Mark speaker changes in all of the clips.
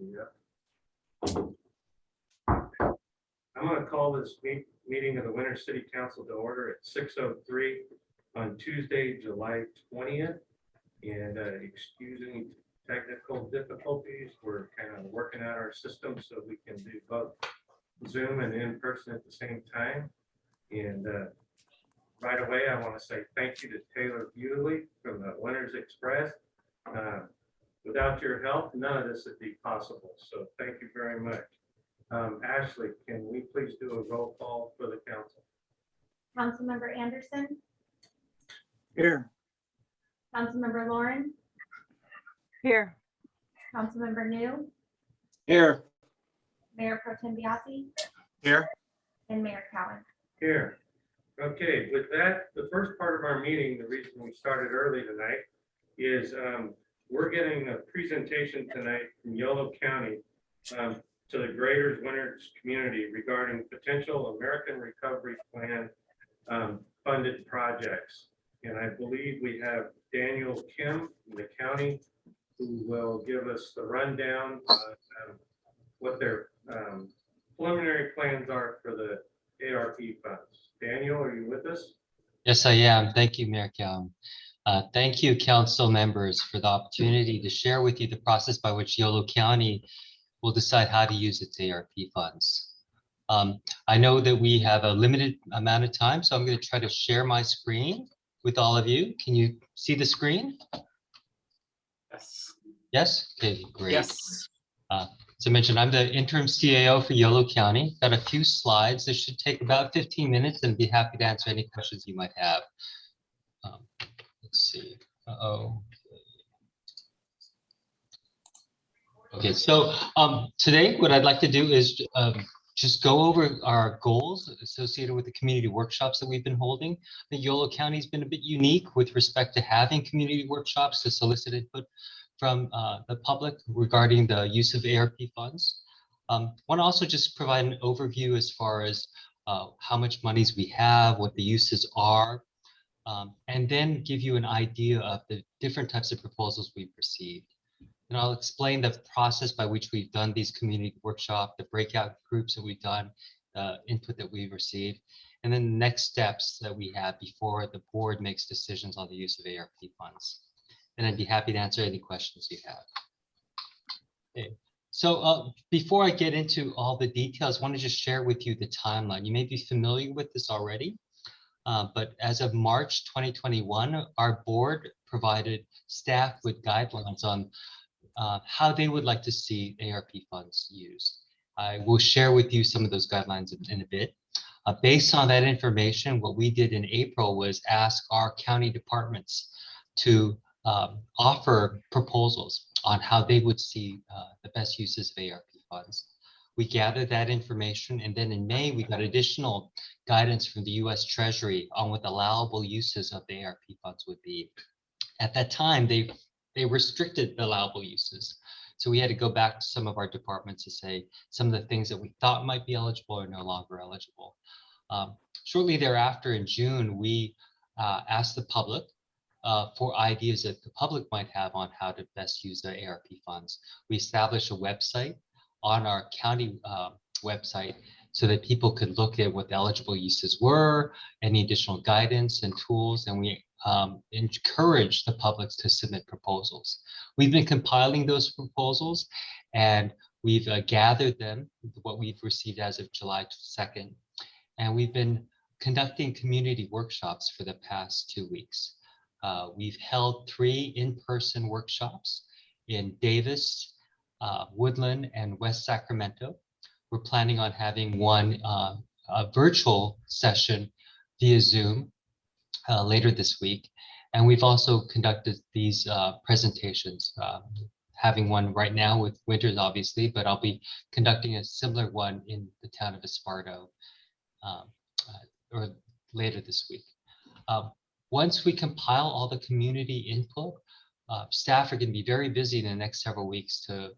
Speaker 1: Yeah. I'm going to call this meeting of the Winter City Council to order at 6:03 on Tuesday, July 20th. And excusing technical difficulties, we're kind of working out our system so we can do both Zoom and in person at the same time. And right away, I want to say thank you to Taylor Bewley from the Winners Express. Without your help, none of this would be possible. So thank you very much. Ashley, can we please do a roll call for the council?
Speaker 2: Councilmember Anderson,
Speaker 3: Here.
Speaker 2: Councilmember Lauren,
Speaker 4: Here.
Speaker 2: Councilmember New,
Speaker 3: Here.
Speaker 2: Mayor Pro Tem Biasi,
Speaker 3: Here.
Speaker 2: and Mayor Cowan.
Speaker 1: Here. Okay, with that, the first part of our meeting, the reason we started early tonight is we're getting a presentation tonight from Yolo County to the Greater Winners community regarding potential American Recovery Plan funded projects. And I believe we have Daniel Kim in the county who will give us the rundown on what their preliminary plans are for the ARP funds. Daniel, are you with us?
Speaker 5: Yes, I am. Thank you, Mayor Cowan. Thank you, council members, for the opportunity to share with you the process by which Yolo County will decide how to use its ARP funds. I know that we have a limited amount of time, so I'm going to try to share my screen with all of you. Can you see the screen?
Speaker 3: Yes.
Speaker 5: Yes? Okay, great.
Speaker 3: Yes.
Speaker 5: As I mentioned, I'm the interim CAO for Yolo County. Got a few slides. This should take about 15 minutes and be happy to answer any questions you might have. Let's see. Okay, so today what I'd like to do is just go over our goals associated with the community workshops that we've been holding. The Yolo County has been a bit unique with respect to having community workshops to solicit input from the public regarding the use of ARP funds. Want to also just provide an overview as far as how much monies we have, what the uses are, and then give you an idea of the different types of proposals we've received. And I'll explain the process by which we've done these community workshops, the breakout groups that we've done, the input that we've received, and then the next steps that we have before the board makes decisions on the use of ARP funds. And I'd be happy to answer any questions you have. Okay. So before I get into all the details, I want to just share with you the timeline. You may be familiar with this already, but as of March 2021, our board provided staff with guidelines on how they would like to see ARP funds used. I will share with you some of those guidelines in a bit. Based on that information, what we did in April was ask our county departments to offer proposals on how they would see the best uses of ARP funds. We gathered that information, and then in May, we got additional guidance from the US Treasury on what allowable uses of the ARP funds would be. At that time, they restricted the allowable uses. So we had to go back to some of our departments to say some of the things that we thought might be eligible are no longer eligible. Shortly thereafter in June, we asked the public for ideas that the public might have on how to best use the ARP funds. We established a website on our county website so that people could look at what the eligible uses were, any additional guidance and tools, and we encourage the public to submit proposals. We've been compiling those proposals and we've gathered them, what we've received as of July 2nd, and we've been conducting community workshops for the past 2 weeks. We've held 3 in-person workshops in Davis, Woodland, and West Sacramento. We're planning on having one a virtual session via Zoom later this week. And we've also conducted these presentations, having one right now with Winters, obviously, but I'll be conducting a similar one in the town of Esparto or later this week. Once we compile all the community input, staff are going to be very busy in the next several weeks to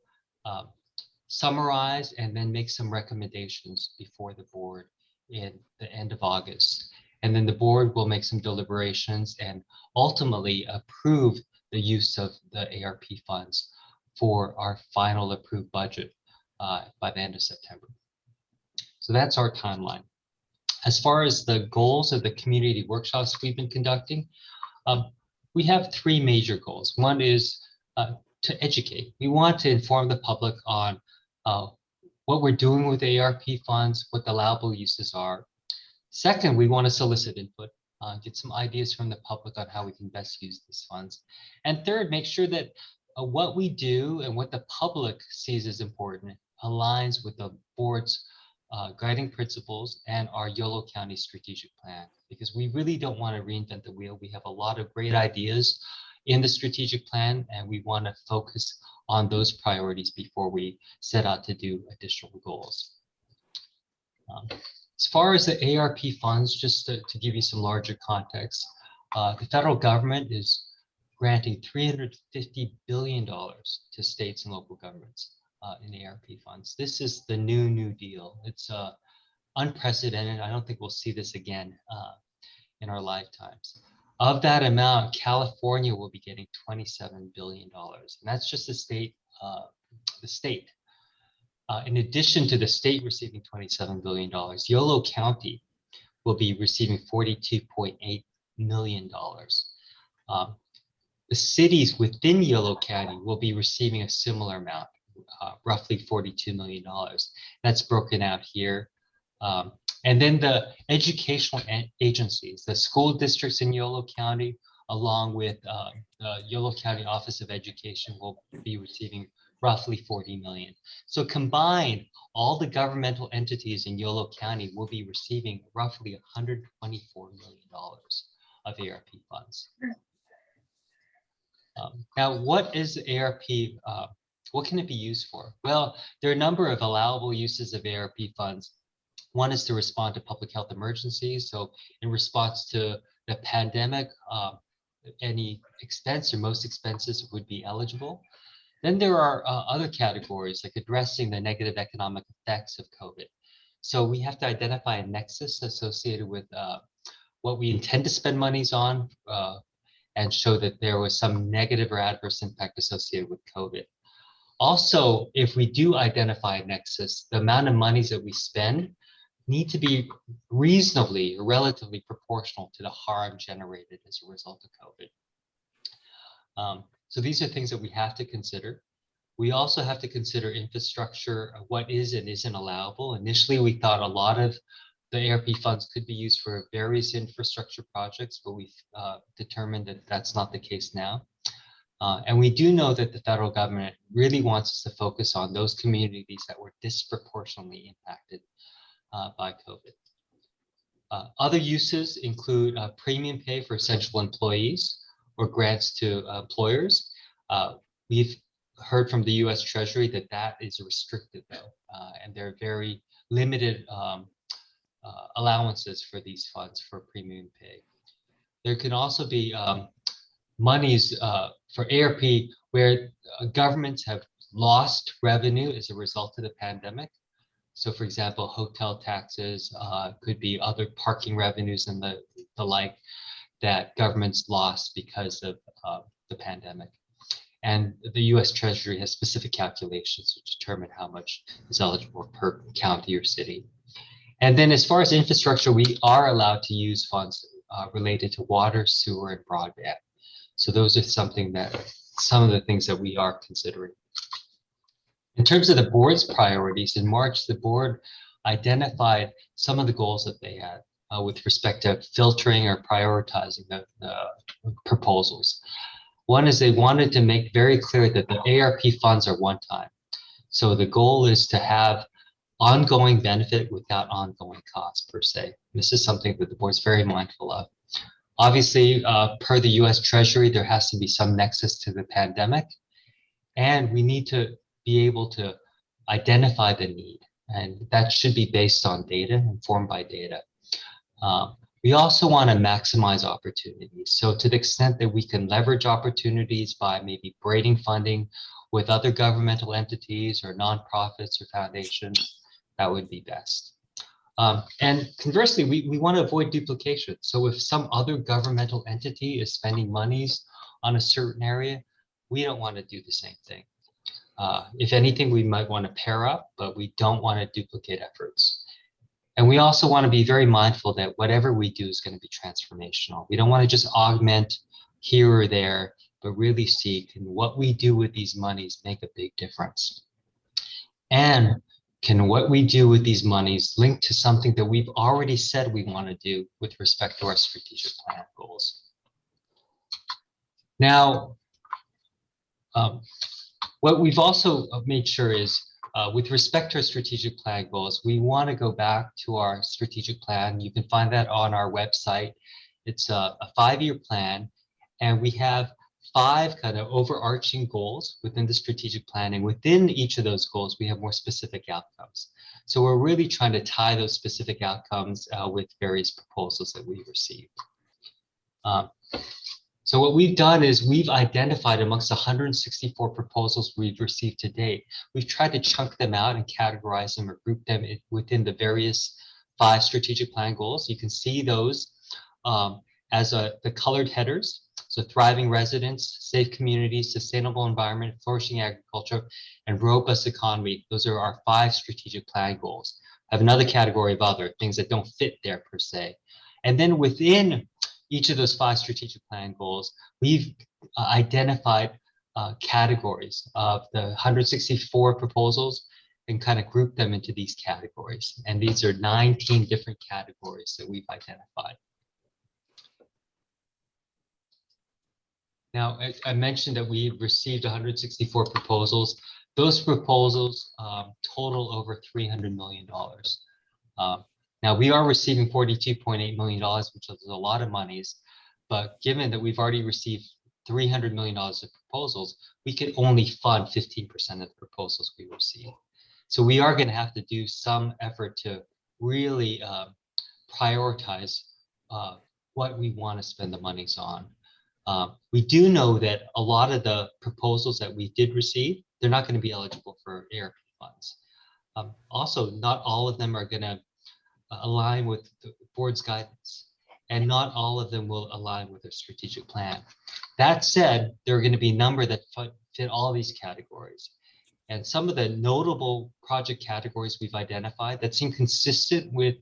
Speaker 5: summarize and then make some recommendations before the board in the end of August. And then the board will make some deliberations and ultimately approve the use of the ARP funds for our final approved budget by the end of September. So that's our timeline. As far as the goals of the community workshops we've been conducting, we have three major goals. One is to educate. We want to inform the public on what we're doing with ARP funds, what the allowable uses are. Second, we want to solicit input, get some ideas from the public on how we can best use these funds. And third, make sure that what we do and what the public sees as important aligns with the board's guiding principles and our Yolo County strategic plan, because we really don't want to reinvent the wheel. We have a lot of great ideas in the strategic plan, and we want to focus on those priorities before we set out to do additional goals. As far as the ARP funds, just to give you some larger context, the federal government is granting $350 billion to states and local governments in ARP funds. This is the new deal. It's unprecedented. I don't think we'll see this again in our lifetimes. Of that amount, California will be getting $27 billion, and that's just the state. In addition to the state receiving $27 billion, Yolo County will be receiving $42.8 million. The cities within Yolo County will be receiving a similar amount, roughly $42 million. That's broken out here. And then the educational agencies, the school districts in Yolo County, along with the Yolo County Office of Education, will be receiving roughly $40 million. So combined, all the governmental entities in Yolo County will be receiving roughly $124 million of ARP funds. Now, what is ARP? What can it be used for? Well, there are a number of allowable uses of ARP funds. One is to respond to public health emergencies. So in response to the pandemic, any expense or most expenses would be eligible. Then there are other categories like addressing the negative economic effects of COVID. So we have to identify a nexus associated with what we intend to spend monies on and show that there was some negative or adverse impact associated with COVID. Also, if we do identify a nexus, the amount of monies that we spend need to be reasonably or relatively proportional to the harm generated as a result of COVID. So these are things that we have to consider. We also have to consider infrastructure, what is and isn't allowable. Initially, we thought a lot of the ARP funds could be used for various infrastructure projects, but we've determined that that's not the case now. And we do know that the federal government really wants us to focus on those communities that were disproportionately impacted by COVID. Other uses include premium pay for essential employees or grants to employers. We've heard from the US Treasury that that is restricted though, and there are very limited allowances for these funds for premium pay. There can also be monies for ARP where governments have lost revenue as a result of the pandemic. So for example, hotel taxes, could be other parking revenues and the like that governments lost because of the pandemic. And the US Treasury has specific calculations to determine how much is eligible per county or city. And then as far as infrastructure, we are allowed to use funds related to water, sewer, and broadband. So those are some of the things that we are considering. In terms of the board's priorities, in March, the board identified some of the goals that they had with respect to filtering or prioritizing the proposals. One is they wanted to make very clear that the ARP funds are one time. So the goal is to have ongoing benefit without ongoing costs per se. This is something that the board is very mindful of. Obviously, per the US Treasury, there has to be some nexus to the pandemic, and we need to be able to identify the need, and that should be based on data, informed by data. We also want to maximize opportunities. So to the extent that we can leverage opportunities by maybe braiding funding with other governmental entities or nonprofits or foundations, that would be best. And conversely, we want to avoid duplication. So if some other governmental entity is spending monies on a certain area, we don't want to do the same thing. If anything, we might want to pair up, but we don't want to duplicate efforts. And we also want to be very mindful that whatever we do is going to be transformational. We don't want to just augment here or there, but really see can what we do with these monies make a big difference. And can what we do with these monies link to something that we've already said we want to do with respect to our strategic plan goals? Now, what we've also made sure is with respect to our strategic plan goals, we want to go back to our strategic plan. You can find that on our website. It's a 5-year plan, and we have 5 kind of overarching goals within the strategic plan. And within each of those goals, we have more specific outcomes. So we're really trying to tie those specific outcomes with various proposals that we've received. So what we've done is we've identified amongst 164 proposals we've received to date. We've tried to chunk them out and categorize them or group them within the various 5 strategic plan goals. You can see those as the colored headers. So thriving residents, safe communities, sustainable environment, flourishing agriculture, and robust economy. Those are our 5 strategic plan goals. I have another category of other things that don't fit there per se. And then within each of those 5 strategic plan goals, we've identified categories of the 164 proposals and kind of grouped them into these categories. And these are 19 different categories that we've identified. Now, I mentioned that we received 164 proposals. Those proposals total over $300 million. Now, we are receiving $42.8 million, which is a lot of monies, but given that we've already received $300 million of proposals, we could only fund 15% of the proposals we receive. So we are going to have to do some effort to really prioritize what we want to spend the monies on. We do know that a lot of the proposals that we did receive, they're not going to be eligible for ARP funds. Also, not all of them are going to align with the board's guidance, and not all of them will align with their strategic plan. That said, there are going to be a number that fit all these categories. And some of the notable project categories we've identified that seem consistent with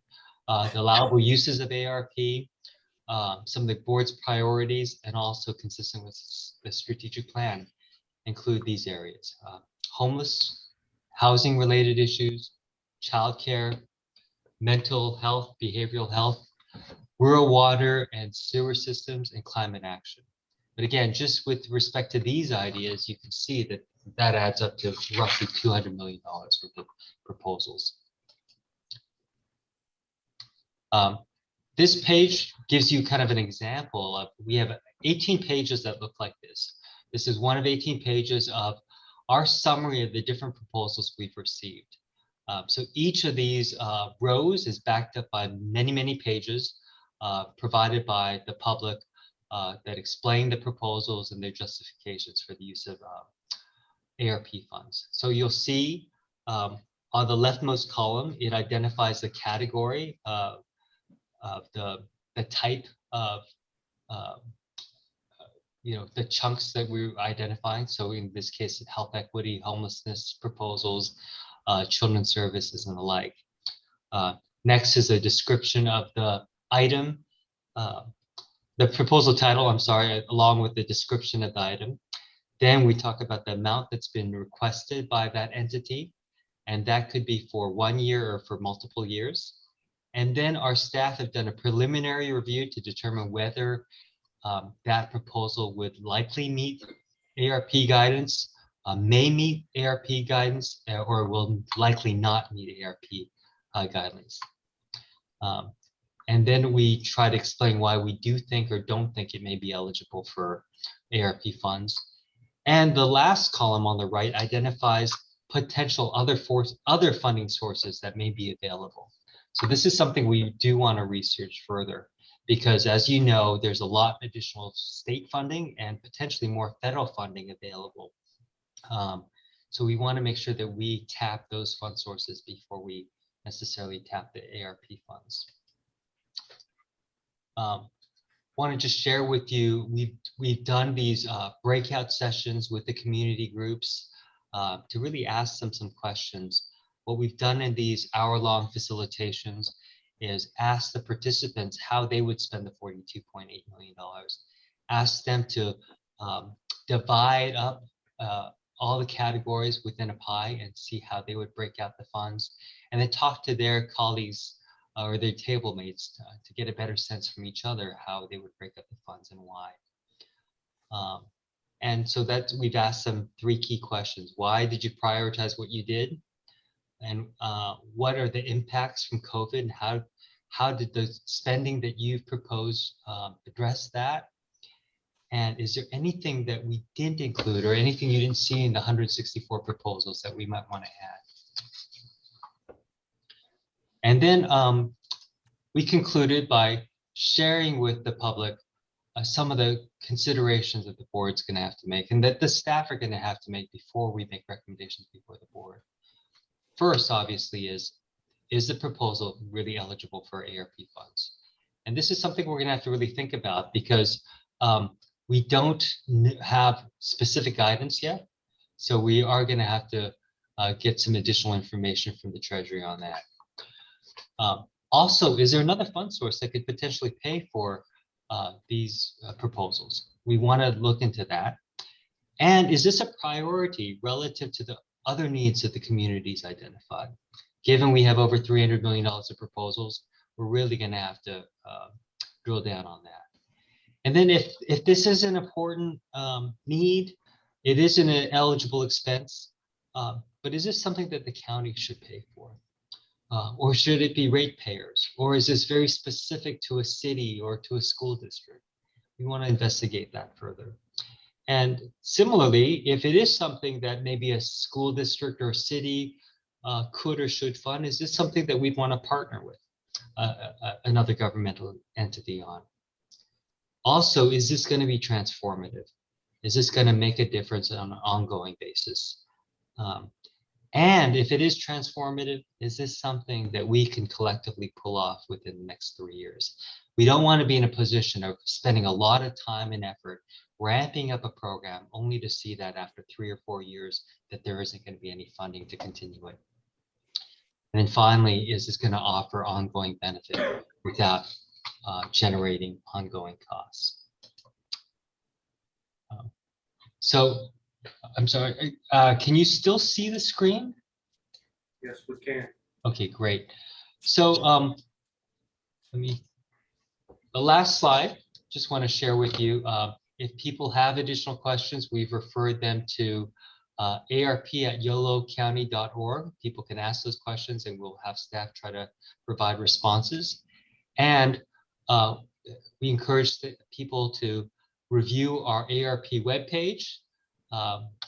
Speaker 5: the allowable uses of ARP, some of the board's priorities, and also consistent with the strategic plan include these areas: homeless, housing related issues, childcare, mental health, behavioral health, rural water and sewer systems, and climate action. But again, just with respect to these ideas, you can see that that adds up to roughly $200 million worth of proposals. This page gives you kind of an example of, we have 18 pages that look like this. This is one of 18 pages of our summary of the different proposals we've received. So each of these rows is backed up by many, many pages provided by the public that explain the proposals and their justifications for the use of ARP funds. So you'll see on the leftmost column, it identifies the category of the type of the chunks that we're identifying. So in this case, health equity, homelessness proposals, children's services, and the like. Next is a description of the item, the proposal title, I'm sorry, along with the description of the item. Then we talk about the amount that's been requested by that entity, and that could be for 1 year or for multiple years. And then our staff have done a preliminary review to determine whether that proposal would likely meet ARP guidance, may meet ARP guidance, or will likely not meet ARP guidelines. And then we try to explain why we do think or don't think it may be eligible for ARP funds. And the last column on the right identifies potential other funding sources that may be available. So this is something we do want to research further, because as you know, there's a lot of additional state funding and potentially more federal funding available. So we want to make sure that we tap those fund sources before we necessarily tap the ARP funds. Want to just share with you, we've done these breakout sessions with the community groups. to really ask them some questions. What we've done in these hour-long facilitations is ask the participants how they would spend the $42.8 million. Ask them to divide up all the categories within a pie and see how they would break out the funds, and then talk to their colleagues or their table mates to get a better sense from each other how they would break up the funds and why. And so that we've asked them 3 key questions. Why did you prioritize what you did? And what are the impacts from COVID, and how did the spending that you've proposed address that? And is there anything that we didn't include or anything you didn't see in the 164 proposals that we might want to add? And then we concluded by sharing with the public some of the considerations that the board's going to have to make and that the staff are going to have to make before we make recommendations before the board. First, obviously, is the proposal really eligible for ARP funds? And this is something we're going to have to really think about because we don't have specific guidance yet. So we are going to have to get some additional information from the Treasury on that. Also, is there another fund source that could potentially pay for these proposals? We want to look into that. And is this a priority relative to the other needs that the community's identified? Given we have over $300 million of proposals, we're really going to have to drill down on that. And then if this is an important need, it is an eligible expense, but is this something that the county should pay for? Or should it be ratepayers? Or is this very specific to a city or to a school district? We want to investigate that further. And similarly, if it is something that maybe a school district or city could or should fund, is this something that we'd want to partner with another governmental entity on? Also, is this going to be transformative? Is this going to make a difference on an ongoing basis? And if it is transformative, is this something that we can collectively pull off within the next 3 years? We don't want to be in a position of spending a lot of time and effort ramping up a program only to see that after 3 or 4 years that there isn't going to be any funding to continue it. And then finally, is this going to offer ongoing benefit without generating ongoing costs? So I'm sorry, can you still see the screen?
Speaker 1: Yes, we can.
Speaker 5: Okay, great. So the last slide, just want to share with you, if people have additional questions, we've referred them to arp@yolocounty.org. People can ask those questions and we'll have staff try to provide responses. And we encourage people to review our ARP webpage.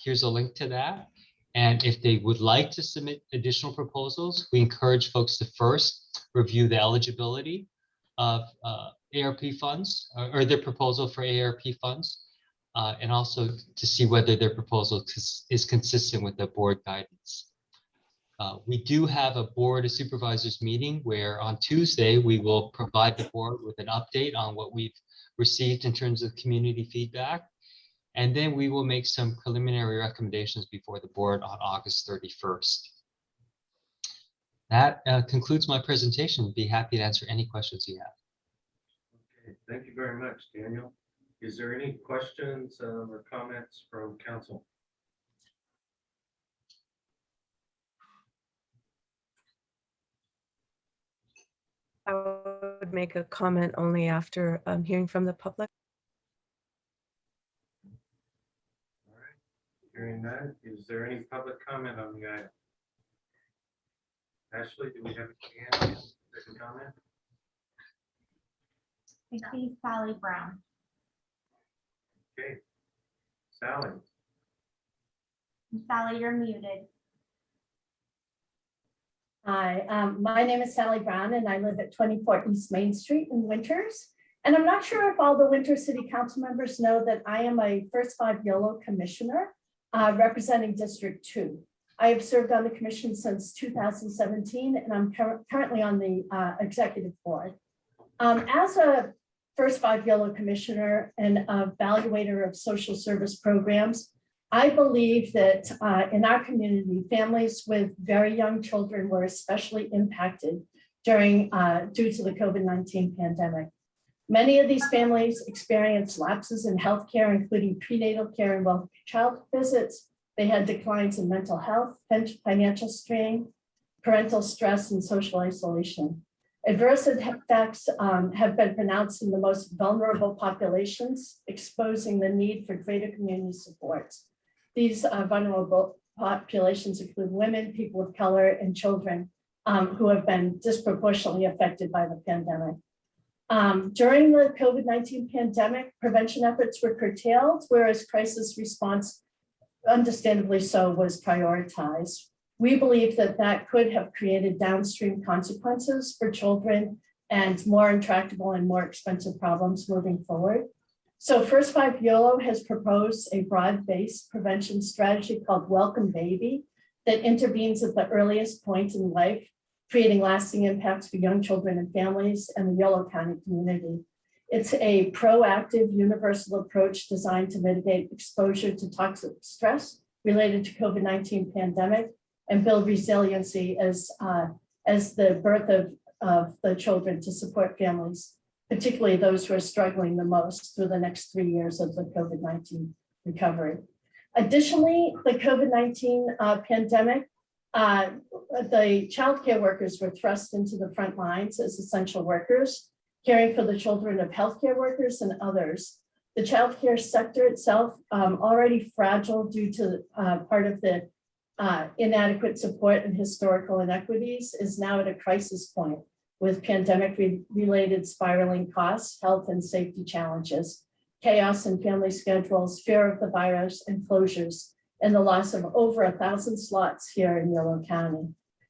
Speaker 5: Here's a link to that. And if they would like to submit additional proposals, we encourage folks to first review the eligibility of ARP funds or their proposal for ARP funds, and also to see whether their proposal is consistent with the board guidance. We do have a Board of Supervisors meeting where on Tuesday, we will provide the board with an update on what we've received in terms of community feedback. And then we will make some preliminary recommendations before the board on August 31st. That concludes my presentation. Be happy to answer any questions you have.
Speaker 1: Okay, thank you very much, Daniel. Is there any questions or comments from council?
Speaker 4: I would make a comment only after hearing from the public.
Speaker 1: All right, hearing that, is there any public comment on the item? Ashley, do we have a hand? Written comment?
Speaker 2: I see Sally Brown.
Speaker 1: Okay. Sally,
Speaker 2: Sally, you're muted.
Speaker 6: Hi, my name is Sally Brown and I live at 24 East Main Street in Winters. And I'm not sure if all the Winters City Council members know that I am a First 5 YOLO commissioner representing District 2. I have served on the commission since 2017 and I'm currently on the executive board. As a First 5 YOLO commissioner and evaluator of social service programs, I believe that in our community, families with very young children were especially impacted due to the COVID-19 pandemic. Many of these families experienced lapses in healthcare, including prenatal care and child visits. They had declines in mental health, financial strain, parental stress, and social isolation. Adverse effects have been pronounced in the most vulnerable populations, exposing the need for greater community supports. These vulnerable populations include women, people of color, and children who have been disproportionately affected by the pandemic. During the COVID-19 pandemic, prevention efforts were curtailed, whereas crisis response, understandably so, was prioritized. We believe that that could have created downstream consequences for children and more intractable and more expensive problems moving forward. So First 5 YOLO has proposed a broad-based prevention strategy called Welcome Baby that intervenes at the earliest point in life, creating lasting impacts for young children and families and the Yolo County community. It's a proactive, universal approach designed to mitigate exposure to toxic stress related to COVID-19 pandemic and build resiliency as the birth of the children to support families, particularly those who are struggling the most through the next 3 years of the COVID-19 recovery. Additionally, the COVID-19 pandemic, the childcare workers were thrust into the front lines as essential workers, caring for the children of healthcare workers and others. The childcare sector itself, already fragile due to part of the inadequate support and historical inequities, is now at a crisis point with pandemic-related spiraling costs, health and safety challenges, chaos in family schedules, fear of the virus and closures, and the loss of over 1,000 slots here in Yolo County.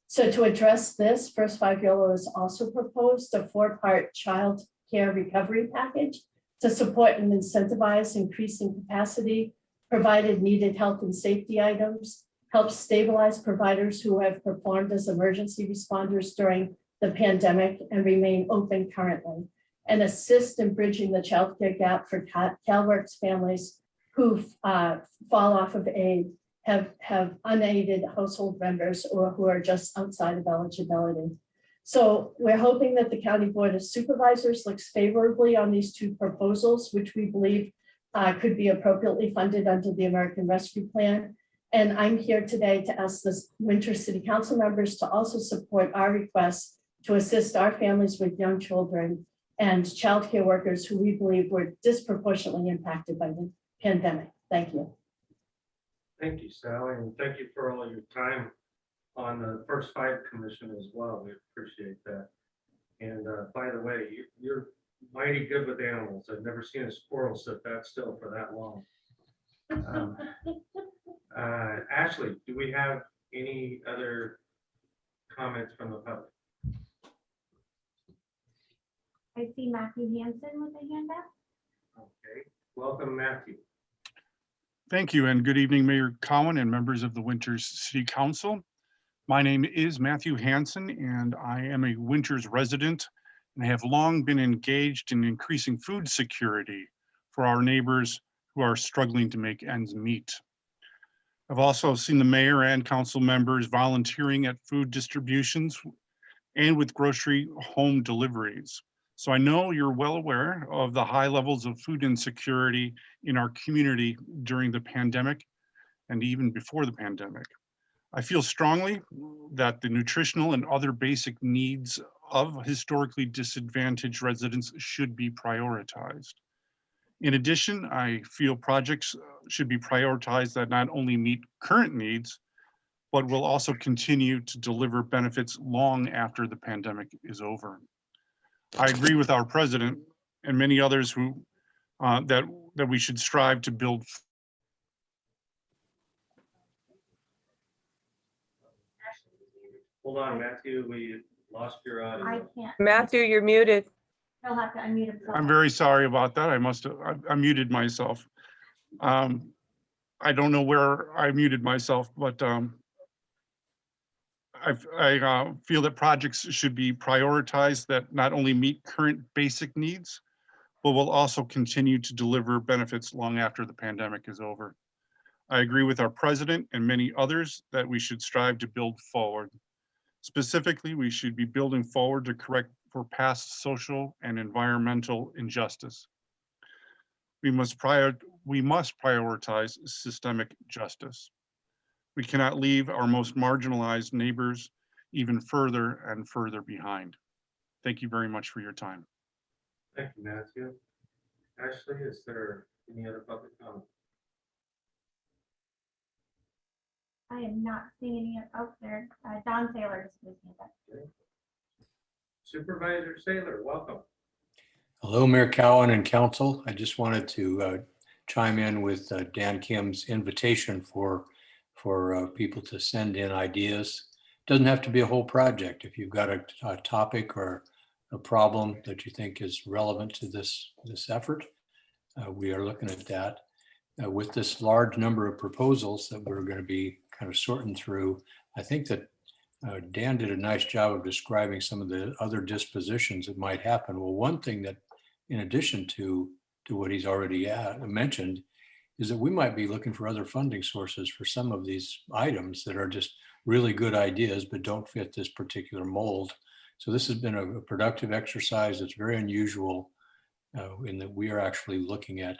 Speaker 6: So to address this, First 5 YOLO has also proposed a 4-part child care recovery package to support and incentivize increasing capacity, provided needed health and safety items, help stabilize providers who have performed as emergency responders during the pandemic and remain open currently, and assist in bridging the childcare gap for CalWORKs families who fall off of aid, have unaided household members, or who are just outside of eligibility. So we're hoping that the County Board of Supervisors looks favorably on these 2 proposals, which we believe could be appropriately funded under the American Rescue Plan. And I'm here today to ask the Winter City Council members to also support our request to assist our families with young children and childcare workers who we believe were disproportionately impacted by the pandemic. Thank you.
Speaker 1: Thank you, Sally, and thank you for all your time on the First 5 Commission as well. We appreciate that. And by the way, you're mighty good with animals. I've never seen a squirrel sit that still for that long. Ashley, do we have any other comments from the public?
Speaker 2: I see Matthew Hansen with a hand up.
Speaker 1: Okay, welcome, Matthew.
Speaker 7: Thank you, and good evening, Mayor Cowan and members of the Winters City Council. My name is Matthew Hansen, and I am a Winters resident and have long been engaged in increasing food security for our neighbors who are struggling to make ends meet. I've also seen the mayor and council members volunteering at food distributions and with grocery home deliveries. So I know you're well aware of the high levels of food insecurity in our community during the pandemic and even before the pandemic. I feel strongly that the nutritional and other basic needs of historically disadvantaged residents should be prioritized. In addition, I feel projects should be prioritized that not only meet current needs, but will also continue to deliver benefits long after the pandemic is over. I agree with our president and many others who that we should strive to build.
Speaker 1: Hold on, Matthew, we lost your
Speaker 2: I
Speaker 1: audio.
Speaker 2: can't.
Speaker 4: Matthew, you're muted.
Speaker 2: He'll have to unmute himself.
Speaker 7: I'm very sorry about that. I muted myself. I don't know where I muted myself, but I feel that projects should be prioritized that not only meet current basic needs, but will also continue to deliver benefits long after the pandemic is over. I agree with our president and many others that we should strive to build forward. Specifically, we should be building forward to correct for past social and environmental injustice. We must prioritize systemic justice. We cannot leave our most marginalized neighbors even further and further behind. Thank you very much for your time.
Speaker 1: Thank you, Matthew. Ashley, is there any other public comment?
Speaker 2: I am not seeing any out there. Don Saylor is with me, but
Speaker 1: Supervisor Saylor, welcome.
Speaker 8: Hello, Mayor Cowan and council. I just wanted to chime in with Dan Kim's invitation for people to send in ideas. Doesn't have to be a whole project. If you've got a topic or a problem that you think is relevant to this effort, we are looking at that. With this large number of proposals that we're going to be kind of sorting through, I think that Dan did a nice job of describing some of the other dispositions that might happen. Well, one thing that, in addition to what he's already mentioned, is that we might be looking for other funding sources for some of these items that are just really good ideas, but don't fit this particular mold. So this has been a productive exercise. It's very unusual in that we are actually looking at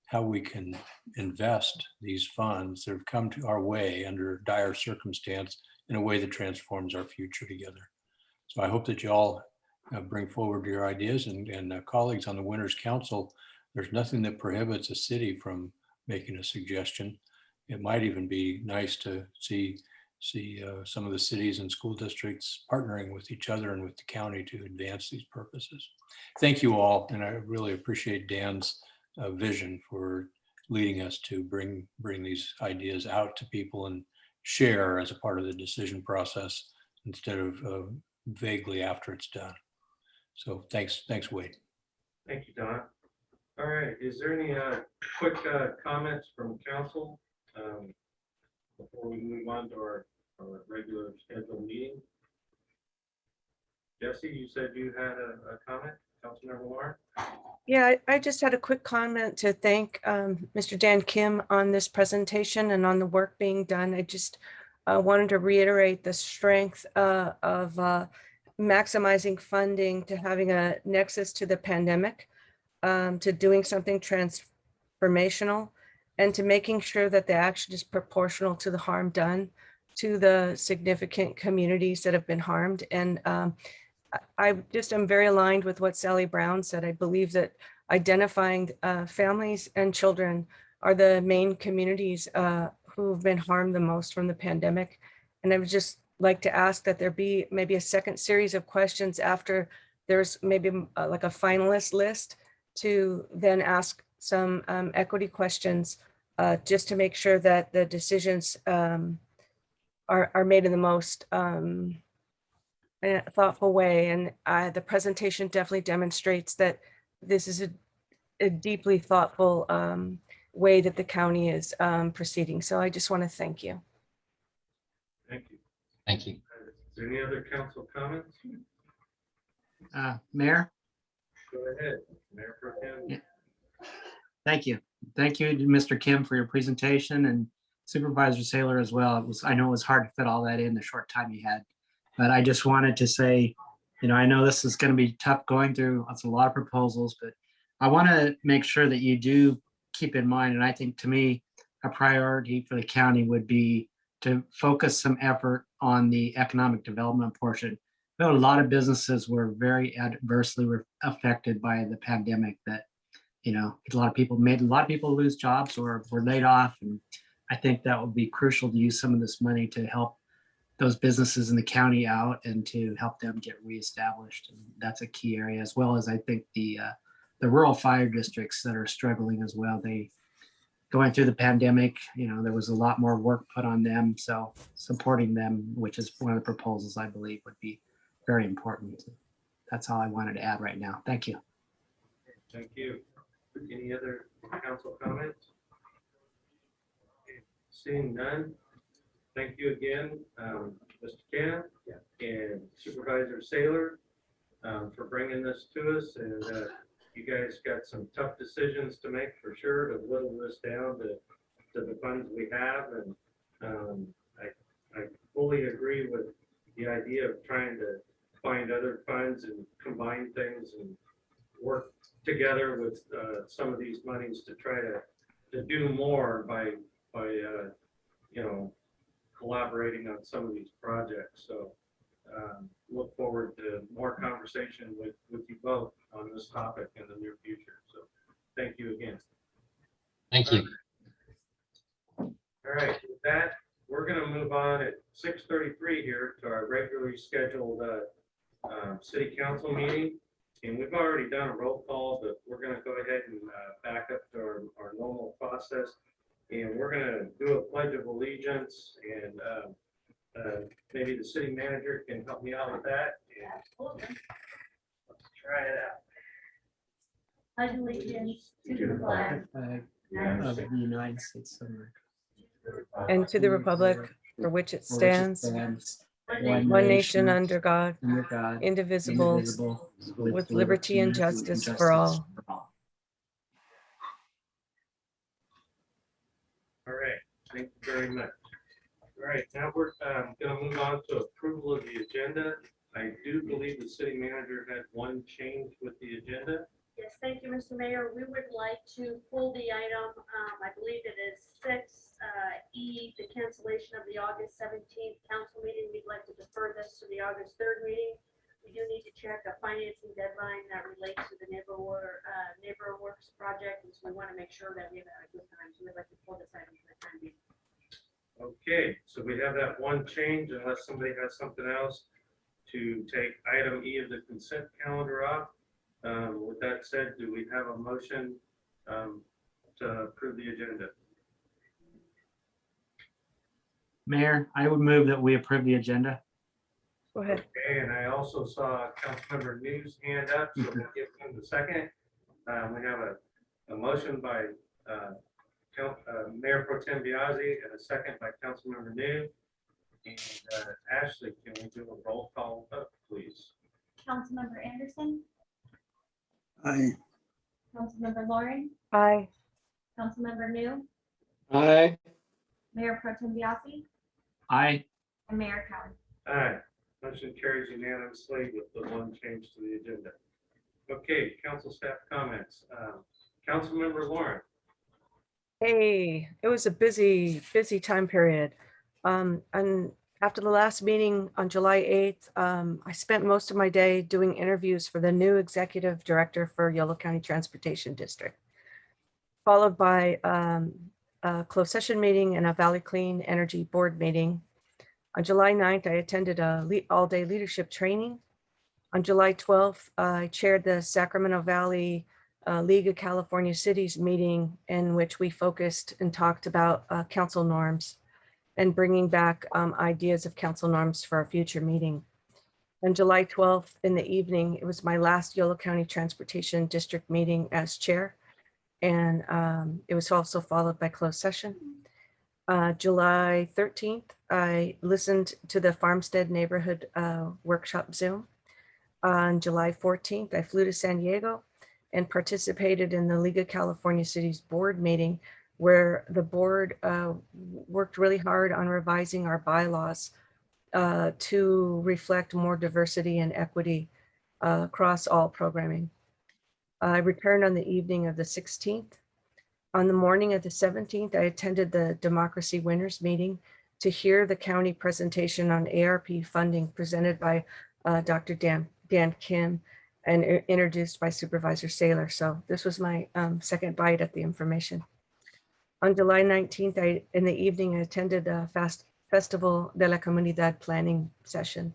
Speaker 8: how we can invest these funds that have come to our way under dire circumstance in a way that transforms our future together. So I hope that you all bring forward your ideas, and colleagues on the Winters Council. There's nothing that prohibits a city from making a suggestion. It might even be nice to see some of the cities and school districts partnering with each other and with the county to advance these purposes. Thank you all, and I really appreciate Dan's vision for leading us to bring these ideas out to people and share as a part of the decision process instead of vaguely after it's done. So thanks, Wade.
Speaker 1: Thank you, Don. All right, is there any quick comments from council before we move on to our regular scheduled meeting? Jesse, you said you had a comment, Councilmember Warren?
Speaker 4: Yeah, I just had a quick comment to thank Mr. Dan Kim on this presentation and on the work being done. I just wanted to reiterate the strength of maximizing funding to having a nexus to the pandemic, to doing something transformational, and to making sure that the action is proportional to the harm done to the significant communities that have been harmed. And I just am very aligned with what Sally Brown said. I believe that identifying families and children are the main communities who've been harmed the most from the pandemic. And I would just like to ask that there be maybe a second series of questions after there's maybe like a finalist list, to then ask some equity questions just to make sure that the decisions are made in the most in a thoughtful way. And the presentation definitely demonstrates that this is a deeply thoughtful way that the county is proceeding. So I just want to thank you.
Speaker 1: Thank you.
Speaker 5: Thank you.
Speaker 1: Is there any other council comments?
Speaker 3: Mayor,
Speaker 1: Go ahead, Mayor Pro Tem.
Speaker 3: Yeah. thank you. Thank you to Mr. Kim for your presentation, and Supervisor Saylor as well. I know it was hard to fit all that in the short time you had, but I just wanted to say, I know this is going to be tough going through. It's a lot of proposals, but I want to make sure that you do keep in mind, and I think to me, a priority for the county would be to focus some effort on the economic development portion. I know a lot of businesses were very adversely affected by the pandemic, that, a lot of people lose jobs or were laid off. And I think that would be crucial to use some of this money to help those businesses in the county out and to help them get reestablished. And that's a key area, as well as I think the rural fire districts that are struggling as well. Going through the pandemic, there was a lot more work put on them. So supporting them, which is one of the proposals I believe would be very important. That's all I wanted to add right now. Thank you.
Speaker 1: Thank you. Any other council comments? Seeing none, thank you again, Mr. Kim and Supervisor Saylor, for bringing this to us. And you guys got some tough decisions to make for sure, to whittle this down to to the funds we have. And I fully agree with the idea of trying to find other funds and combine things and work together with some of these monies to try to do more by collaborating on some of these projects. So look forward to more conversation with you both on this topic in the near future. So thank you again.
Speaker 5: Thank you.
Speaker 1: All right, with that, we're going to move on at 6:33 here to our regularly scheduled city council meeting. And we've already done a roll call, but we're going to go ahead and back up to our normal process. And we're going to do a pledge of allegiance, and maybe the city manager can help me out with that. And let's try it out.
Speaker 2: Pledge allegiance to the flag
Speaker 3: Of the United States of America.
Speaker 4: And to the republic for which it stands, one nation under God,
Speaker 3: Under God,
Speaker 4: indivisible,
Speaker 3: indivisible,
Speaker 4: with liberty and justice for all.
Speaker 1: All right, thank you very much. All right, now we're going to move on to approval of the agenda. I do believe the city manager had one change with the agenda.
Speaker 9: Yes, thank you, Mr. Mayor. We would like to pull the item, I believe it is 6E, the cancellation of the August 17th council meeting. We'd like to defer this to the August 3rd meeting. We do need to check a financing deadline that relates to the Neighbor Works project, and so we want to make sure that we have a good time. So we'd like to pull this item for the time being.
Speaker 1: Okay, so we have that one change unless somebody has something else to take item E of the consent calendar off. With that said, do we have a motion to approve the agenda?
Speaker 3: Mayor, I would move that we approve the agenda.
Speaker 4: Go ahead.
Speaker 1: Okay, and I also saw Councilmember News hand up, so we'll give him the second. We have a motion by Mayor Pro Tem Biazzi and a second by Councilmember New. And Ashley, can we do a roll call vote, please?
Speaker 2: Councilmember Anderson,
Speaker 10: Aye.
Speaker 2: Councilmember Lauren,
Speaker 4: Aye.
Speaker 2: Councilmember New,
Speaker 10: Aye.
Speaker 2: Mayor Pro Tem Biasi,
Speaker 3: Aye.
Speaker 2: and Mayor Cowan.
Speaker 1: Aye, motion carries unanimously with the one change to the agenda. Okay, council staff comments. Councilmember Lauren.
Speaker 4: Hey, it was a busy time period. And after the last meeting on July 8th, I spent most of my day doing interviews for the new executive director for Yolo County Transportation District, followed by a closed session meeting and a Valley Clean Energy Board meeting. On July 9th, I attended a all-day leadership training. On July 12th, I chaired the Sacramento Valley League of California Cities meeting, in which we focused and talked about council norms and bringing back ideas of council norms for a future meeting. On July 12th in the evening, it was my last Yolo County Transportation District meeting as chair. And it was also followed by closed session. July 13th, I listened to the Farmstead Neighborhood Workshop Zoom. On July 14th, I flew to San Diego and participated in the League of California Cities board meeting, where the board worked really hard on revising our bylaws to reflect more diversity and equity across all programming. I returned on the evening of the 16th. On the morning of the 17th, I attended the Democracy Winners meeting to hear the county presentation on ARP funding presented by Dr. Dan Kim and introduced by Supervisor Saylor. So this was my second bite at the information. On July 19th, in the evening, I attended a Festival de la Comunidad planning session.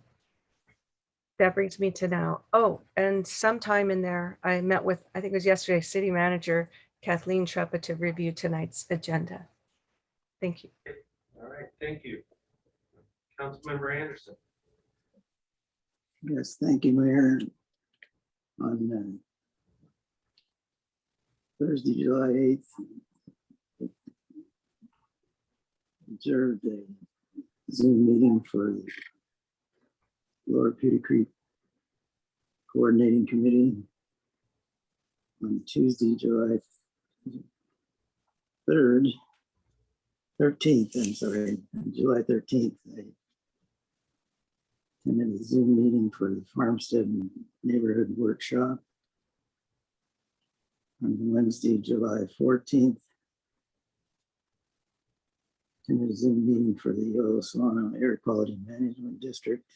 Speaker 4: That brings me to now. Oh, and sometime in there, I met with, I think it was yesterday, City Manager Kathleen Treppa to review tonight's agenda. Thank you.
Speaker 1: All right, thank you. Councilmember Anderson.
Speaker 10: Yes, thank you, Mayor. On Thursday, July 8th, observed a Zoom meeting for the Lower Pewter Creek Coordinating Committee. On Tuesday, July 3rd, 13th, I'm sorry, on July 13th, I attended a Zoom meeting for the Farmstead Neighborhood Workshop. On Wednesday, July 14th, attended a Zoom meeting for the Yolo Solano Air Quality Management District.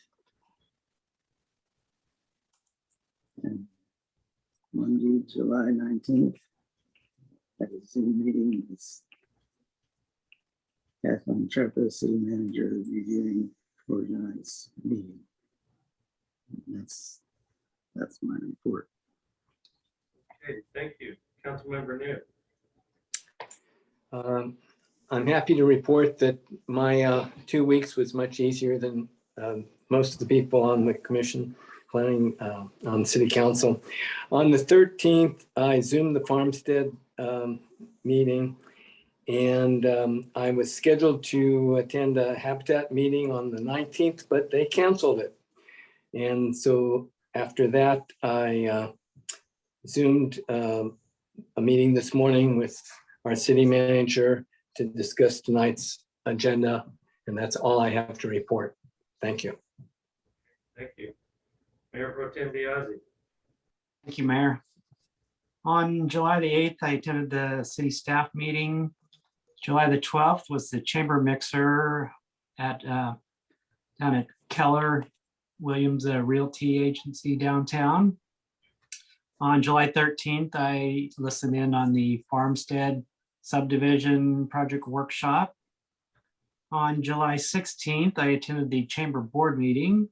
Speaker 10: And Monday, July 19th, at a Zoom meeting with Kathleen Treppa, City Manager, reviewing for tonight's meeting. And that's my report.
Speaker 1: Okay, thank you. Councilmember New.
Speaker 11: I'm happy to report that my 2 weeks was much easier than most of the people on the commission planning on the city council. On the 13th, I Zoomed the Farmstead meeting, and I was scheduled to attend a Habitat meeting on the 19th, but they canceled it. And so after that, I Zoomed a meeting this morning with our city manager to discuss tonight's agenda, and that's all I have to report. Thank you.
Speaker 1: Thank you. Mayor Pro Tem Biazzi.
Speaker 3: Thank you, Mayor. On July the 8th, I attended the city staff meeting. July the 12th was the chamber mixer at down at Keller Williams Realty Agency downtown. On July 13th, I listened in on the Farmstead subdivision project workshop. On July 16th, I attended the chamber board meeting.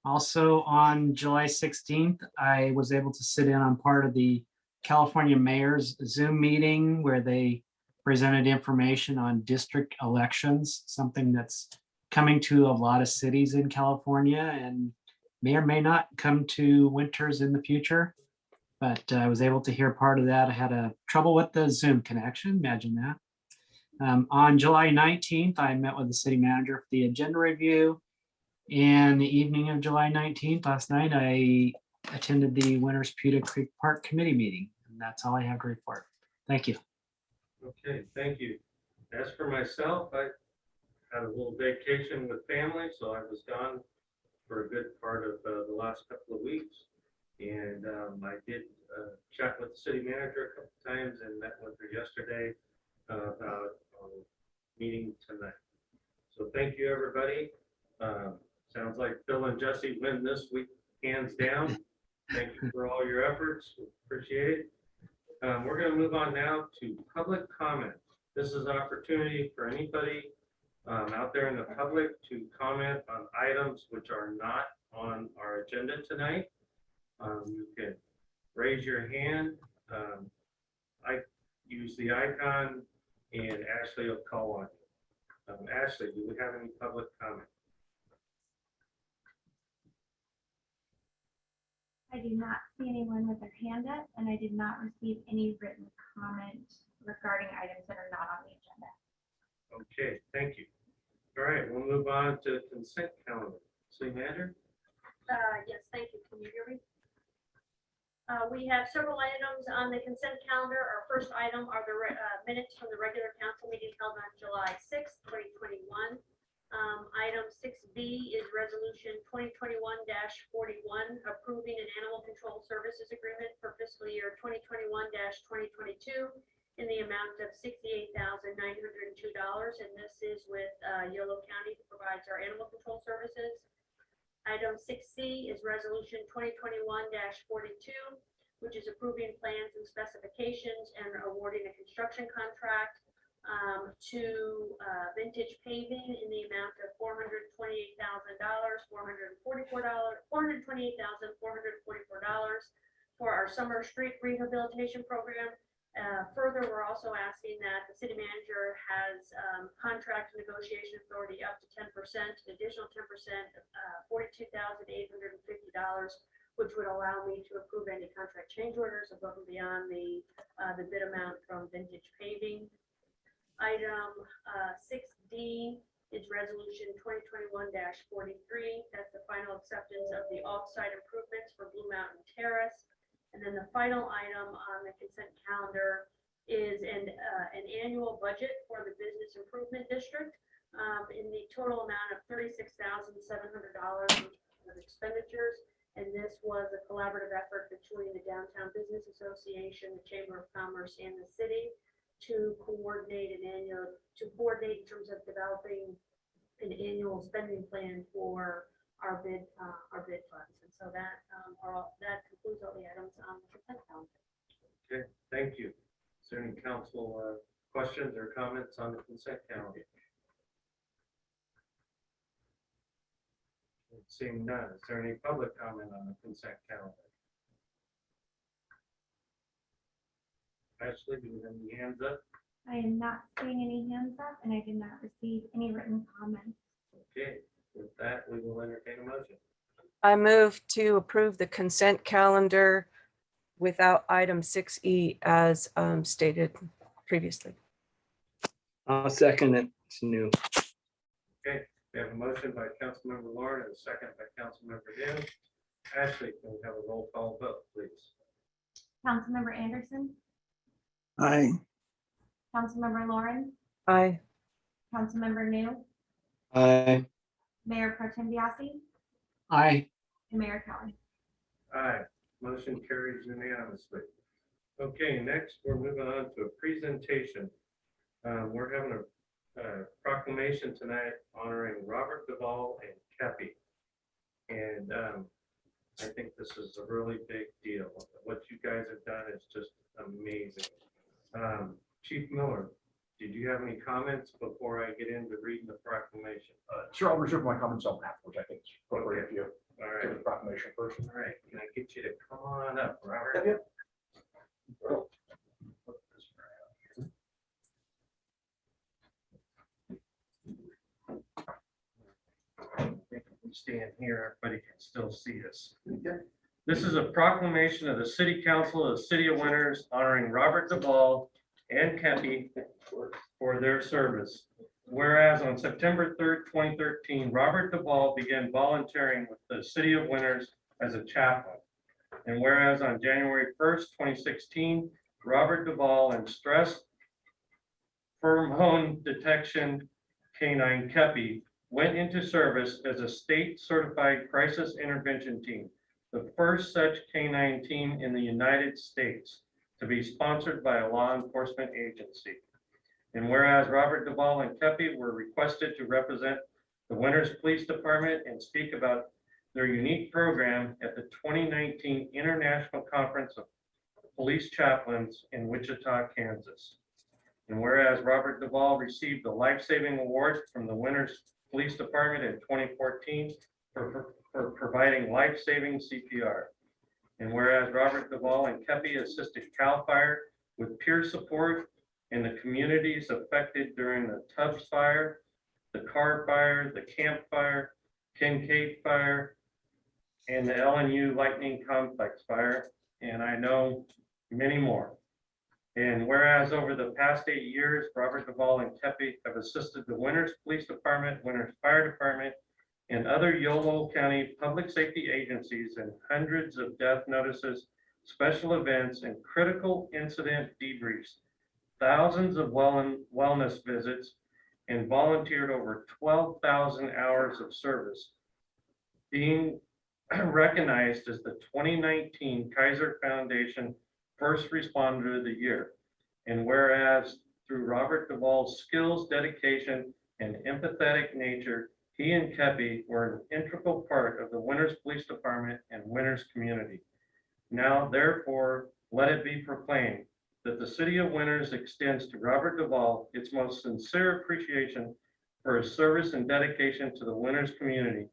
Speaker 3: Also on July 16th, I was able to sit in on part of the California Mayor's Zoom meeting where they presented information on district elections, something that's coming to a lot of cities in California and may or may not come to Winters in the future. But I was able to hear part of that. I had a trouble with the Zoom connection, imagine that. On July 19th, I met with the city manager for the agenda review. And the evening of July 19th, last night, I attended the Winters Pewter Creek Park Committee meeting. And that's all I have to report. Thank you.
Speaker 1: Okay, thank you. As for myself, I had a little vacation with family, so I was gone for a good part of the last couple of weeks. And I did chat with the city manager a couple times and met with her yesterday about meeting tonight. So thank you, everybody. Sounds like Phil and Jesse win this week, hands down. Thank you for all your efforts. Appreciate it. We're going to move on now to public comment. This is an opportunity for anybody out there in the public to comment on items which are not on our agenda tonight. You can raise your hand. I use the icon and Ashley will call on you. Ashley, do we have any public comment?
Speaker 2: I do not see anyone with their hand up, and I did not receive any written comment regarding items that are not on the agenda.
Speaker 1: Okay, thank you. All right, we'll move on to consent calendar. City manager?
Speaker 9: Yes, thank you. Can you hear me? We have several items on the consent calendar. Our first item are the minutes from the regular council meeting held on July 6th, 2021. Item 6B is resolution 2021-41, approving an animal control services agreement for fiscal year 2021-2022 in the amount of $68,902. And this is with Yolo County, who provides our animal control services. Item 6C is resolution 2021-42, which is approving plans and specifications and awarding a construction contract to Vintage Paving in the amount of $428,444 for our summer street rehabilitation program. Further, we're also asking that the city manager has contract negotiation authority up to 10%, an additional 10%, $42,850, which would allow me to approve any contract change orders above and beyond the bid amount from Vintage Paving. Item 6D is resolution 2021-43. That's the final acceptance of the off-site improvements for Blue Mountain Terrace. And then the final item on the consent calendar is an annual budget for the Business Improvement District in the total amount of $36,700 of expenditures. And this was a collaborative effort between the Downtown Business Association, the Chamber of Commerce, and the city to coordinate in terms of developing an annual spending plan for our bid funds. And so that concludes all the items on the consent calendar.
Speaker 1: Okay, thank you. Is there any council questions or comments on the consent calendar? Seeing none, is there any public comment on the consent calendar? Ashley, do you have any hands up?
Speaker 2: I am not seeing any hands up and I did not receive any written comments.
Speaker 1: Okay, with that, we will entertain a motion.
Speaker 4: I move to approve the consent calendar without item 6E as stated previously.
Speaker 11: I'll second it. It's new.
Speaker 1: Okay, we have a motion by Councilmember Lauren and a second by Councilmember Dune. Ashley, can we have a roll call vote, please?
Speaker 2: Councilmember Anderson,
Speaker 10: Aye.
Speaker 2: Councilmember Lauren,
Speaker 4: Aye.
Speaker 2: Councilmember New,
Speaker 11: Aye.
Speaker 2: Mayor Pro Tem Biasi,
Speaker 3: Aye.
Speaker 2: and Mayor Kelly.
Speaker 1: Aye, motion carries unanimously. Okay, next, we're moving on to a presentation. We're having a proclamation tonight honoring Robert Duvall and Kepi. And I think this is a really big deal. What you guys have done is just amazing. Chief Miller, did you have any comments before I get into reading the proclamation?
Speaker 12: Sure, I'll reserve my comments on afterwards. I think it's appropriate if you
Speaker 1: All
Speaker 12: give
Speaker 1: right,
Speaker 12: the proclamation first.
Speaker 1: all right. Can I get you to come on up, Robert?
Speaker 12: Yep.
Speaker 1: If we stand here, everybody can still see us. This is a proclamation of the City Council of the City of Winters honoring Robert Duvall and Kepi for their service. Whereas on September 3rd, 2013, Robert Duvall began volunteering with the City of Winters as a chaplain. And whereas on January 1st, 2016, Robert Duvall and stress pheromone detection canine Kepi went into service as a state certified crisis intervention team, the first such canine team in the United States to be sponsored by a law enforcement agency. And whereas Robert Duvall and Kepi were requested to represent the Winters Police Department and speak about their unique program at the 2019 International Conference of Police Chaplains in Wichita, Kansas. And whereas Robert Duvall received the life-saving award from the Winters Police Department in 2014 for providing life-saving CPR. And whereas Robert Duvall and Kepi assisted CAL FIRE with peer support in the communities affected during the Tubbs Fire, the Carr Fire, the Camp Fire, Kincaid Fire, and the LNU Lightning Complex Fire, and I know many more. And whereas over the past 8 years, Robert Duvall and Kepi have assisted the Winters Police Department, Winters Fire Department, and other Yolo County public safety agencies in hundreds of death notices, special events, and critical incident debriefs, thousands of wellness visits, and volunteered over 12,000 hours of service, being recognized as the 2019 Kaiser Foundation First Responder of the Year. And whereas through Robert Duvall's skills, dedication, and empathetic nature, he and Kepi were an integral part of the Winters Police Department and Winters community. Now, therefore, let it be proclaimed that the City of Winters extends to Robert Duvall its most sincere appreciation for his service and dedication to the Winters community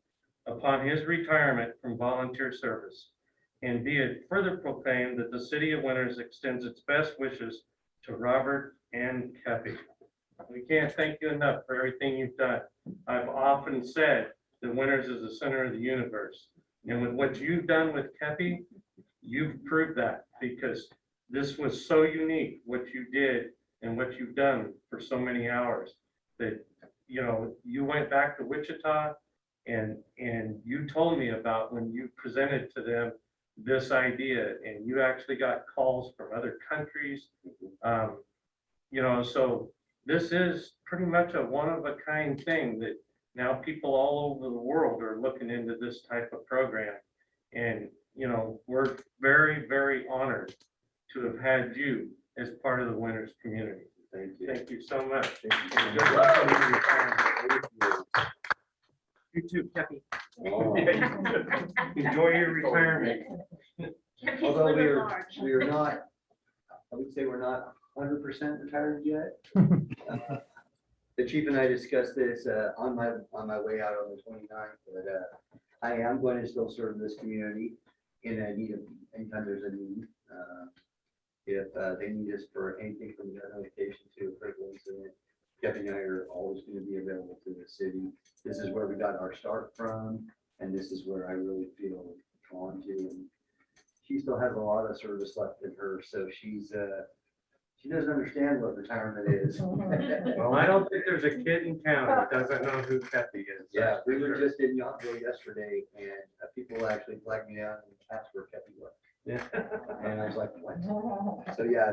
Speaker 1: upon his retirement from volunteer service. And be it further proclaimed that the City of Winters extends its best wishes to Robert and Kepi. We can't thank you enough for everything you've done. I've often said that Winters is the center of the universe. And with what you've done with Kepi, you've proved that, because this was so unique, what you did and what you've done for so many hours, that, you know, you went back to Wichita and you told me about when you presented to them this idea, and you actually got calls from other countries. So this is pretty much a one-of-a-kind thing that now people all over the world are looking into this type of program. And, we're very, very honored to have had you as part of the Winters community.
Speaker 10: Thank you.
Speaker 1: Thank you so much. And good luck on your retirement. You too, Kathy.
Speaker 10: Oh.
Speaker 1: Enjoy your retirement.
Speaker 9: Kevin's
Speaker 10: Although
Speaker 9: living
Speaker 10: we
Speaker 9: large.
Speaker 10: are not, I would say we're not 100% retired yet. The chief and I discussed this on my way out on the 29th, but I am going to still serve this community in a need of, anytime there's a need. If they need us for anything from their notification to a critical incident, Kevin and I are always going to be available to the city. This is where we got our start from, and this is where I really feel drawn to. And she still has a lot of service left in her, so she doesn't understand what retirement is.
Speaker 1: Well, I don't think there's a kid in town that doesn't know who Kathy is.
Speaker 10: Yeah, we were
Speaker 1: That's for
Speaker 10: just in Yountville yesterday, and people actually flagged me down and asked where Kathy was.
Speaker 1: sure.
Speaker 10: And I was like, what? So, yeah,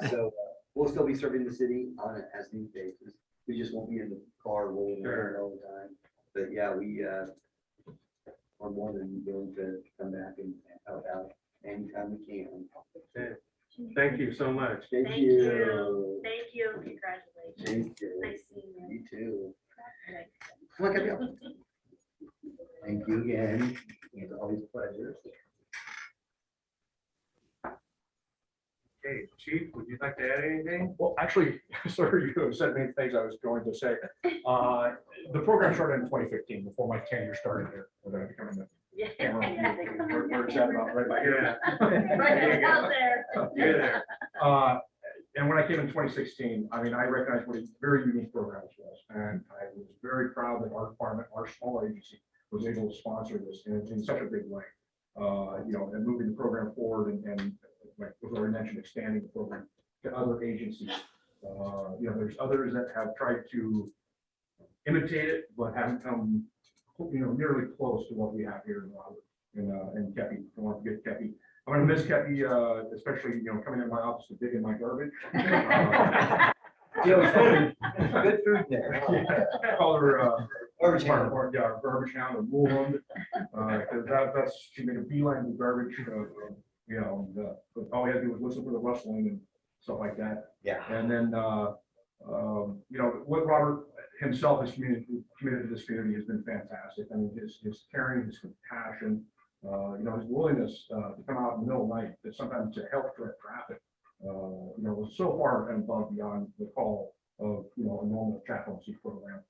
Speaker 10: we'll still be serving the city on an as need basis. We just won't be in the car rolling around all the time. But yeah, we are more than willing to come back and help out anytime we can.
Speaker 1: Thank you so much.
Speaker 10: Thank
Speaker 9: Thank
Speaker 10: you.
Speaker 9: you. Thank you. Congratulations.
Speaker 10: Thank you.
Speaker 9: Nice seeing you.
Speaker 10: You too. Come on, Kathy. Thank you again. It's always a pleasure.
Speaker 1: Okay, Chief, would you like to add anything?
Speaker 12: Well, actually, sir, you have said many things I was going to say. The program started in 2015, before my tenure started here. When I became the
Speaker 9: Yeah.
Speaker 12: camera reviewer. Where's that about? Right by here.
Speaker 9: Right out there.
Speaker 1: You're there.
Speaker 12: And when I came in 2016, I mean, I recognized what a very unique program this was. And I was very proud that our department, our small agency, was able to sponsor this in such a big way. And moving the program forward and like was already mentioned, expanding the program to other agencies. There's others that have tried to imitate it, but haven't come, nearly close to what we have here in Robert and Kepi. I want to get Kepi. I'm gonna miss Kepi, especially, coming in my office to dig in my garbage.
Speaker 10: Good food there.
Speaker 12: Yeah, call her,
Speaker 10: Garbage hound.
Speaker 12: garbage hound or Woolund. That's, she made a beeline to garbage, but all we had to do was listen for the rustling and stuff like that.
Speaker 10: Yeah.
Speaker 12: And then, what Robert himself has committed to this community has been fantastic. I mean, his caring, his compassion, his willingness to come out in the middle of the night, that sometimes to help direct traffic, was so far and above beyond the call of, a normal chaplaincy program.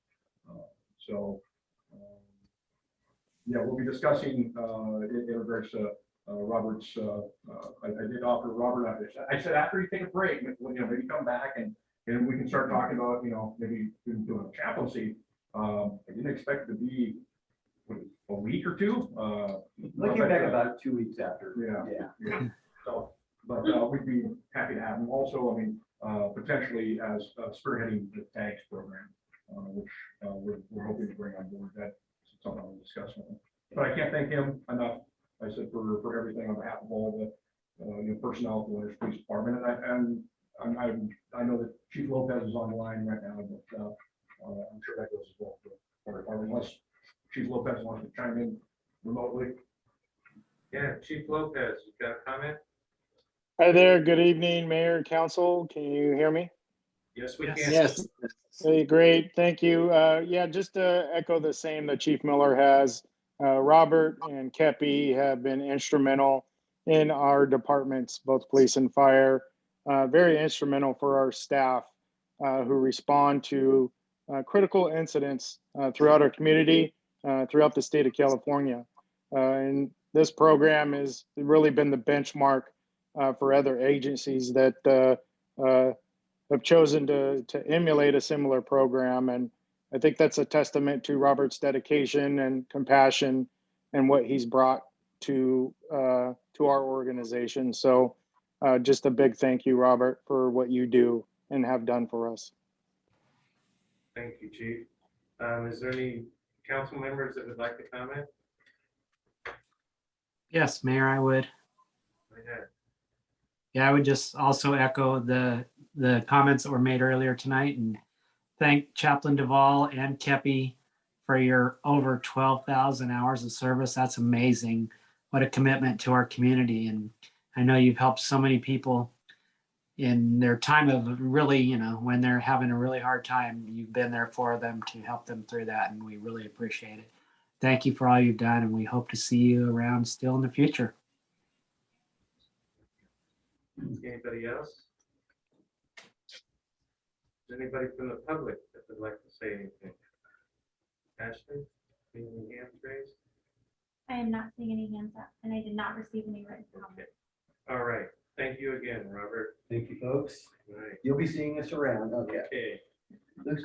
Speaker 12: We'll be discussing in regards to Robert's, I did offer Robert, I said, after you take a break, maybe come back and we can start talking about, maybe doing a chaplaincy. I didn't expect it to be a week or two.
Speaker 10: Looking back about 2 weeks after.
Speaker 12: Yeah. So, but we'd be happy to have him also, potentially as spearheading the tags program, which we're hoping to bring on board. That's something we'll discuss with him. But I can't thank him enough, I said, for everything on behalf of all the personnel of the Winters Police Department. And I know that Chief Lopez is on the line right now, but I'm sure that goes as well for our department, unless Chief Lopez wants to chime in remotely.
Speaker 1: Yeah, Chief Lopez, you got a comment?
Speaker 13: Hi there. Good evening, Mayor, Council. Can you hear me?
Speaker 1: Yes, we can.
Speaker 3: Yes.
Speaker 13: Hey, great. Thank you. Just to echo the same that Chief Miller has. Robert and Kepi have been instrumental in our departments, both police and fire. Very instrumental for our staff who respond to critical incidents throughout our community, throughout the state of California. And this program has really been the benchmark for other agencies that have chosen to emulate a similar program. And I think that's a testament to Robert's dedication and compassion and what he's brought to our organization. So just a big thank you, Robert, for what you do and have done for us.
Speaker 1: Thank you, Chief. Is there any council members that would like to comment?
Speaker 3: Yes, Mayor, I would.
Speaker 1: ahead.
Speaker 3: Yeah, I would just also echo the comments that were made earlier tonight and thank Chaplain Duvall and Kepi for your over 12,000 hours of service. That's amazing. What a commitment to our community. And I know you've helped so many people in their time of really, when they're having a really hard time, you've been there for them to help them through that. And we really appreciate it. Thank you for all you've done. And we hope to see you around still in the future.
Speaker 1: Anybody else? Is anybody from the public that would like to say anything? Ashley, any hands raised?
Speaker 2: I am not seeing any hands up, and I did not receive any written comments.
Speaker 1: All right. Thank you again, Robert.
Speaker 10: Thank you, folks.
Speaker 1: All right.
Speaker 10: You'll be seeing us around. Okay.
Speaker 1: Okay.
Speaker 10: Looks-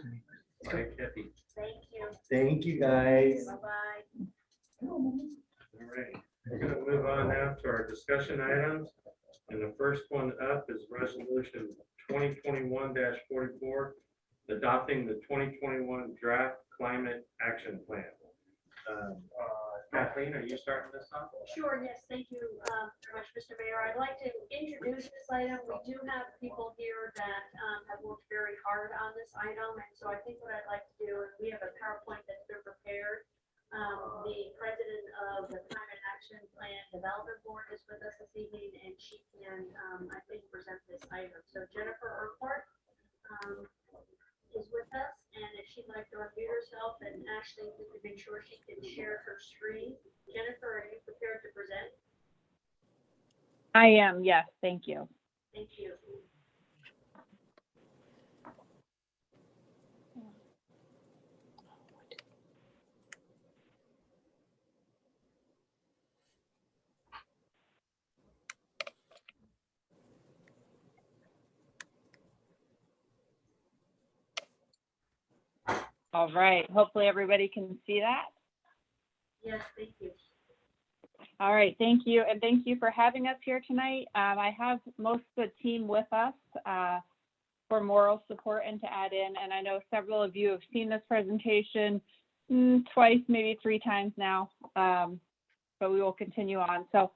Speaker 1: Bye, Kathy.
Speaker 9: Thank you.
Speaker 10: Thank you, guys.
Speaker 9: Bye-bye.
Speaker 1: All right. We're going to move on now to our discussion items. And the first one up is resolution 2021-44, adopting the 2021 draft climate action plan. Kathleen, are you starting this off?
Speaker 9: Sure, yes, thank you very much, Mr. Mayor. I'd like to introduce this item. We do have people here that have worked very hard on this item, and so I think what I'd like to do is we have a PowerPoint that's been prepared. The president of the Climate Action Plan Development Board is with us this evening, and she can, I think, present this item. So Jennifer Urquhart is with us, and if she'd like to unmute herself, and Ashley, we could make sure she can share her screen. Jennifer, are you prepared to present?
Speaker 14: I am, yes, thank you.
Speaker 9: Thank you.
Speaker 14: All right, hopefully everybody can see that.
Speaker 9: Yes, thank you.
Speaker 14: All right, thank you, and thank you for having us here tonight. I have most of the team with us for moral support and to add in, and I know several of you have seen this presentation twice, maybe 3 times now, but we will continue on. So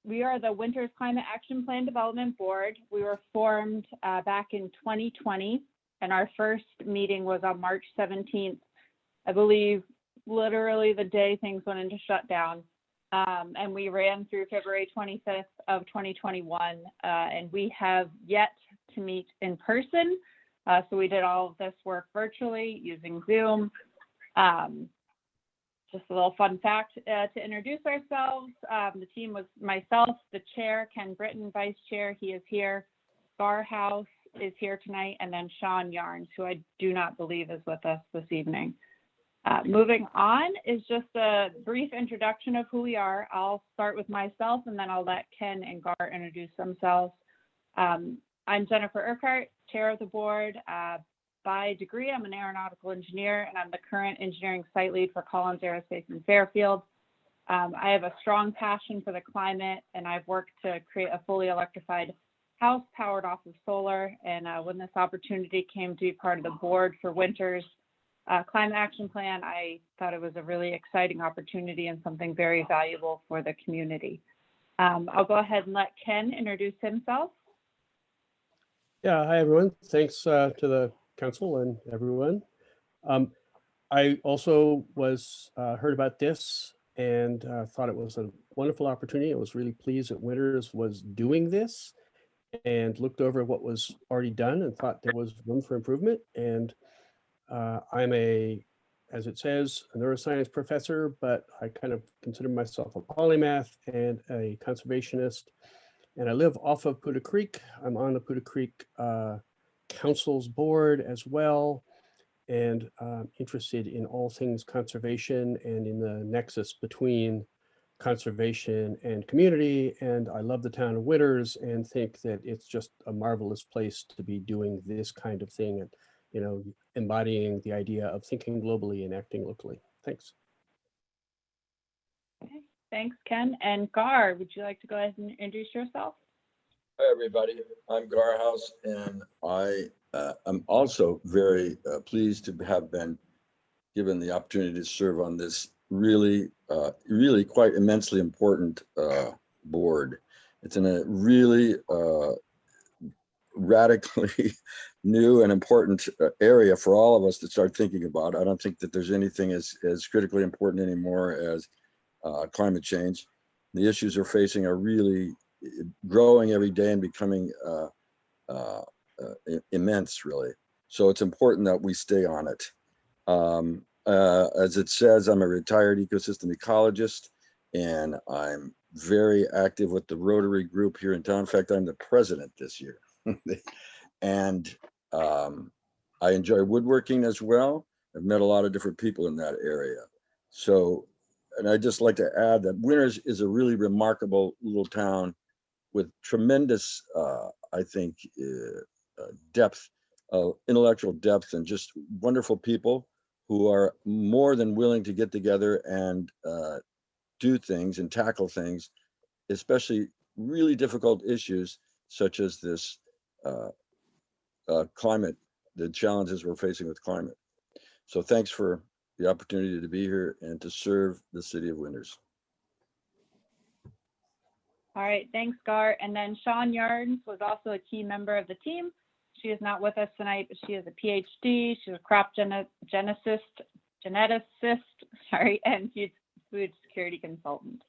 Speaker 14: we are the Winters Climate Action Plan Development Board. We were formed back in 2020, and our first meeting was on March 17th, I believe, literally the day things went into shutdown. And we ran through February 25th of 2021, and we have yet to meet in person. So we did all of this work virtually using Zoom. Just a little fun fact to introduce ourselves. The team was myself, the chair, Ken Britton, vice chair, he is here. Gar House is here tonight, and then Sean Yarns, who I do not believe is with us this evening. Moving on is just a brief introduction of who we are. I'll start with myself, and then I'll let Ken and Gar introduce themselves. I'm Jennifer Urquhart, chair of the board. By degree, I'm an aeronautical engineer, and I'm the current engineering site lead for Collins Aerospace in Fairfield. I have a strong passion for the climate, and I've worked to create a fully electrified house powered off of solar. And when this opportunity came to be part of the board for Winters Climate Action Plan, I thought it was a really exciting opportunity and something very valuable for the community. I'll go ahead and let Ken introduce himself.
Speaker 15: Yeah, hi everyone. Thanks to the council and everyone. I also heard about this and thought it was a wonderful opportunity. I was really pleased that Winters was doing this and looked over what was already done and thought there was room for improvement. And I'm as it says, a neuroscience professor, but I kind of consider myself a polymath and a conservationist. And I live off of Poudre Creek. I'm on the Poudre Creek Council's board as well, and interested in all things conservation and in the nexus between conservation and community. And I love the town of Winters and think that it's just a marvelous place to be doing this kind of thing and, you know, embodying the idea of thinking globally and acting locally. Thanks.
Speaker 14: Okay, thanks, Ken. And Gar, would you like to go ahead and introduce yourself?
Speaker 16: Hi, everybody. I'm Gar House, and I am also very pleased to have been given the opportunity to serve on this really quite immensely important board. It's in a really radically new and important area for all of us to start thinking about. I don't think that there's anything as critically important anymore as climate change. The issues we're facing are really growing every day and becoming immense, really. So it's important that we stay on it. As it says, I'm a retired ecosystem ecologist, and I'm very active with the Rotary group here in town. In fact, I'm the president this year. And I enjoy woodworking as well. I've met a lot of different people in that area. So, and I'd just like to add that Winters is a really remarkable little town with tremendous, I think, depth, intellectual depth, and just wonderful people who are more than willing to get together and do things and tackle things, especially really difficult issues such as this climate, the challenges we're facing with climate. So thanks for the opportunity to be here and to serve the city of Winters.
Speaker 14: All right, thanks, Gar. And then Sean Yarns was also a key member of the team. She is not with us tonight, but she has a PhD. She's a crop geneticist, sorry, and food security consultant.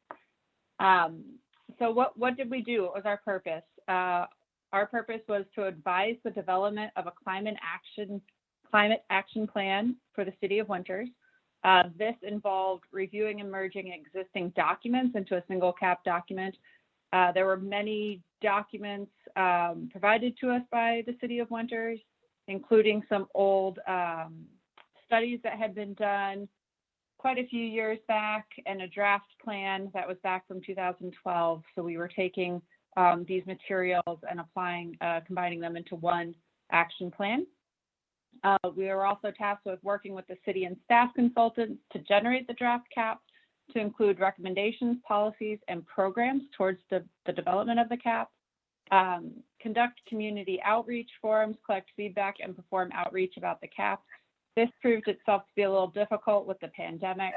Speaker 14: So what did we do? What was our purpose? Our purpose was to advise the development of a climate action plan for the city of Winters. This involved reviewing and merging existing documents into a single CAP document. There were many documents provided to us by the city of Winters, including some old studies that had been done quite a few years back, and a draft plan that was back from 2012. So we were taking these materials and combining them into one action plan. We were also tasked with working with the city and staff consultants to generate the draft CAP, to include recommendations, policies, and programs towards the development of the CAP, conduct community outreach forums, collect feedback, and perform outreach about the CAP. This proved itself to be a little difficult with the pandemic.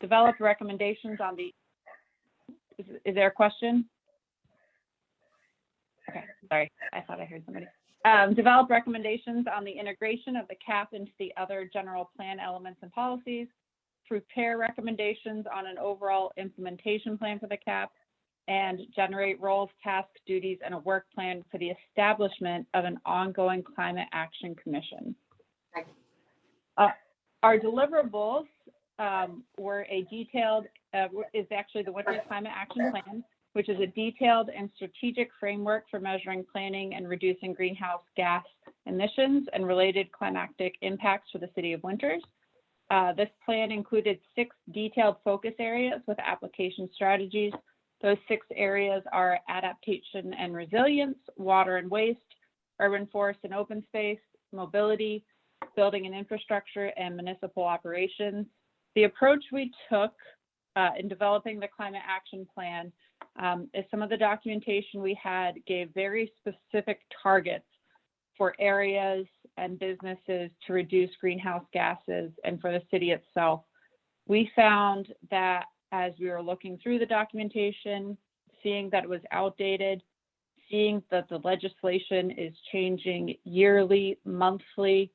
Speaker 14: Develop recommendations on the, is there a question? Okay, sorry, I thought I heard somebody. Develop recommendations on the integration of the CAP into the other general plan elements and policies, prepare recommendations on an overall implementation plan for the CAP, and generate roles, tasks, duties, and a work plan for the establishment of an ongoing climate action commission. Our deliverables were a detailed, is actually the Winters Climate Action Plan, which is a detailed and strategic framework for measuring, planning, and reducing greenhouse gas emissions and related climatic impacts for the city of Winters. This plan included 6 detailed focus areas with application strategies. Those 6 areas are adaptation and resilience, water and waste, urban forest and open space, mobility, building and infrastructure, and municipal operations. The approach we took in developing the climate action plan is some of the documentation we had gave very specific targets for areas and businesses to reduce greenhouse gases and for the city itself. We found that as we were looking through the documentation, seeing that it was outdated, seeing that the legislation is changing yearly, monthly.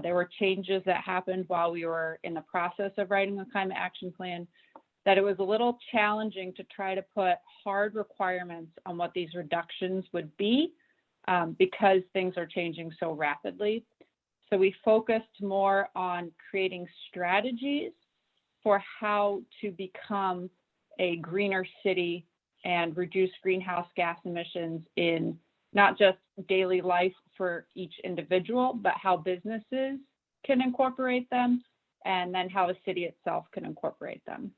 Speaker 14: There were changes that happened while we were in the process of writing the climate action plan, that it was a little challenging to try to put hard requirements on what these reductions would be because things are changing so rapidly. So we focused more on creating strategies for how to become a greener city and reduce greenhouse gas emissions in not just daily life for each individual, but how businesses can incorporate them, and then how the city itself can incorporate them.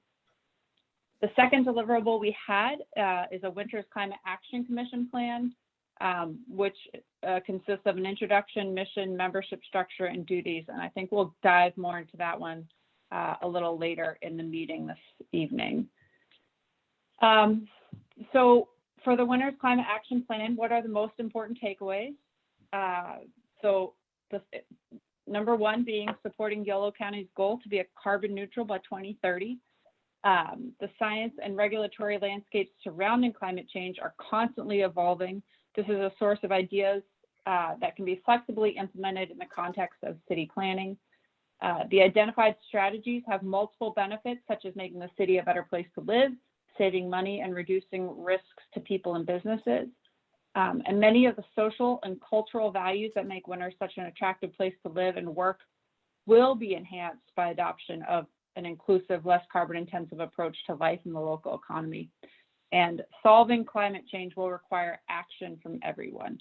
Speaker 14: The second deliverable we had is a Winters Climate Action Commission plan, which consists of an introduction, mission, membership structure, and duties. And I think we'll dive more into that one a little later in the meeting this evening. So for the Winters Climate Action Plan, what are the most important takeaways? So number 1 being supporting Yolo County's goal to be a carbon neutral by 2030. The science and regulatory landscapes surrounding climate change are constantly evolving. This is a source of ideas that can be flexibly implemented in the context of city planning. The identified strategies have multiple benefits, such as making the city a better place to live, saving money, and reducing risks to people and businesses. And many of the social and cultural values that make Winter such an attractive place to live and work will be enhanced by adoption of an inclusive, less carbon intensive approach to life in the local economy. And solving climate change will require action from everyone.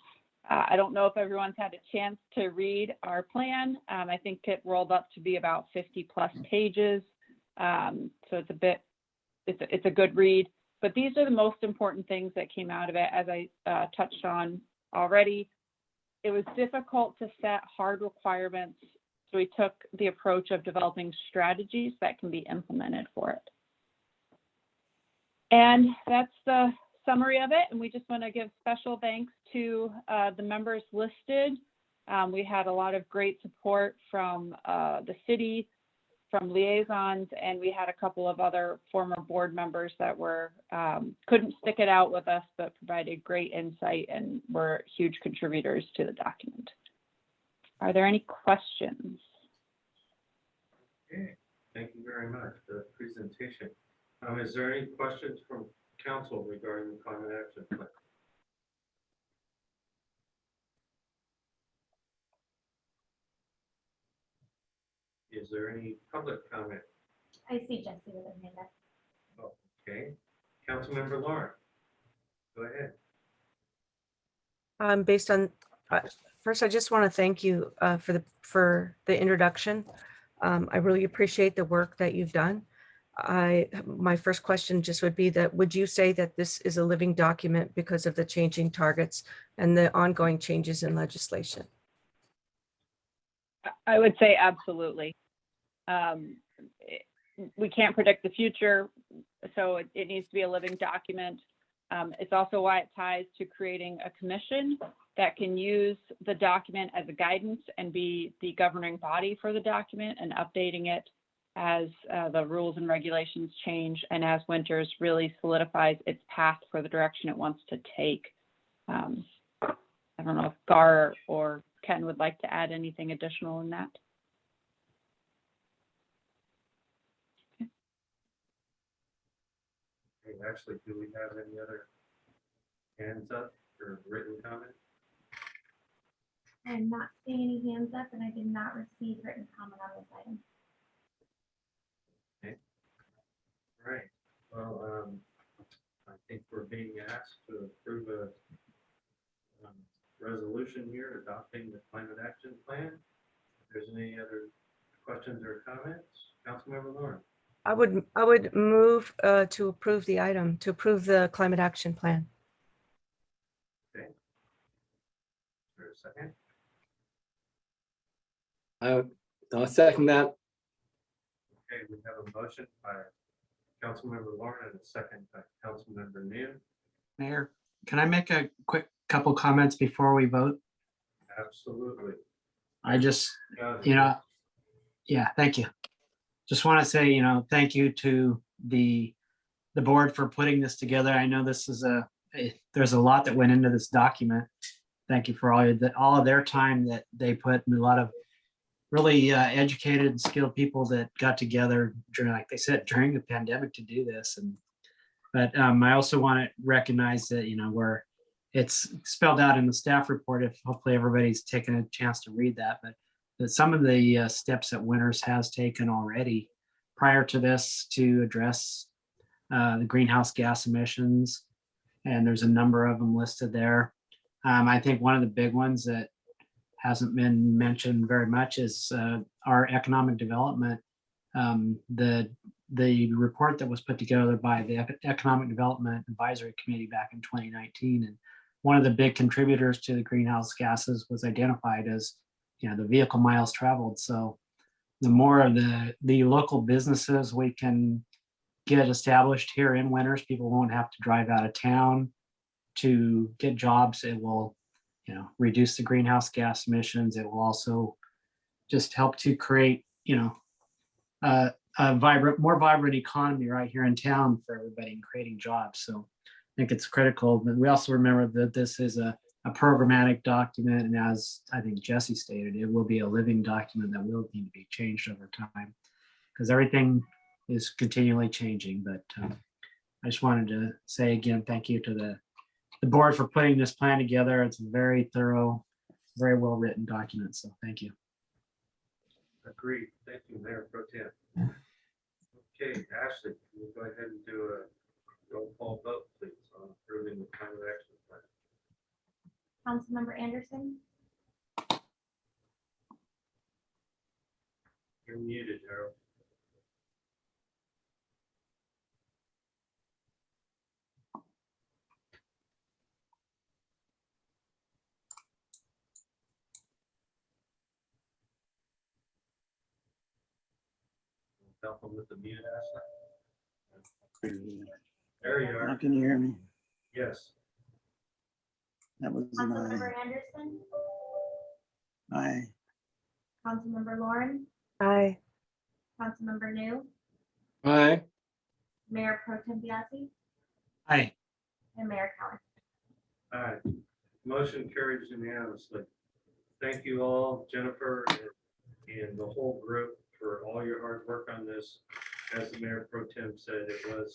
Speaker 14: I don't know if everyone's had a chance to read our plan. I think it rolled up to be about 50+ pages. So it's a good read. But these are the most important things that came out of it, as I touched on already. It was difficult to set hard requirements, so we took the approach of developing strategies that can be implemented for it. And that's the summary of it. And we just want to give special thanks to the members listed. We had a lot of great support from the city, from liaisons, and we had a couple of other former board members that were couldn't stick it out with us, but provided great insight and were huge contributors to the document. Are there any questions?
Speaker 1: Okay, thank you very much for the presentation. Is there any questions from council regarding the climate action plan? Is there any public comment?
Speaker 2: I see Jesse with her hand up.
Speaker 1: Oh, okay, Councilmember Lauren, go ahead.
Speaker 4: Based on, first, I just want to thank you for the introduction. I really appreciate the work that you've done. My first question just would be that, would you say that this is a living document because of the changing targets and the ongoing changes in legislation?
Speaker 14: I would say absolutely. We can't predict the future, so it needs to be a living document. It's also why it ties to creating a commission that can use the document as a guidance and be the governing body for the document and updating it as the rules and regulations change and as Winters really solidifies its path for the direction it wants to take. I don't know if Gar or Ken would like to add anything additional in that.
Speaker 1: Hey, Ashley, do we have any other hands up or written comment?
Speaker 2: I'm not seeing any hands up, and I did not receive written comment on this item.
Speaker 1: Okay. All right. Well, I think we're being asked to approve a resolution here adopting the climate action plan. If there's any other questions or comments, Councilmember Lauren.
Speaker 4: I would move to approve the item, to approve the climate action plan.
Speaker 1: Okay. Is there a second?
Speaker 11: I'll second that.
Speaker 1: Okay, we have a motion by Councilmember Lauren and a second by Councilmember New.
Speaker 3: Mayor, can I make a quick couple comments before we vote?
Speaker 1: Absolutely.
Speaker 3: I just, yeah, thank you. Just want to say, thank you to the board for putting this together. I know this is there's a lot that went into this document. Thank you for all of their time that they put, and a lot of really educated and skilled people that got together during, like they said, during the pandemic to do this. But I also want to recognize that, where it's spelled out in the staff report, if hopefully everybody's taken a chance to read that, but that some of the steps that Winters has taken already prior to this to address the greenhouse gas emissions, and there's a number of them listed there. I think one of the big ones that hasn't been mentioned very much is our economic development. The report that was put together by the Economic Development Advisory Committee back in 2019, and one of the big contributors to the greenhouse gases was identified as the vehicle miles traveled. So the more of the local businesses we can get established here in Winters, people won't have to drive out of town to get jobs. It will, reduce the greenhouse gas emissions. It will also just help to create, a more vibrant economy right here in town for everybody and creating jobs. So I think it's critical. But we also remember that this is a programmatic document. And as I think Jesse stated, it will be a living document that will need to be changed over time because everything is continually changing. But I just wanted to say again, thank you to the board for putting this plan together. It's a very thorough, very well-written document. So thank you.
Speaker 1: Agreed. Thank you, Mayor Pro Tem. Okay, Ashley, can you go ahead and do a roll call vote, please, on approving the climate action plan?
Speaker 2: Councilmember Anderson,
Speaker 1: You're muted, Harold. Help him with the mute, Ashley. There you are.
Speaker 17: Can you hear me?
Speaker 1: Yes.
Speaker 17: That was an
Speaker 2: Councilmember Anderson,
Speaker 17: aye. Aye.
Speaker 2: Councilmember Lauren,
Speaker 4: Aye.
Speaker 2: Councilmember New,
Speaker 11: Aye.
Speaker 2: Mayor Pro Tem Biasi,
Speaker 3: Aye.
Speaker 2: and Mayor Cowan.
Speaker 1: All right. Motion carries unanimously. Thank you all, Jennifer and the whole group, for all your hard work on this. As the Mayor Pro Tem said, it was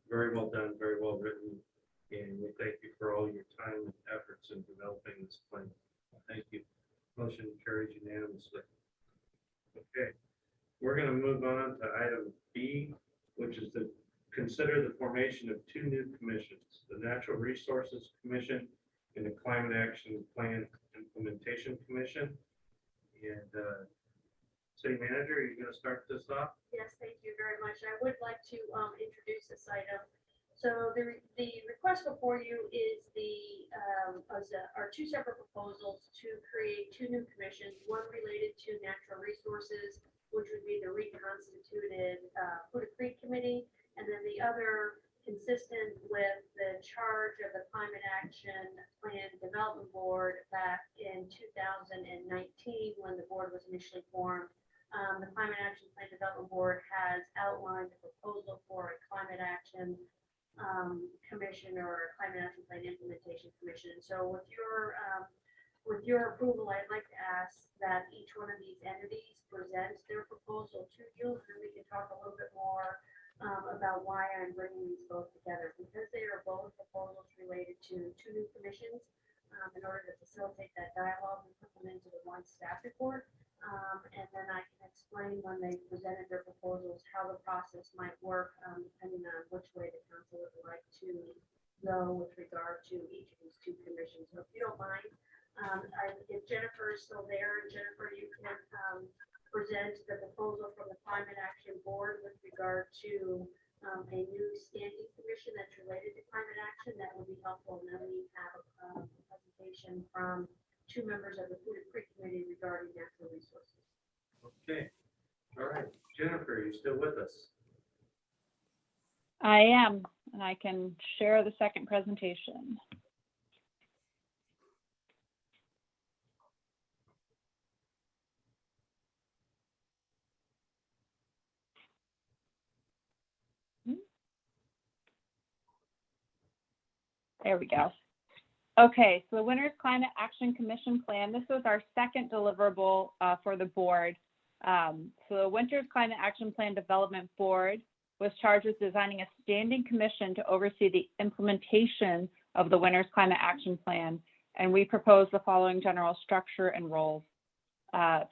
Speaker 1: very well done, very well written. And we thank you for all your time and efforts in developing this plan. Thank you. Motion carries unanimously. Okay, we're going to move on to item B, which is to consider the formation of two new commissions, the Natural Resources Commission and the Climate Action Plan Implementation Commission. And City Manager, are you going to start this off?
Speaker 9: Yes, thank you very much. I would like to introduce this item. So the request before you is our two separate proposals to create two new commissions, one related to natural resources, which would be the reconstituted Huda Creek Committee, and then the other consistent with the charge of the Climate Action Plan Development Board back in 2019 when the board was initially formed. The Climate Action Plan Development Board has outlined a proposal for a climate action commission or a climate action plan implementation commission. So with your approval, I'd like to ask that each one of these entities present their proposal to you, and we can talk a little bit more about why I'm bringing these both together, because they are both proposals related to two new commissions. In order to facilitate that dialogue, we put them into the one staff report. And then I can explain when they presented their proposals, how the process might work, depending on which way the council would like to go with regard to each of these two commissions. So if you don't mind, if Jennifer is still there, Jennifer, you can present the proposal from the Climate Action Board with regard to a new standing commission that's related to climate action. That would be helpful. And then we have a presentation from two members of the Huda Creek Committee regarding natural resources.
Speaker 1: Okay. All right. Jennifer, are you still with us?
Speaker 14: I am, and I can share the second presentation. There we go. Okay, so the Winters Climate Action Commission Plan, this was our second deliverable for the board. So the Winters Climate Action Plan Development Board was charged with designing a standing commission to oversee the implementation of the Winters Climate Action Plan. And we proposed the following general structure and roles.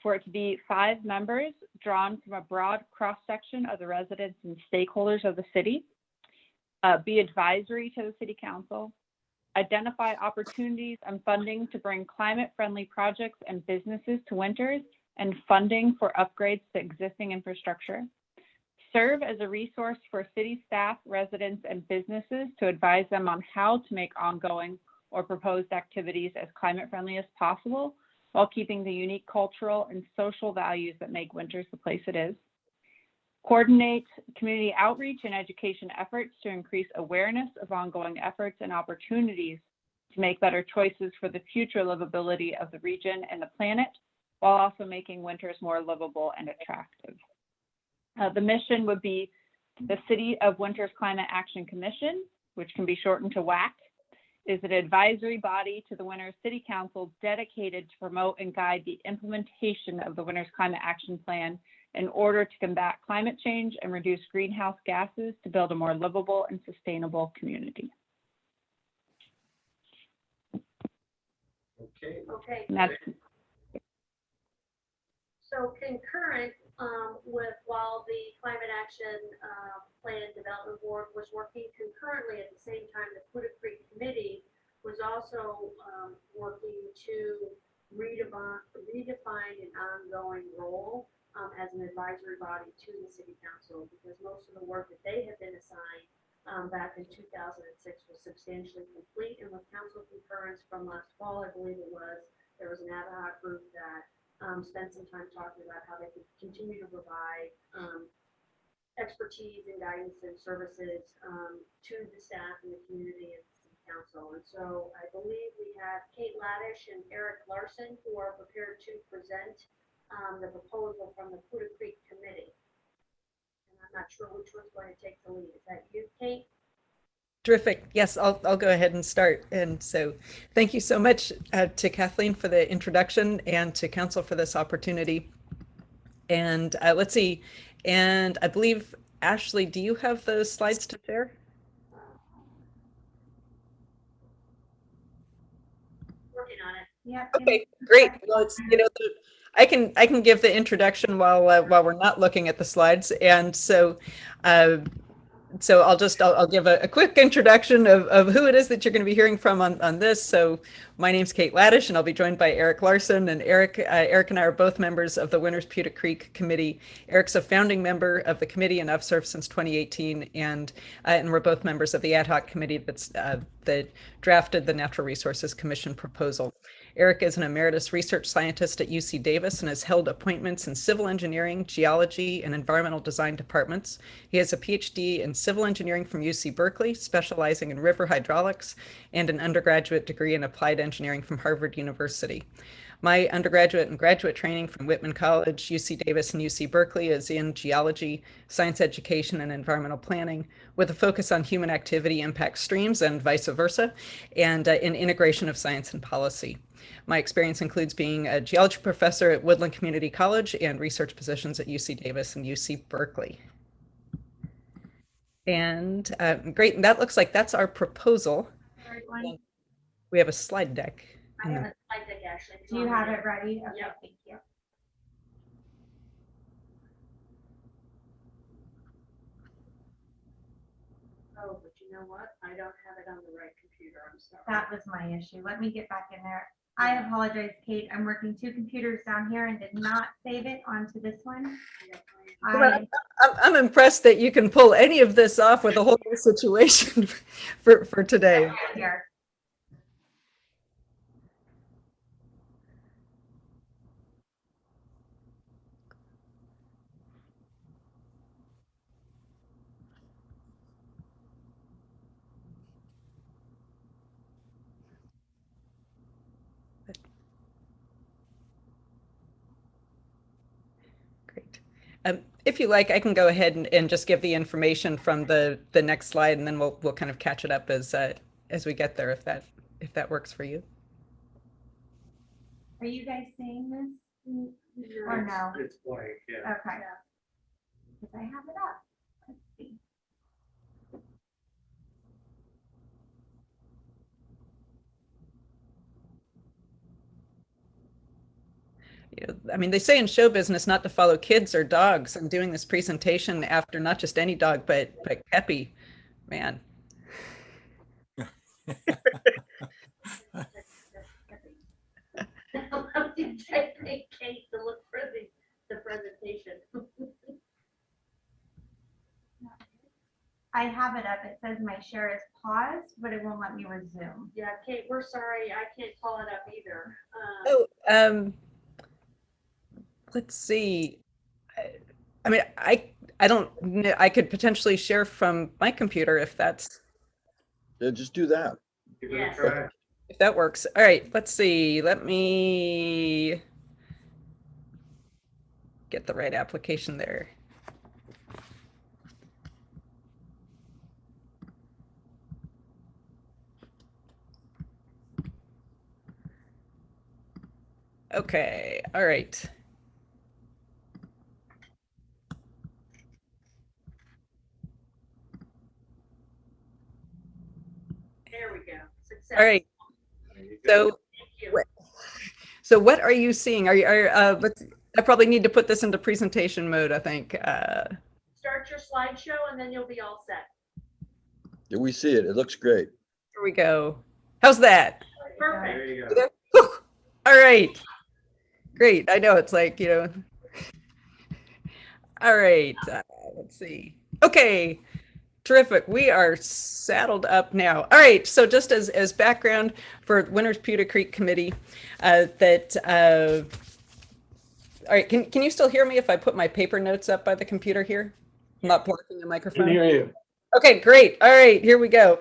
Speaker 14: For it to be 5 members drawn from a broad cross-section of the residents and stakeholders of the city, be advisory to the City Council, identify opportunities and funding to bring climate-friendly projects and businesses to Winters, and funding for upgrades to existing infrastructure. Serve as a resource for city staff, residents, and businesses to advise them on how to make ongoing or proposed activities as climate-friendly as possible, while keeping the unique cultural and social values that make Winters the place it is. Coordinate community outreach and education efforts to increase awareness of ongoing efforts and opportunities to make better choices for the future livability of the region and the planet, while also making Winters more livable and attractive. The mission would be the City of Winters Climate Action Commission, which can be shortened to WAC, is an advisory body to the Winters City Council dedicated to promote and guide the implementation of the Winters Climate Action Plan in order to combat climate change and reduce greenhouse gases to build a more livable and sustainable community.
Speaker 1: Okay.
Speaker 9: Okay.
Speaker 14: And that's
Speaker 9: So concurrent with while the Climate Action Plan Development Board was working concurrently at the same time, the Putah Creek Committee was also working to redefine an ongoing role as an advisory body to the City Council, because most of the work that they had been assigned back in 2006 was substantially complete, and with council concurrence from last fall, I believe it was, there was an ad hoc group that spent some time talking about how they could continue to provide expertise and guidance and services to the staff and the community and the city council. And so I believe we have Kate Laddish and Eric Larson who are prepared to present the proposal from the Putah Creek Committee. And I'm not sure which one's going to take the lead. Is that you, Kate?
Speaker 18: Terrific. Yes, I'll go ahead and start. And so thank you so much to Kathleen for the introduction and to council for this opportunity. And let's see. And I believe, Ashley, do you have those slides to share?
Speaker 9: Working on it.
Speaker 2: Yeah.
Speaker 18: Okay, great. Well, it's, you know, I can give the introduction while we're not looking at the slides. And so so I'll give a quick introduction of who it is that you're going to be hearing from on this. So my name's Kate Laddish, and I'll be joined by Eric Larson. And Eric and I are both members of the Winters Putah Creek Committee. Eric's a founding member of the committee, and I've served since 2018. And we're both members of the ad hoc committee that drafted the Natural Resources Commission proposal. Eric is an emeritus research scientist at UC Davis and has held appointments in civil engineering, geology, and environmental design departments. He has a PhD in civil engineering from UC Berkeley, specializing in river hydraulics, and an undergraduate degree in applied engineering from Harvard University. My undergraduate and graduate training from Whitman College, UC Davis, and UC Berkeley is in geology, science education, and environmental planning, with a focus on human activity impacts streams and vice versa, and in integration of science and policy. My experience includes being a geology professor at Woodland Community College and research positions at UC Davis and UC Berkeley. And great, and that looks like that's our proposal. We have a slide deck.
Speaker 9: I have a slide deck, Ashley.
Speaker 2: Do you have it ready? Okay,
Speaker 9: Yep.
Speaker 2: thank you.
Speaker 9: Oh, but you know what? I don't have it on the right computer. I'm sorry.
Speaker 2: That was my issue. Let me get back in there. I apologize, Kate. I'm working two computers down here and did not save it onto this one.
Speaker 18: Well, I'm impressed that you can pull any of this off with a whole new situation for today.
Speaker 2: Here.
Speaker 18: If you like, I can go ahead and just give the information from the next slide, and then we'll kind of catch it up as we get there, if that works for you.
Speaker 2: Are you guys seeing this or no?
Speaker 1: It's blank, yeah.
Speaker 2: Okay. Because I have it up. Let's see.
Speaker 18: You know, I mean, they say in show business not to follow kids or dogs. I'm doing this presentation after not just any dog, but Kepi, man.
Speaker 9: I think Kate to look for the presentation.
Speaker 2: I have it up. It says my share is paused, but it won't let me resume.
Speaker 9: Yeah, Kate, we're sorry. I can't call it up either.
Speaker 18: Let's see. I mean, I don't know. I could potentially share from my computer if that's.
Speaker 16: Yeah, just do that.
Speaker 1: Give it a try.
Speaker 18: If that works. All right, let's see. Let me get the right application there. Okay, all right.
Speaker 9: There we go. Success.
Speaker 18: All right.
Speaker 1: There you go.
Speaker 18: So,
Speaker 9: Thank you.
Speaker 18: so what are you seeing? I probably need to put this into presentation mode, I think.
Speaker 9: Start your slideshow and then you'll be all set.
Speaker 16: Yeah, we see it. It looks great.
Speaker 18: Here we go. How's that?
Speaker 9: Perfect.
Speaker 1: There you
Speaker 18: You
Speaker 1: go.
Speaker 18: there? Whew. All right. Great. I know it's like, all right. Let's see. Okay. Terrific. We are saddled up now. All right. So just as background for Winters Pewter Creek Committee, all right. Can you still hear me if I put my paper notes up by the computer here? I'm not blocking the
Speaker 15: Can
Speaker 18: microphone.
Speaker 15: hear you.
Speaker 18: Okay, great. All right, here we go.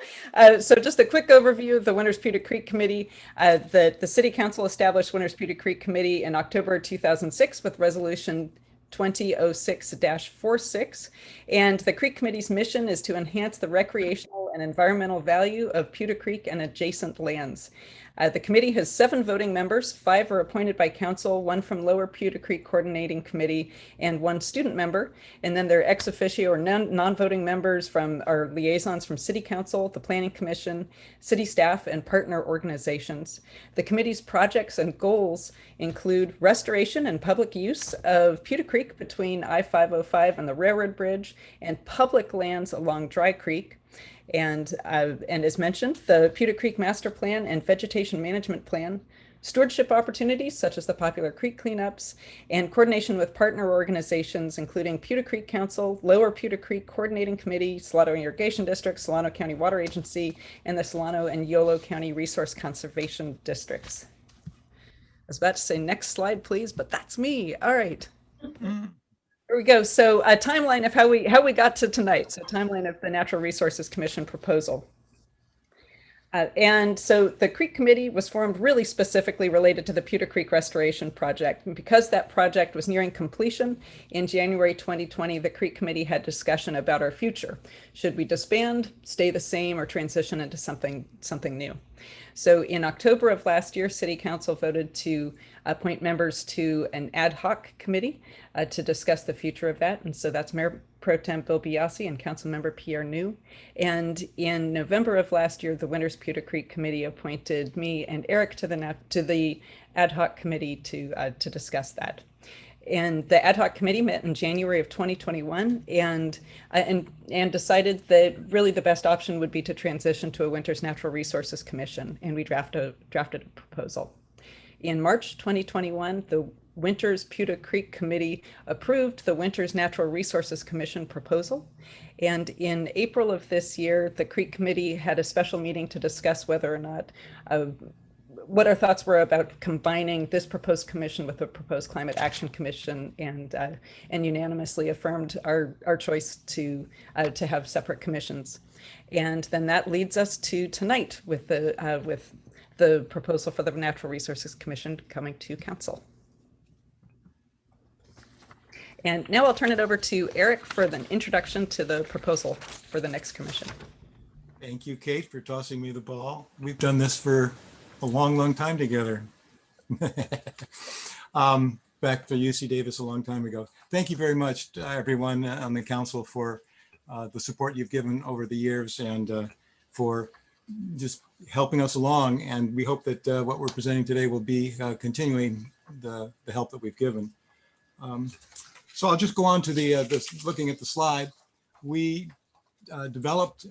Speaker 18: So just a quick overview of the Winters Pewter Creek Committee. The City Council established Winters Pewter Creek Committee in October 2006 with Resolution 2006-46. And the Creek Committee's mission is to enhance the recreational and environmental value of Pewter Creek and adjacent lands. The committee has 7 voting members. 5 are appointed by council, 1 from Lower Pewter Creek Coordinating Committee, and 1 student member. And then they're ex officio or non-voting members from our liaisons from City Council, the Planning Commission, city staff, and partner organizations. The committee's projects and goals include restoration and public use of Pewter Creek between I-505 and the Railroad Bridge, and public lands along Dry Creek. And as mentioned, the Pewter Creek Master Plan and Vegetation Management Plan, stewardship opportunities such as the Popular Creek cleanups, and coordination with partner organizations including Pewter Creek Council, Lower Pewter Creek Coordinating Committee, Solano Irrigation District, Solano County Water Agency, and the Solano and Yolo County Resource Conservation Districts. I was about to say next slide, please, but that's me. All right. Here we go. So a timeline of how we got to tonight. So timeline of the Natural Resources Commission proposal. And so the Creek Committee was formed really specifically related to the Pewter Creek Restoration Project. And because that project was nearing completion in January 2020, the Creek Committee had discussion about our future. Should we disband, stay the same, or transition into something new? So in October of last year, City Council voted to appoint members to an ad hoc committee to discuss the future of that. And so that's Mayor Pro Tem Bill Biasi and Councilmember Pierre New. And in November of last year, the Winters Pewter Creek Committee appointed me and Eric to the ad hoc committee to discuss that. And the ad hoc committee met in January of 2021 and decided that really the best option would be to transition to a Winters Natural Resources Commission, and we drafted a proposal. In March 2021, the Winters Pewter Creek Committee approved the Winters Natural Resources Commission proposal. And in April of this year, the Creek Committee had a special meeting to discuss whether or not what our thoughts were about combining this proposed commission with the proposed Climate Action Commission, and unanimously affirmed our choice to have separate commissions. And then that leads us to tonight with the proposal for the Natural Resources Commission coming to council. And now I'll turn it over to Eric for the introduction to the proposal for the next commission.
Speaker 19: Thank you, Kate, for tossing me the ball. We've done this for a long time together. Back to UC Davis a long time ago. Thank you very much to everyone on the council for the support you've given over the years and for just helping us along. And we hope that what we're presenting today will be continuing the help that we've given. So I'll just go on to looking at the slide. We developed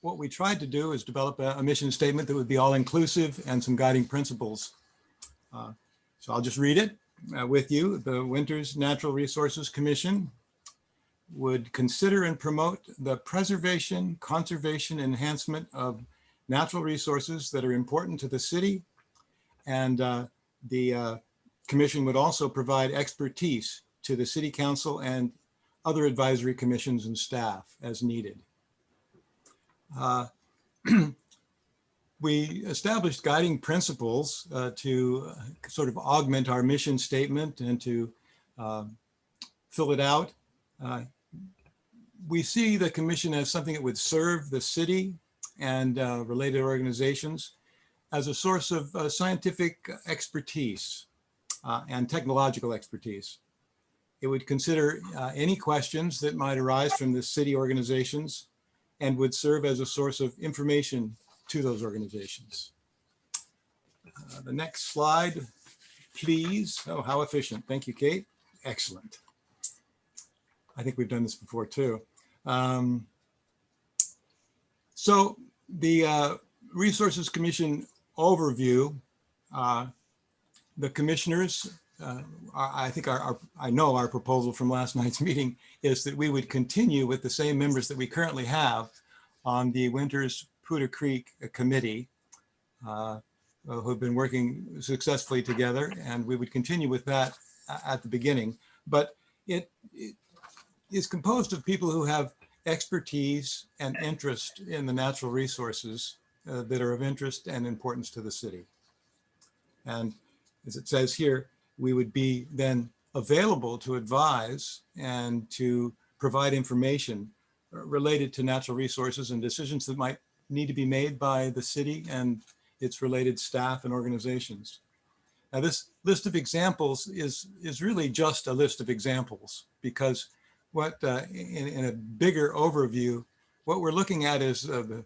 Speaker 19: what we tried to do is develop a mission statement that would be all inclusive and some guiding principles. So I'll just read it with you. The Winters Natural Resources Commission would consider and promote the preservation, conservation, enhancement of natural resources that are important to the city. And the commission would also provide expertise to the city council and other advisory commissions and staff as needed. We established guiding principles to sort of augment our mission statement and to fill it out. We see the commission as something that would serve the city and related organizations as a source of scientific expertise and technological expertise. It would consider any questions that might arise from the city organizations and would serve as a source of information to those organizations. The next slide, please. Oh, how efficient. Thank you, Kate. Excellent. I think we've done this before too. So the Resources Commission overview, the commissioners, I think I know our proposal from last night's meeting is that we would continue with the same members that we currently have on the Winters Poudre Creek Committee, who've been working successfully together, and we would continue with that at the beginning. But it is composed of people who have expertise and interest in the natural resources that are of interest and importance to the city. And as it says here, we would be then available to advise and to provide information related to natural resources and decisions that might need to be made by the city and its related staff and organizations. Now, this list of examples is really just a list of examples, because what in a bigger overview, what we're looking at is the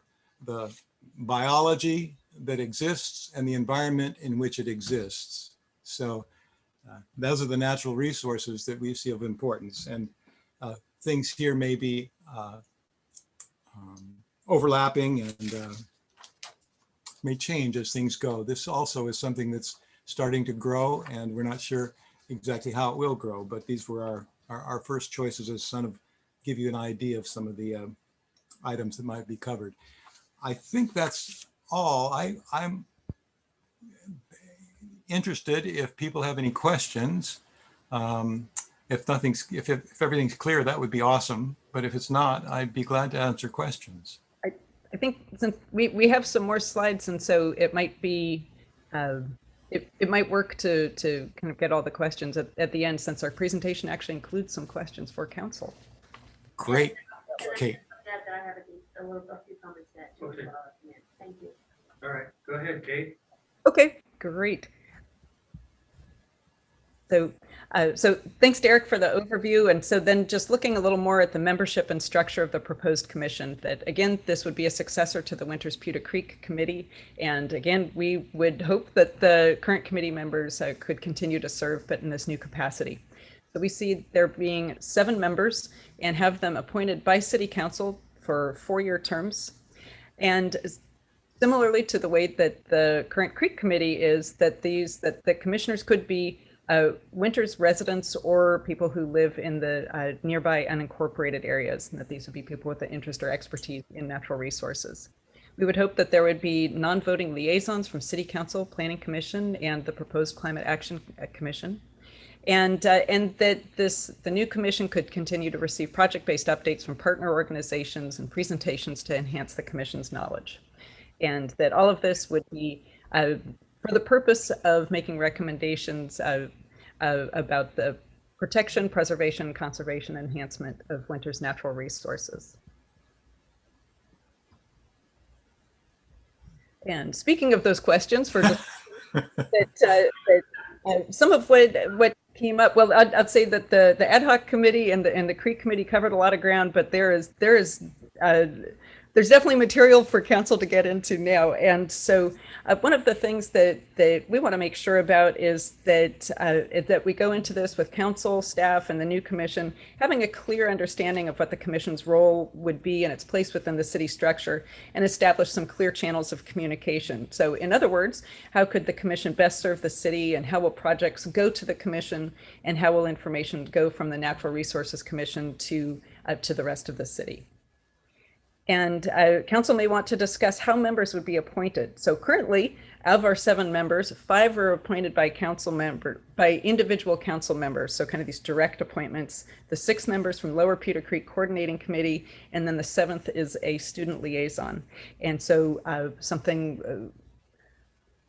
Speaker 19: biology that exists and the environment in which it exists. So those are the natural resources that we see of importance, and things here may be overlapping and may change as things go. This also is something that's starting to grow, and we're not sure exactly how it will grow, but these were our first choices as sort of give you an idea of some of the items that might be covered. I think that's all. I'm interested if people have any questions. If everything's clear, that would be awesome. But if it's not, I'd be glad to answer questions.
Speaker 18: I think since we have some more slides, and so it might be, it might work to kind of get all the questions at the end, since our presentation actually includes some questions for council.
Speaker 19: Great, Kate.
Speaker 9: That I have a few comments that.
Speaker 1: Okay.
Speaker 9: Thank you.
Speaker 1: All right, go ahead, Kate.
Speaker 18: Okay, great. So thanks, Derek, for the overview. And so then just looking a little more at the membership and structure of the proposed commission, that again, this would be a successor to the Winters Poudre Creek Committee. And again, we would hope that the current committee members could continue to serve, but in this new capacity. So we see there being 7 members and have them appointed by City Council for 4-year terms. And similarly to the way that the current Creek Committee is, that the commissioners could be Winters residents or people who live in the nearby unincorporated areas, and that these would be people with the interest or expertise in natural resources. We would hope that there would be non-voting liaisons from City Council, Planning Commission, and the proposed Climate Action Commission. And that the new commission could continue to receive project-based updates from partner organizations and presentations to enhance the commission's knowledge. And that all of this would be for the purpose of making recommendations about the protection, preservation, conservation, enhancement of Winters natural resources. And speaking of those questions, for some of what came up, well, I'd say that the ad hoc committee and the Creek Committee covered a lot of ground, but there's definitely material for council to get into now. And so one of the things that we want to make sure about is that we go into this with council, staff, and the new commission, having a clear understanding of what the commission's role would be and its place within the city structure, and establish some clear channels of communication. So in other words, how could the commission best serve the city, and how will projects go to the commission, and how will information go from the Natural Resources Commission to the rest of the city? And council may want to discuss how members would be appointed. So currently, of our 7 members, 5 are appointed by individual council members. So kind of these direct appointments. The 6 members from Lower Poudre Creek Coordinating Committee, and then the 7th is a student liaison. And so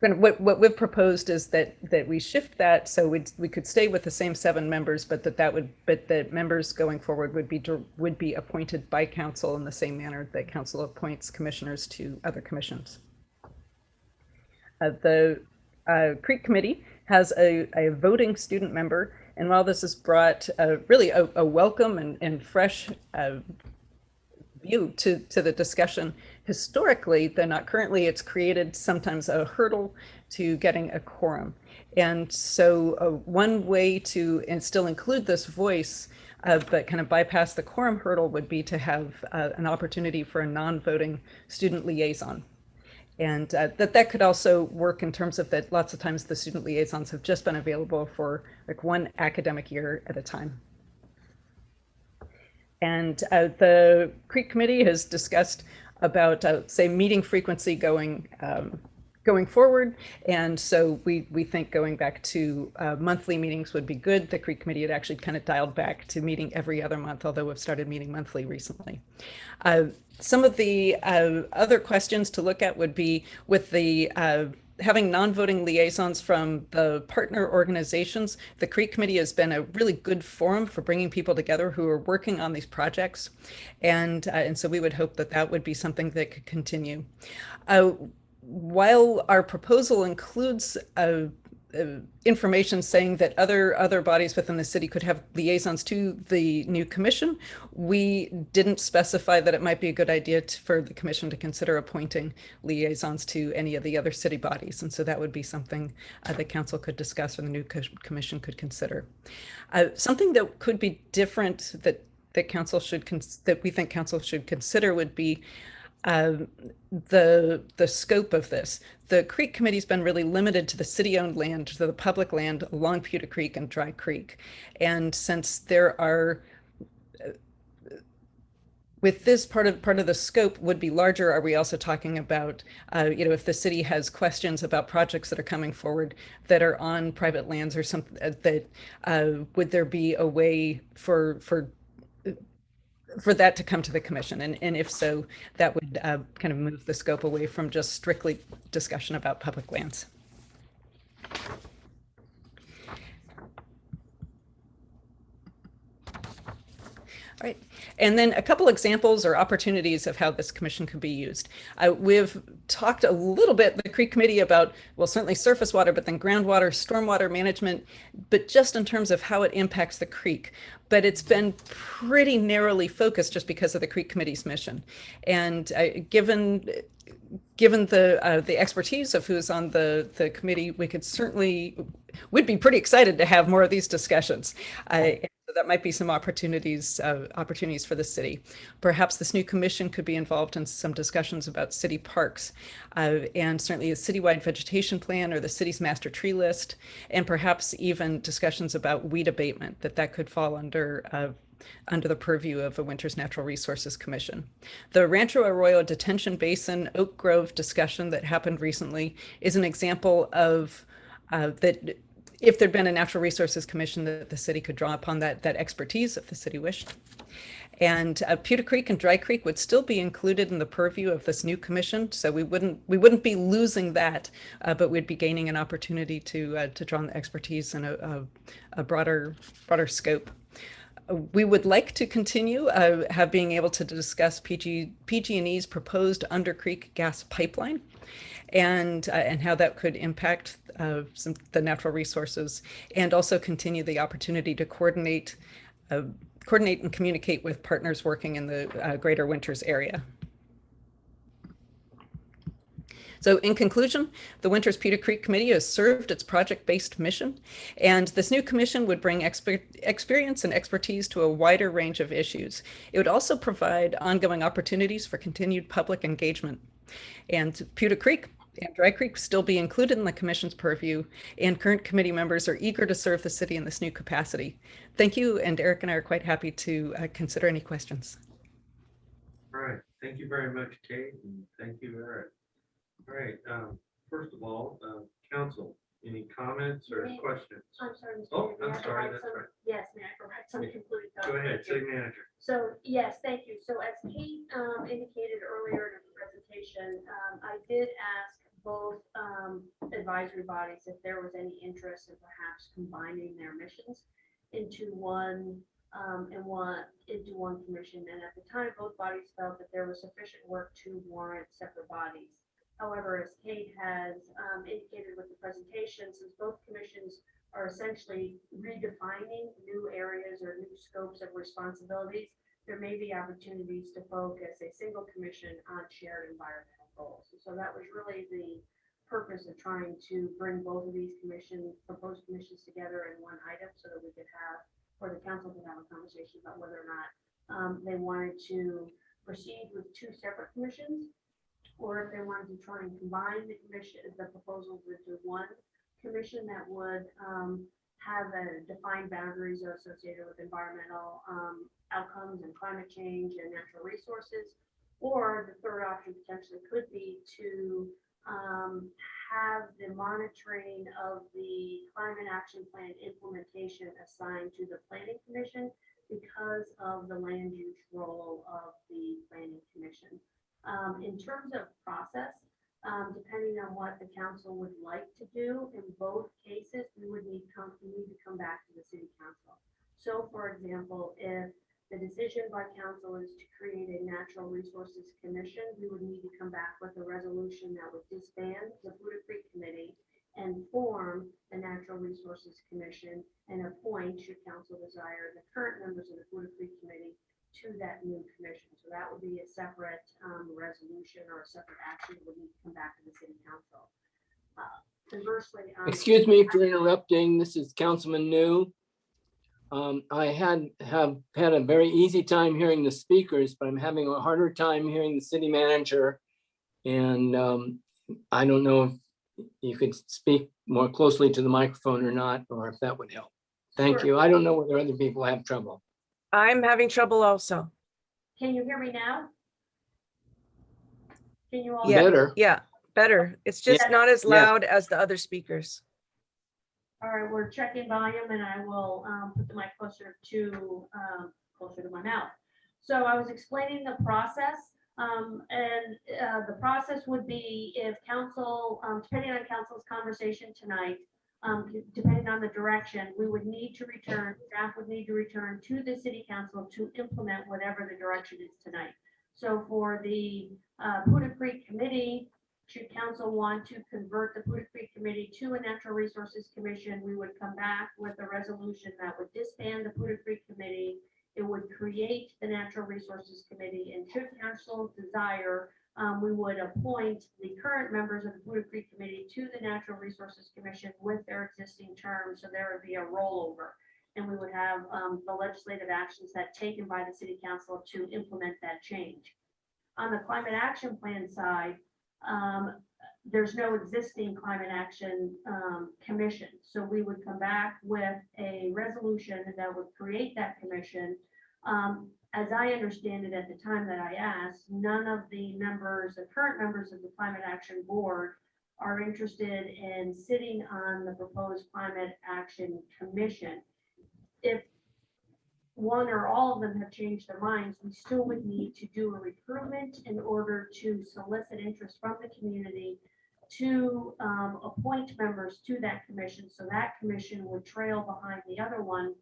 Speaker 18: what we've proposed is that we shift that, so we could stay with the same 7 members, but that members going forward would be appointed by council in the same manner that council appoints commissioners to other commissions. The Creek Committee has a voting student member. And while this has brought really a welcome and fresh view to the discussion, historically, though not currently, it's created sometimes a hurdle to getting a quorum. And so one way to still include this voice, but kind of bypass the quorum hurdle, would be to have an opportunity for a non-voting student liaison. And that could also work in terms of that lots of times the student liaisons have just been available for like one academic year at a time. And the CREEK committee has discussed about, say, meeting frequency going forward. And so we think going back to monthly meetings would be good. The CREEK committee had actually kind of dialed back to meeting every other month, although we've started meeting monthly recently. Some of the other questions to look at would be with the having non-voting liaisons from the partner organizations. The CREEK committee has been a really good forum for bringing people together who are working on these projects. And so we would hope that that would be something that could continue. While our proposal includes information saying that other bodies within the city could have liaisons to the new commission, we didn't specify that it might be a good idea for the commission to consider appointing liaisons to any of the other city bodies. And so that would be something the council could discuss or the new commission could consider. Something that could be different that council should that we think council should consider would be the scope of this. The CREEK committee's been really limited to the city-owned land, to the public land along Pewter Creek and Dry Creek. And since there are, with this part of the scope would be larger, are we also talking about, if the city has questions about projects that are coming forward that are on private lands or something, that would there be a way for that to come to the commission? And if so, that would kind of move the scope away from just strictly discussion about public lands. All right, and then a couple examples or opportunities of how this commission could be used. We've talked a little bit, the CREEK committee, about, well, certainly surface water, but then groundwater, stormwater management, but just in terms of how it impacts the creek. But it's been pretty narrowly focused just because of the CREEK committee's mission. And given the expertise of who's on the committee, we'd be pretty excited to have more of these discussions. So that might be some opportunities for the city. Perhaps this new commission could be involved in some discussions about city parks, and certainly a citywide vegetation plan or the city's master tree list, and perhaps even discussions about weed abatement, that could fall under the purview of a Winters Natural Resources Commission. The Rancho Arroyo Detention Basin Oak Grove discussion that happened recently is an example of that. If there'd been a Natural Resources Commission, that the city could draw upon that expertise if the city wished. And Pewter Creek and Dry Creek would still be included in the purview of this new commission, so we wouldn't be losing that, but we'd be gaining an opportunity to draw on the expertise in a broader scope. We would like to continue being able to discuss PG&E's proposed Under Creek gas pipeline, and how that could impact the natural resources, and also continue the opportunity to coordinate and communicate with partners working in the greater Winters area. So in conclusion, the Winters Pewter Creek Committee has served its project-based mission, and this new commission would bring experience and expertise to a wider range of issues. It would also provide ongoing opportunities for continued public engagement. And Pewter Creek and Dry Creek still be included in the commission's purview, and current committee members are eager to serve the city in this new capacity. Thank you, and Eric and I are quite happy to consider any questions.
Speaker 1: All right, thank you very much, Kate, and thank you, Eric. All right, first of all, council, any comments or questions?
Speaker 9: I'm sorry, Mr.
Speaker 1: Oh,
Speaker 9: Mayor, may I
Speaker 1: I'm sorry,
Speaker 9: provide
Speaker 1: that's
Speaker 9: some-
Speaker 1: right.
Speaker 9: Yes, may I provide some concluding
Speaker 1: Go
Speaker 9: comments?
Speaker 1: ahead, city manager.
Speaker 9: So, yes, thank you. So as Kate indicated earlier in her presentation, I did ask both advisory bodies if there was any interest in perhaps combining their missions into one commission. And at the time, both bodies felt that there was sufficient work to warrant separate bodies. However, as Kate has indicated with the presentation, since both commissions are essentially redefining new areas or new scopes of responsibilities, there may be opportunities to focus a single commission on shared environmental goals. And so that was really the purpose of trying to bring both of these proposed commissions together in one item so that we could have, or the council could have a conversation about whether or not they wanted to proceed with two separate commissions, or if they wanted to try and combine the proposals into one commission that would have defined boundaries associated with environmental outcomes and climate change and natural resources. Or the third option potentially could be to have the monitoring of the climate action plan implementation assigned to the planning commission because of the land use role of the planning commission. In terms of process, depending on what the council would like to do, in both cases, we would need to come back to the city council. So for example, if the decision by council is to create a natural resources commission, we would need to come back with a resolution that would disband the Buda Creek Committee and form the Natural Resources Commission and appoint, should council desire, the current members of the Buda Creek Committee to that new commission. So that would be a separate resolution or a separate action that would need to come back to the city council. Conversely,
Speaker 11: Excuse me for interrupting. This is Councilman New. I have had a very easy time hearing the speakers, but I'm having a harder time hearing the city manager. And I don't know if you could speak more closely to the microphone or not, or if that would help. Thank you. I don't know whether other people have trouble.
Speaker 4: I'm having trouble also.
Speaker 9: Can you hear me now? Can you all?
Speaker 4: Yeah,
Speaker 11: Better.
Speaker 4: yeah, better. It's just not as loud as the other speakers.
Speaker 9: All right, we're checking volume and I will put the mic closer to my mouth. So I was explaining the process the process would be if council, depending on council's conversation tonight, depending on the direction, we would need to return, staff would need to return to the city council to implement whatever the direction is tonight. So for the Buda Creek Committee, should council want to convert the Buda Creek Committee to a Natural Resources Commission, we would come back with a resolution that would disband the Buda Creek Committee. It would create the Natural Resources Committee, and should council desire, we would appoint the current members of the Buda Creek Committee to the Natural Resources Commission with their existing terms, so there would be a rollover. And we would have the legislative actions that taken by the city council to implement that change. On the climate action plan side, there's no existing climate action commission. So we would come back with a resolution that would create that commission. As I understand it at the time that I asked, none of the members, the current members of the Climate Action Board are interested in sitting on the proposed Climate Action Commission. If one or all of them have changed their minds, we still would need to do a recruitment in order to solicit interest from the community to appoint members to that commission. So that commission would trail behind the other one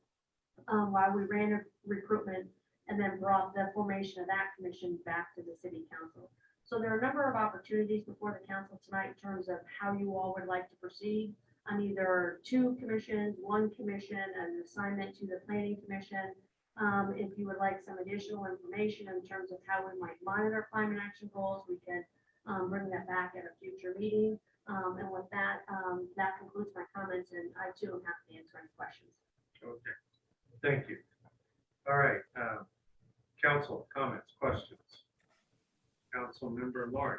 Speaker 9: while we ran a recruitment and then brought the formation of that commission back to the city council. So there are a number of opportunities before the council tonight in terms of how you all would like to proceed on either two commissions, one commission, an assignment to the planning commission. If you would like some additional information in terms of how we might monitor climate action goals, we can bring that back at a future meeting. And with that, that concludes my comments, and I too am happy to answer any questions.
Speaker 1: Okay, thank you. All right, council comments, questions. Council member Lauren.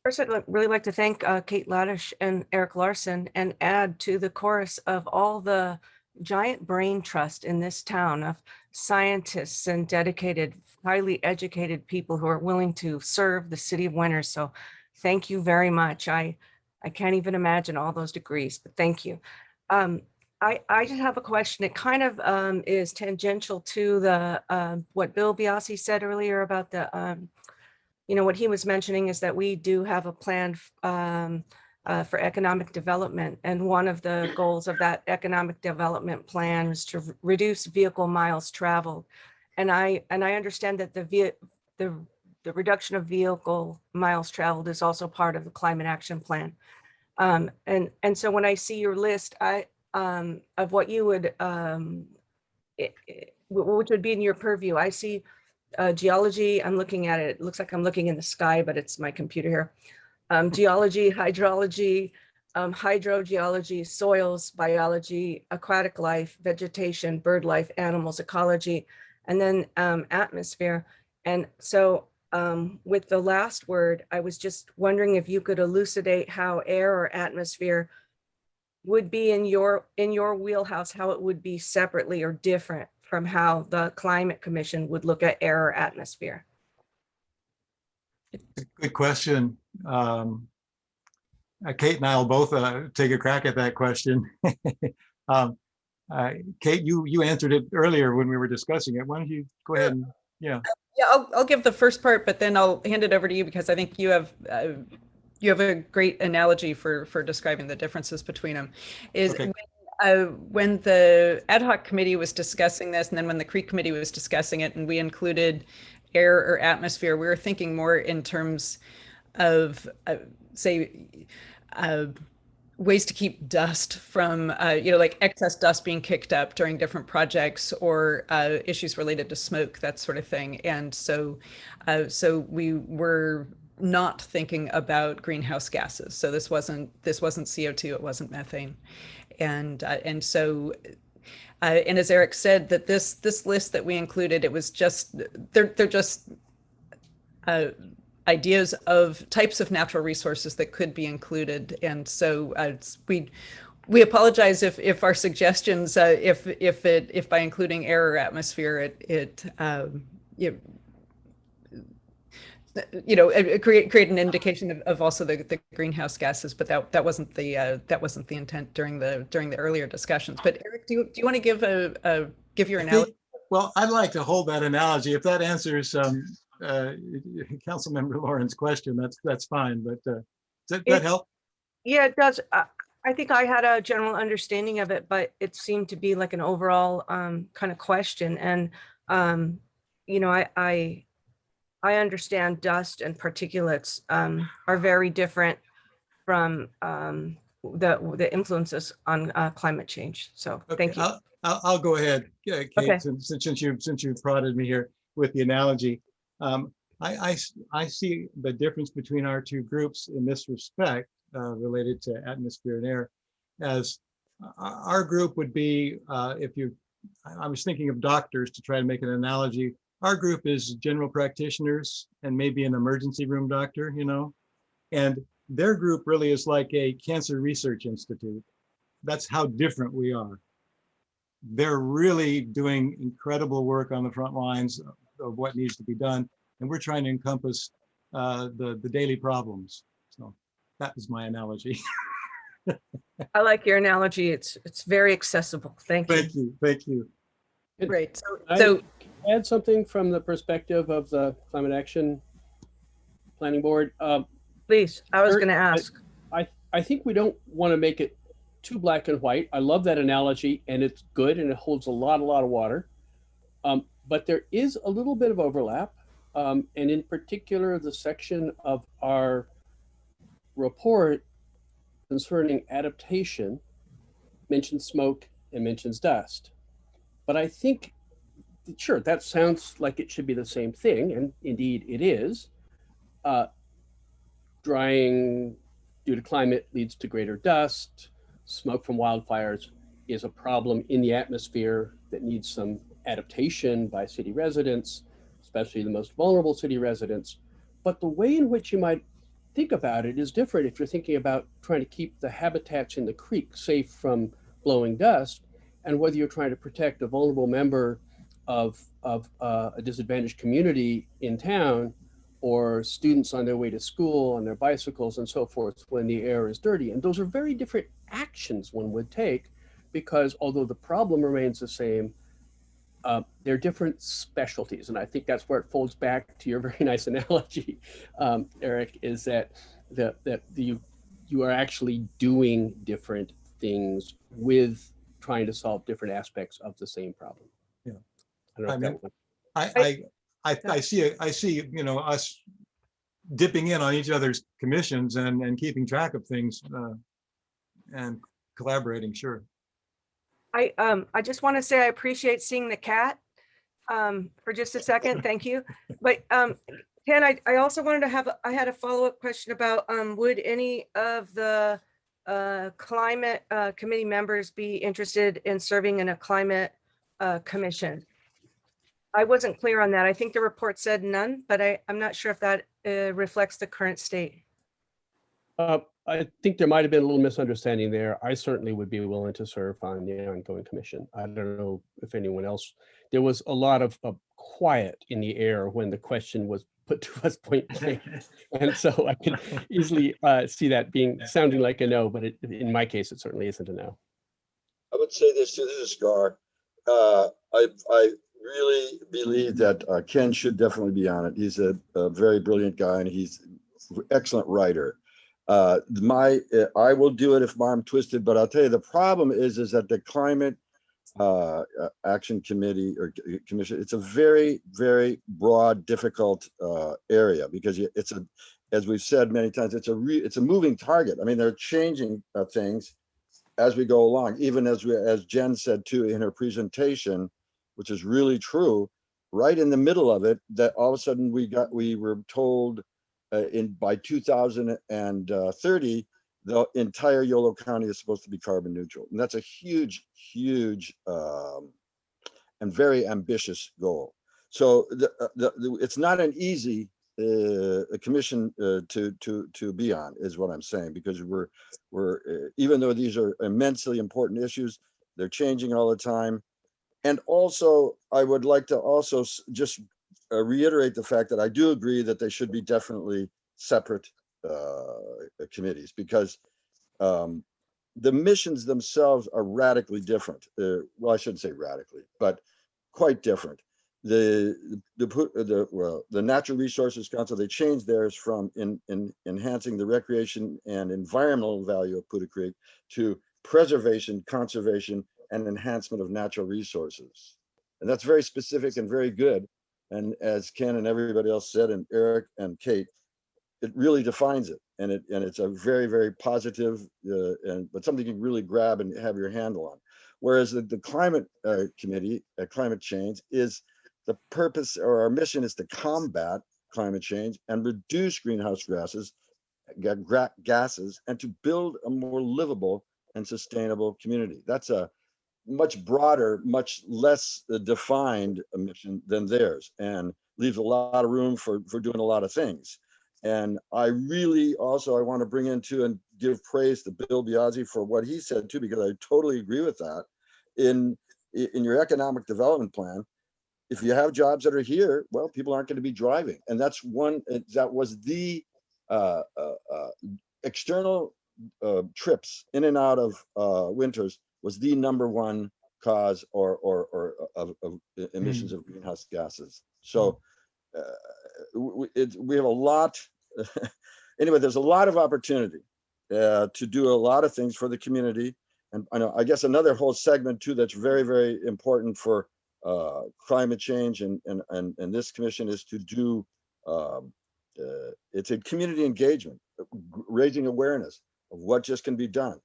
Speaker 4: First, I'd really like to thank Kate Laddish and Eric Larson and add to the chorus of all the giant brain trust in this town of scientists and dedicated, highly educated people who are willing to serve the city of Winters. So thank you very much. I can't even imagine all those degrees, but thank you. I just have a question. It kind of is tangential to the what Bill Biasi said earlier about the what he was mentioning is that we do have a plan for economic development. And one of the goals of that economic development plan is to reduce vehicle miles traveled. And I understand that the the reduction of vehicle miles traveled is also part of the climate action plan. And so when I see your list, of what you would, which would be in your purview, I see geology. I'm looking at it. It looks like I'm looking in the sky, but it's my computer here. Geology, hydrology, hydrogeology, soils, biology, aquatic life, vegetation, bird life, animals, ecology, and then atmosphere. And so with the last word, I was just wondering if you could elucidate how air or atmosphere would be in your wheelhouse, how it would be separately or different from how the Climate Commission would look at air or atmosphere.
Speaker 19: Good question. Kate and I will both take a crack at that question. Kate, you answered it earlier when we were discussing it. Why don't you go ahead and, yeah.
Speaker 18: Yeah, I'll give the first part, but then I'll hand it over to you because I think you have a great analogy for describing the differences between them. Is
Speaker 19: Okay.
Speaker 18: when the ad hoc committee was discussing this, and then when the Creek committee was discussing it, and we included air or atmosphere, we were thinking more in terms of say ways to keep dust from, like excess dust being kicked up during different projects or issues related to smoke, that sort of thing. And so we were not thinking about greenhouse gases. So this wasn't CO2, it wasn't methane. And so and as Eric said, that this list that we included, it was just, they're just ideas of types of natural resources that could be included. And so we apologize if our suggestions, if by including air or atmosphere, create an indication of also the greenhouse gases, but that wasn't the intent during the earlier discussions. But Eric, do you want to give your analogy?
Speaker 19: Well, I'd like to hold that analogy. If that answers Councilmember Lauren's question, that's fine. But does that help?
Speaker 4: Yeah, it does. I think I had a general understanding of it, but it seemed to be like an overall kind of question. And I understand dust and particulates are very different from the influences on climate change. So thank you.
Speaker 19: I'll go ahead, Kate,
Speaker 4: Okay.
Speaker 19: since you've prodded me here with the analogy. I see the difference between our two groups in this respect related to atmosphere and air, as our group would be, I was thinking of doctors to try to make an analogy. Our group is general practitioners and maybe an emergency room doctor, and their group really is like a cancer research institute. That's how different we are. They're really doing incredible work on the front lines of what needs to be done. And we're trying to encompass the daily problems. So that is my analogy.
Speaker 4: I like your analogy. It's very accessible. Thank you.
Speaker 19: Thank you.
Speaker 18: Great.
Speaker 15: So add something from the perspective of the Climate Action Planning Board.
Speaker 4: Please, I was going to ask.
Speaker 15: I think we don't want to make it too black and white. I love that analogy, and it's good, and it holds a lot of water. But there is a little bit of overlap, and in particular, the section of our report concerning adaptation mentions smoke and mentions dust. But I think, sure, that sounds like it should be the same thing, and indeed it is. Drying due to climate leads to greater dust. Smoke from wildfires is a problem in the atmosphere that needs some adaptation by city residents, especially the most vulnerable city residents. But the way in which you might think about it is different if you're thinking about trying to keep the habitats in the creek safe from blowing dust, and whether you're trying to protect a vulnerable member of a disadvantaged community in town, or students on their way to school on their bicycles and so forth when the air is dirty. And those are very different actions one would take, because although the problem remains the same, they're different specialties. And I think that's where it folds back to your very nice analogy, Eric, is that you are actually doing different things with trying to solve different aspects of the same problem.
Speaker 19: Yeah.
Speaker 15: I don't know if that
Speaker 19: I see, you know, us dipping in on each other's commissions and keeping track of things and collaborating, sure.
Speaker 4: I just want to say I appreciate seeing the cat for just a second. Thank you. But Ken, I also wanted to have, I had a follow-up question about would any of the climate committee members be interested in serving in a climate commission? I wasn't clear on that. I think the report said none, but I'm not sure if that reflects the current state.
Speaker 15: I think there might have been a little misunderstanding there. I certainly would be willing to serve on the ongoing commission. I don't know if anyone else, there was a lot of quiet in the air when the question was put to us point blank. And so I can easily see that sounding like a no, but in my case, it certainly isn't a no.
Speaker 16: I would say this too, this is Scar. I really believe that Ken should definitely be on it. He's a very brilliant guy and he's an excellent writer. I will do it if I'm twisted, but I'll tell you, the problem is that the climate action committee or commission, it's a very, very broad, difficult area because it's a, as we've said many times, it's a moving target. I mean, they're changing things as we go along, even as Jen said too in her presentation, which is really true, right in the middle of it, that all of a sudden we were told by 2030, the entire Yolo County is supposed to be carbon neutral. And that's a huge, huge and very ambitious goal. So it's not an easy commission to be on, is what I'm saying, because we're even though these are immensely important issues, they're changing all the time. And also, I would like to also just reiterate the fact that I do agree that they should be definitely separate committees, because the missions themselves are radically different. Well, I shouldn't say radically, but quite different. The Natural Resources Council, they changed theirs from enhancing the recreation and environmental value of Putah Creek to preservation, conservation, and enhancement of natural resources. And that's very specific and very good. And as Ken and everybody else said, and Eric and Kate, it really defines it. And it's a very, very positive, but something you can really grab and have your handle on. Whereas the climate committee, climate change, is the purpose, or our mission is to combat climate change and reduce greenhouse gases, and to build a more livable and sustainable community. That's a much broader, much less defined mission than theirs, and leaves a lot of room for doing a lot of things. And I really also, I want to bring into and give praise to Bill Biaggi for what he said too, because I totally agree with that. In your economic development plan, if you have jobs that are here, well, people aren't going to be driving. And that's one, that was the external trips in and out of Winters was the #1 cause of emissions of greenhouse gases. So we have a lot. Anyway, there's a lot of opportunity to do a lot of things for the community. And I guess another whole segment too that's very, very important for climate change and this commission is to do it's a community engagement, raising awareness of what just can be done.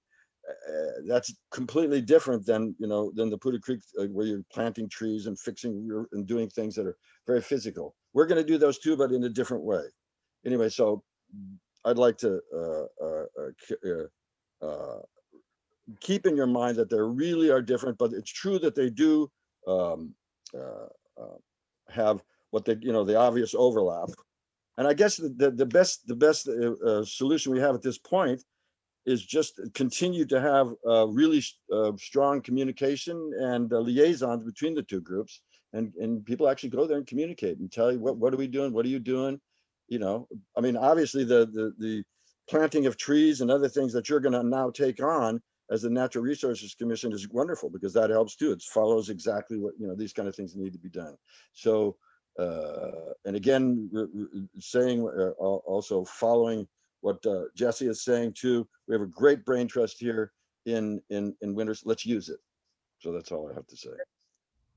Speaker 16: That's completely different than than the Putah Creek where you're planting trees and fixing and doing things that are very physical. We're going to do those too, but in a different way. Anyway, so I'd like to keep in your mind that they really are different, but it's true that they do have what they the obvious overlap. And I guess the best solution we have at this point is just continue to have really strong communication and liaisons between the two groups, and people actually go there and communicate and tell you what are we doing, what are you doing, I mean, obviously the planting of trees and other things that you're going to now take on as the Natural Resources Commission is wonderful, because that helps too. It follows exactly what these kind of things need to be done. So and again, saying also following what Jesse is saying too, we have a great brain trust here in Winters. Let's use it. So that's all I have to say.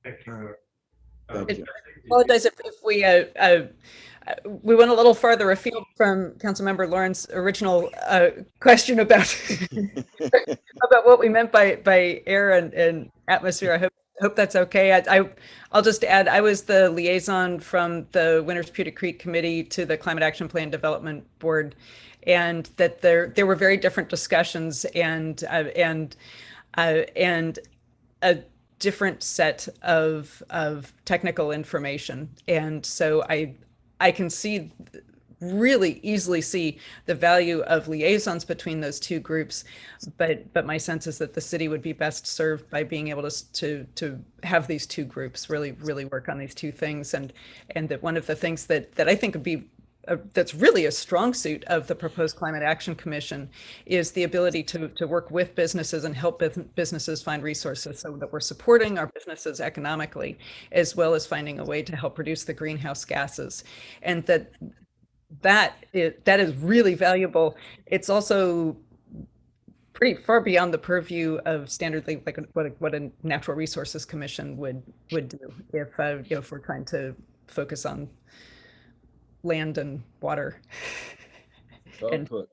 Speaker 1: Thank you.
Speaker 16: Thank you.
Speaker 18: Apologize if we went a little farther afield from Councilmember Lauren's original question about about what we meant by air and atmosphere. I hope that's okay. I'll just add, I was the liaison from the Winters Pewter Creek Committee to the Climate Action Plan Development Board, and that there were very different discussions and a different set of technical information. And so I can really easily see the value of liaisons between those two groups, but my sense is that the city would be best served by being able to have these two groups really work on these two things, and that one of the things that I think would be that's really a strong suit of the proposed Climate Action Commission is the ability to work with businesses and help businesses find resources, so that we're supporting our businesses economically, as well as finding a way to help reduce the greenhouse gases. And that is really valuable. It's also pretty far beyond the purview of standardly like what a Natural Resources Commission would do if we're trying to focus on land and water.
Speaker 16: Well put.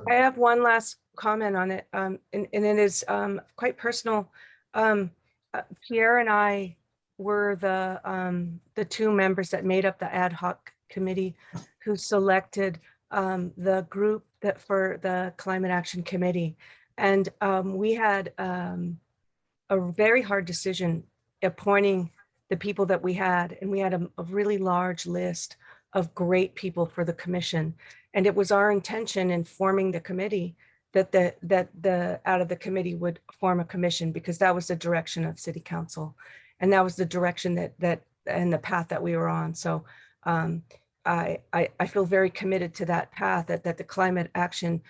Speaker 4: I have one last comment on it, and it is quite personal. Pierre and I were the two members that made up the ad hoc committee who selected the group that for the Climate Action Committee, and we had a very hard decision appointing the people that we had, and we had a really large list of great people for the commission. And it was our intention in forming the committee that the out of the committee would form a commission, because that was the direction of City Council, and that was the direction that and the path that we were on. So I feel very committed to that path, that the Climate Action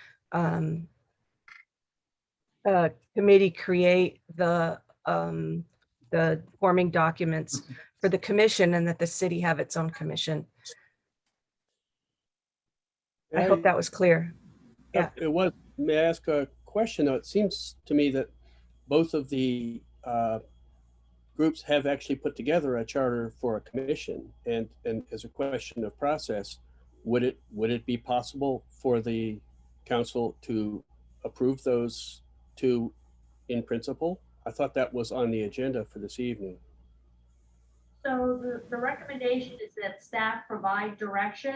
Speaker 4: Committee create the forming documents for the commission, and that the city have its own commission. I hope that was clear. Yeah.
Speaker 15: It was. May I ask a question? Though it seems to me that both of the groups have actually put together a charter for a commission, and as a question of process, would it be possible for the council to approve those two in principle? I thought that was on the agenda for this evening.
Speaker 9: So the recommendation is that staff provide direction.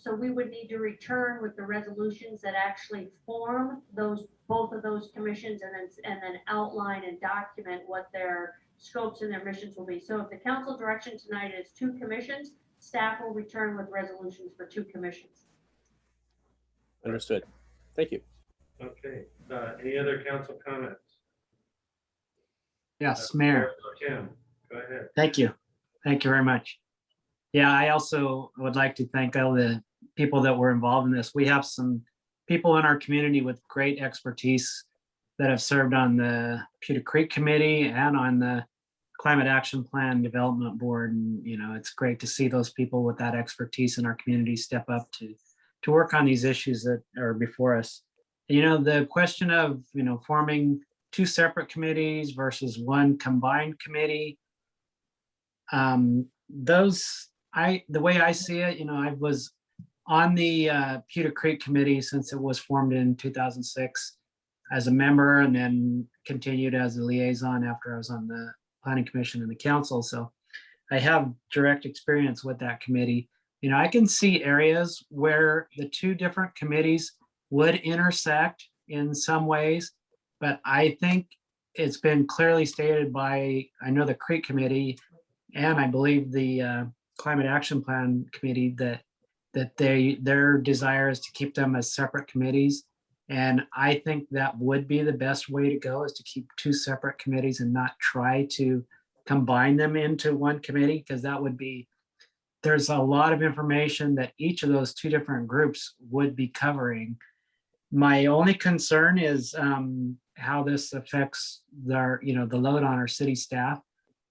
Speaker 9: So we would need to return with the resolutions that actually form both of those commissions, and then outline and document what their scopes and their missions will be. So if the council direction tonight is 2 commissions, staff will return with resolutions for 2 commissions.
Speaker 15: Understood. Thank you.
Speaker 1: Okay, any other council comments?
Speaker 3: Yes, Mayor.
Speaker 1: Tim, go ahead.
Speaker 3: Thank you. Thank you very much. Yeah, I also would like to thank all the people that were involved in this. We have some people in our community with great expertise that have served on the Pewter Creek Committee and on the Climate Action Plan Development Board. And, you know, it's great to see those people with that expertise in our community step up to work on these issues that are before us. You know, the question of, you know, forming 2 separate committees versus 1 combined committee. The way I see it, you know, I was on the Pewter Creek Committee since it was formed in 2006 as a member, and then continued as a liaison after I was on the Planning Commission and the council. So I have direct experience with that committee. You know, I can see areas where the 2 different committees would intersect in some ways, but I think it's been clearly stated by, I know the Creek Committee, and I believe the Climate Action Plan Committee, that their desire is to keep them as separate committees. And I think that would be the best way to go, is to keep 2 separate committees and not try to combine them into 1 committee, because that would be, there's a lot of information that each of those 2 different groups would be covering. My only concern is how this affects the load on our city staff.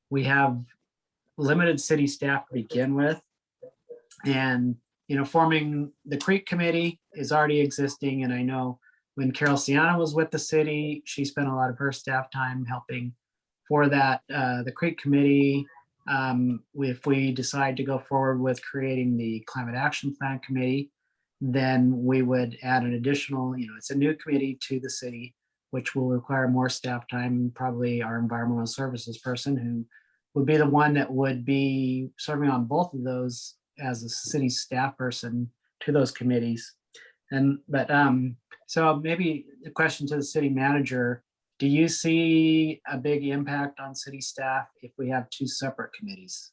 Speaker 3: We have limited city staff to begin with, and you know, forming the Creek Committee is already existing. And I know when Carol Ciano was with the city, she spent a lot of her staff time helping for that, the Creek Committee, if we decide to go forward with creating the Climate Action Plan Committee, then we would add an additional, it's a new committee to the city, which will require more staff time, probably our environmental services person, who would be the one that would be serving on both of those as a city staff person to those committees. So maybe a question to the city manager: do you see a big impact on city staff if we have two separate committees?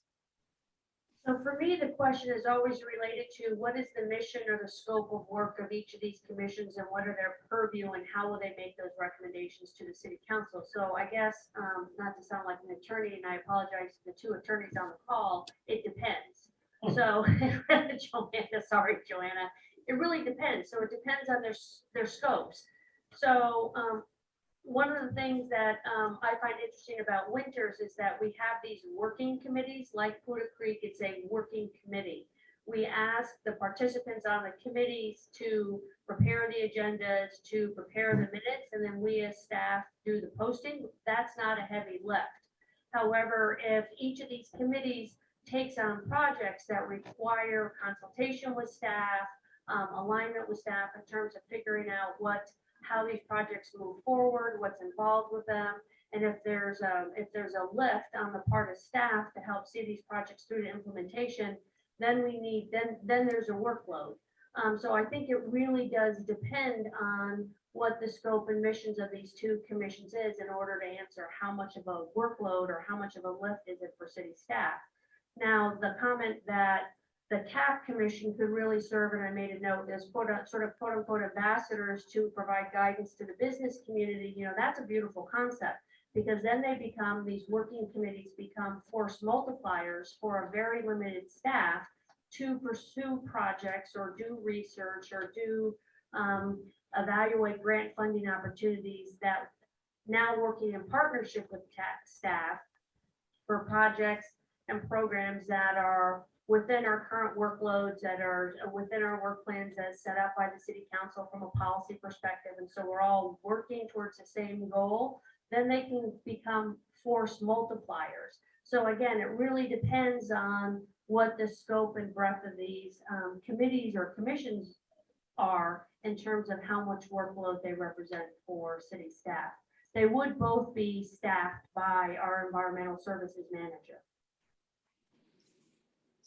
Speaker 9: So for me, the question is always related to what is the mission or the scope of work of each of these commissions, and what are their purview, and how will they make those recommendations to the city council? So I guess, not to sound like an attorney, and I apologize to the two attorneys on the call, it depends. So Joanna, it really depends. So it depends on their scopes. So one of the things that I find interesting about Winters is that we have these working committees, like Poudre Creek, it's a working committee. We ask the participants on the committees to prepare the agendas, to prepare the minutes, and then we as staff do the posting. That's not a heavy lift. However, if each of these committees takes on projects that require consultation with staff, alignment with staff in terms of figuring out how these projects move forward, what's involved with them, and if there's a lift on the part of staff to help see these projects through to implementation, then there's a workload. So I think it really does depend on what the scope and missions of these two commissions is in order to answer how much of a workload or how much of a lift is it for city staff. Now, the comment that the CAP commission could really serve, and I made a note, as quote unquote ambassadors to provide guidance to the business community, that's a beautiful concept, because then these working committees become force multipliers for a very limited staff to pursue projects or do research or do evaluate grant funding opportunities, that now working in partnership with CAP staff for projects and programs that are within our current workloads, that are within our work plans as set up by the city council from a policy perspective. And so we're all working towards the same goal, then they can become force multipliers. So again, it really depends on what the scope and breadth of these committees or commissions are in terms of how much workload they represent for city staff. They would both be staffed by our environmental services manager.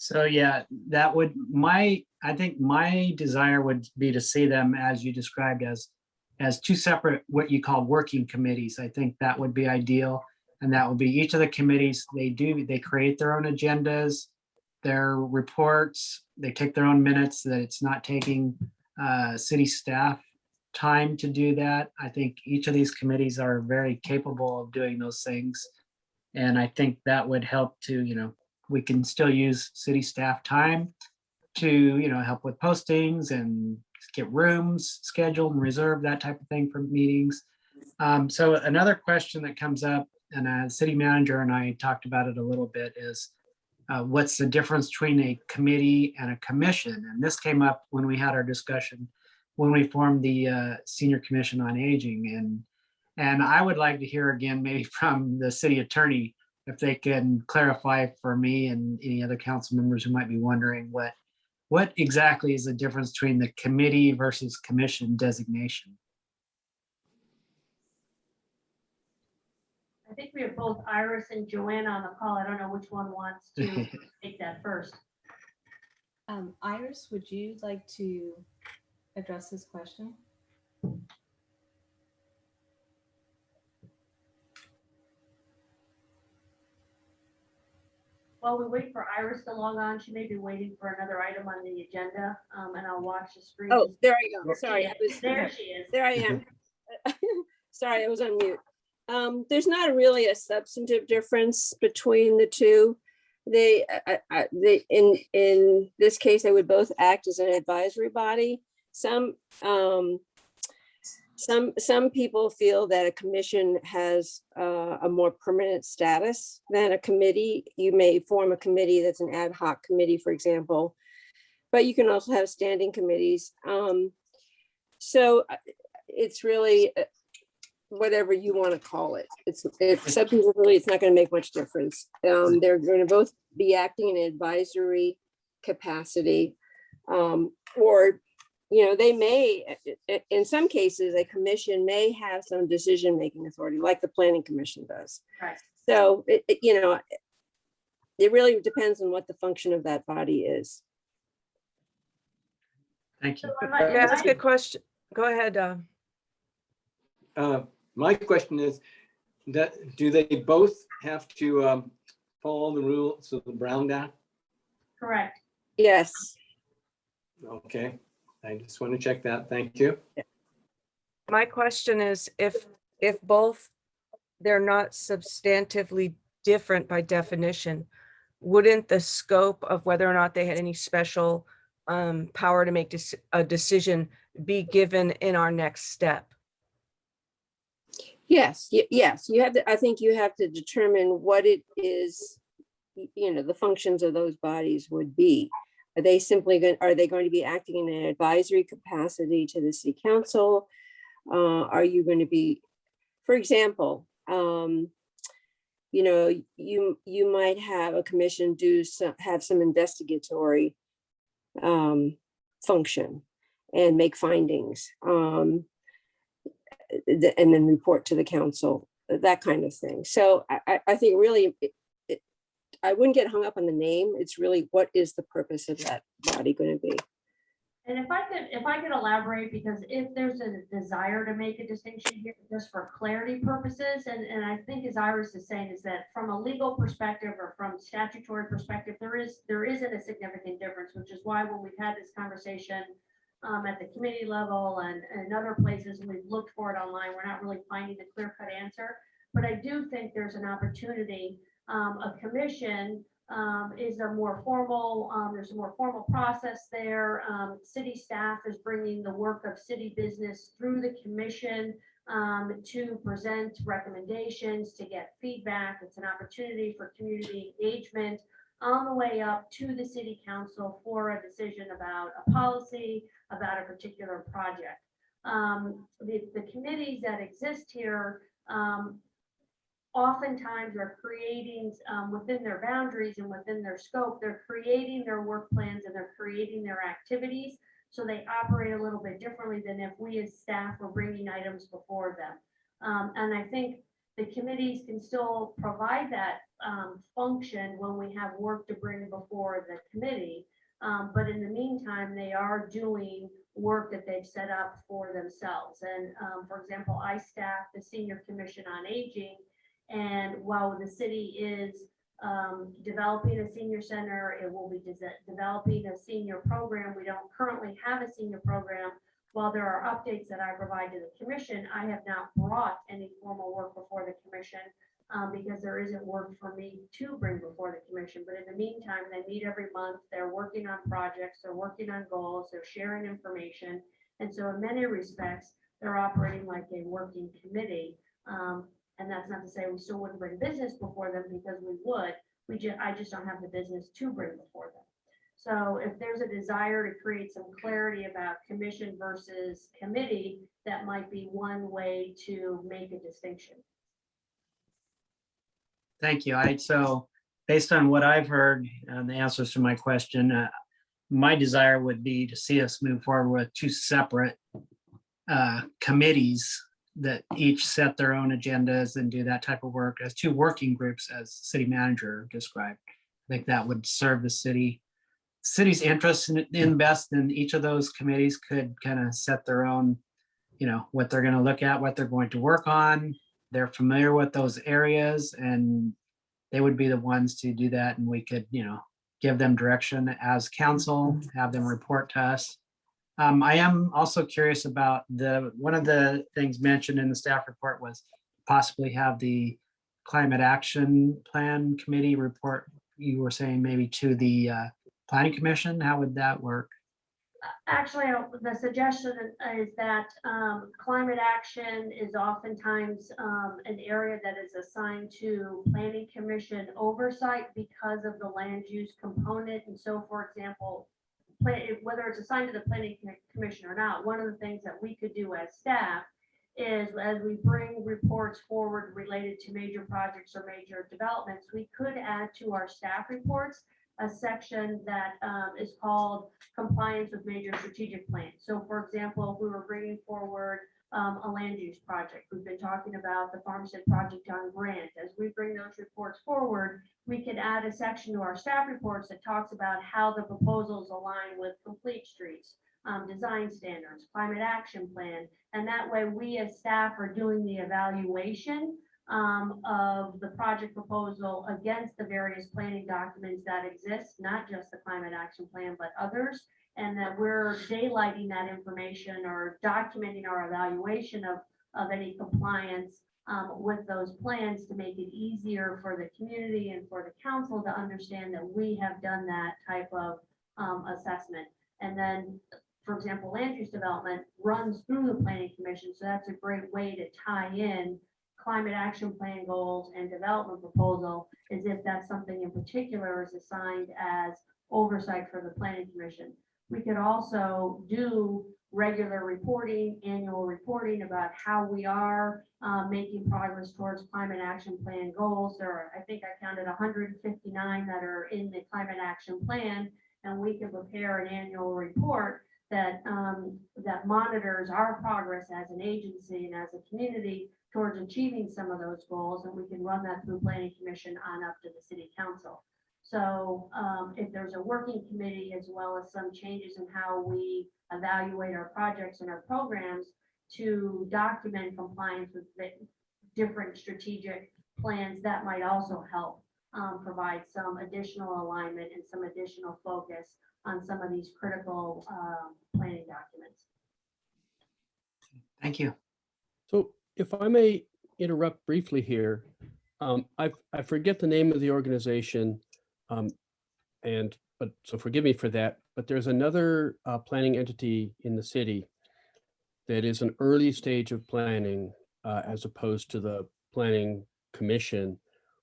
Speaker 3: So yeah, I think my desire would be to see them, as you described, as two separate, what you call working committees. I think that would be ideal. And that would be each of the committees, they create their own agendas, their reports, they take their own minutes, that it's not taking city staff time to do that. I think each of these committees are very capable of doing those things. And I think that would help to, we can still use city staff time to, help with postings and get rooms scheduled and reserved, that type of thing for meetings. So another question that comes up, and a city manager and I talked about it a little bit, is what's the difference between a committee and a commission? And this came up when we had our discussion when we formed the Senior Commission on Aging. And I would like to hear again, maybe from the city attorney, if they can clarify for me and any other council members who might be wondering what exactly is the difference between the committee versus commission designation?
Speaker 9: I think we have both Iris and Joanna on the call. I don't know which one wants to take that first.
Speaker 20: Iris, would you like to address this question?
Speaker 9: While we wait for Iris to log on, she may be waiting for another item on the agenda, and I'll watch the screen.
Speaker 21: Oh, there I go. Sorry,
Speaker 9: There she is.
Speaker 21: There I am. Sorry, I was on mute. There's not really a substantive difference between the two. They in this case, they would both act as an advisory body. Some people feel that a commission has a more permanent status than a committee. You may form a committee that's an ad hoc committee, for example, but you can also have standing committees. So it's really, whatever you want to call it. It's substantively, it's not going to make much difference. They're going to both be acting in an advisory capacity, or they may, in some cases, a commission may have some decision-making authority, like the planning commission does.
Speaker 9: Right.
Speaker 21: So it really depends on what the function of that body is.
Speaker 3: Thank you.
Speaker 4: That's a good question. Go ahead.
Speaker 11: My question is that do they both have to follow the rules of the Brown Act?
Speaker 9: Correct.
Speaker 21: Yes.
Speaker 11: Okay, I just want to check that. Thank you.
Speaker 4: My question is, if both, they're not substantively different by definition, wouldn't the scope of whether or not they had any special power to make a decision be given in our next step?
Speaker 21: Yes, yes, you have to, I think you have to determine what it is, the functions of those bodies would be. Are they are they going to be acting in an advisory capacity to the city council? Are you going to be, for example, you might have a commission have some investigatory function and make findings. And then report to the council, that kind of thing. So I think really, I wouldn't get hung up on the name. It's really, what is the purpose of that body going to be?
Speaker 9: And if I could elaborate, because if there's a desire to make a distinction here, just for clarity purposes, and I think as Iris is saying, is that from a legal perspective or from statutory perspective, there isn't a significant difference, which is why when we've had this conversation at the committee level and other places, and we've looked for it online, we're not really finding the clear-cut answer. But I do think there's an opportunity. A commission is a more formal, there's a more formal process there. City staff is bringing the work of city business through the commission to present recommendations, to get feedback. It's an opportunity for community engagement on the way up to the city council for a decision about a policy, about a particular project. The committees that exist here oftentimes are creating within their boundaries and within their scope, they're creating their work plans and they're creating their activities. So they operate a little bit differently than if we as staff were bringing items before them. And I think the committees can still provide that function when we have work to bring before the committee. But in the meantime, they are doing work that they've set up for themselves. And for example, I staff the Senior Commission on Aging. And while the city is developing a senior center, it will be developing a senior program. We don't currently have a senior program. While there are updates that I provide to the commission, I have not brought any formal work before the commission because there isn't work for me to bring before the commission. But in the meantime, they meet every month. They're working on projects. They're working on goals. They're sharing information. And so in many respects, they're operating like a working committee. And that's not to say we still wouldn't bring business before them, because we would. I just don't have the business to bring before them. So if there's a desire to create some clarity about commission versus committee, that might be one way to make a distinction.
Speaker 3: Thank you. So based on what I've heard and the answers to my question, my desire would be to see us move forward with two separate committees that each set their own agendas and do that type of work as two working groups, as city manager described. I think that would serve the city's interest in best, and each of those committees could kind of set their own, what they're going to look at, what they're going to work on. They're familiar with those areas and they would be the ones to do that. And we could, give them direction as council, have them report to us. I am also curious about one of the things mentioned in the staff report was possibly have the Climate Action Plan Committee report. You were saying maybe to the Planning Commission. How would that work?
Speaker 9: Actually, the suggestion is that climate action is oftentimes an area that is assigned to Planning Commission oversight because of the land use component. And so, for example, whether it's assigned to the Planning Commission or not, one of the things that we could do as staff is as we bring reports forward related to major projects or major developments, we could add to our staff reports a section that is called compliance with major strategic plans. So for example, if we were bringing forward a land use project, we've been talking about the Farmstead project on Grant. As we bring those reports forward, we could add a section to our staff reports that talks about how the proposals align with complete streets, design standards, climate action plan. And that way we as staff are doing the evaluation of the project proposal against the various planning documents that exist, not just the climate action plan, but others. And that we're daylighting that information or documenting our evaluation of any compliance with those plans to make it easier for the community and for the council to understand that we have done that type of assessment. And then, for example, land use development runs through the planning commission. So that's a great way to tie in climate action plan goals and development proposal, as if that's something in particular is assigned as oversight for the planning commission. We could also do regular reporting, annual reporting about how we are making progress towards climate action plan goals. There are, I think I counted 159 that are in the climate action plan, and we can prepare an annual report that that monitors our progress as an agency and as a community towards achieving some of those goals, and we can run that through planning commission on up to the city council. So if there's a working committee, as well as some changes in how we evaluate our projects and our programs to document compliance with the different strategic plans, that might also help provide some additional alignment and some additional focus on some of these critical planning documents.
Speaker 3: Thank you.
Speaker 15: So if I may interrupt briefly here, I forget the name of the organization, but so forgive me for that. But there's another planning entity in the city that is an early stage of planning, as opposed to the planning commission,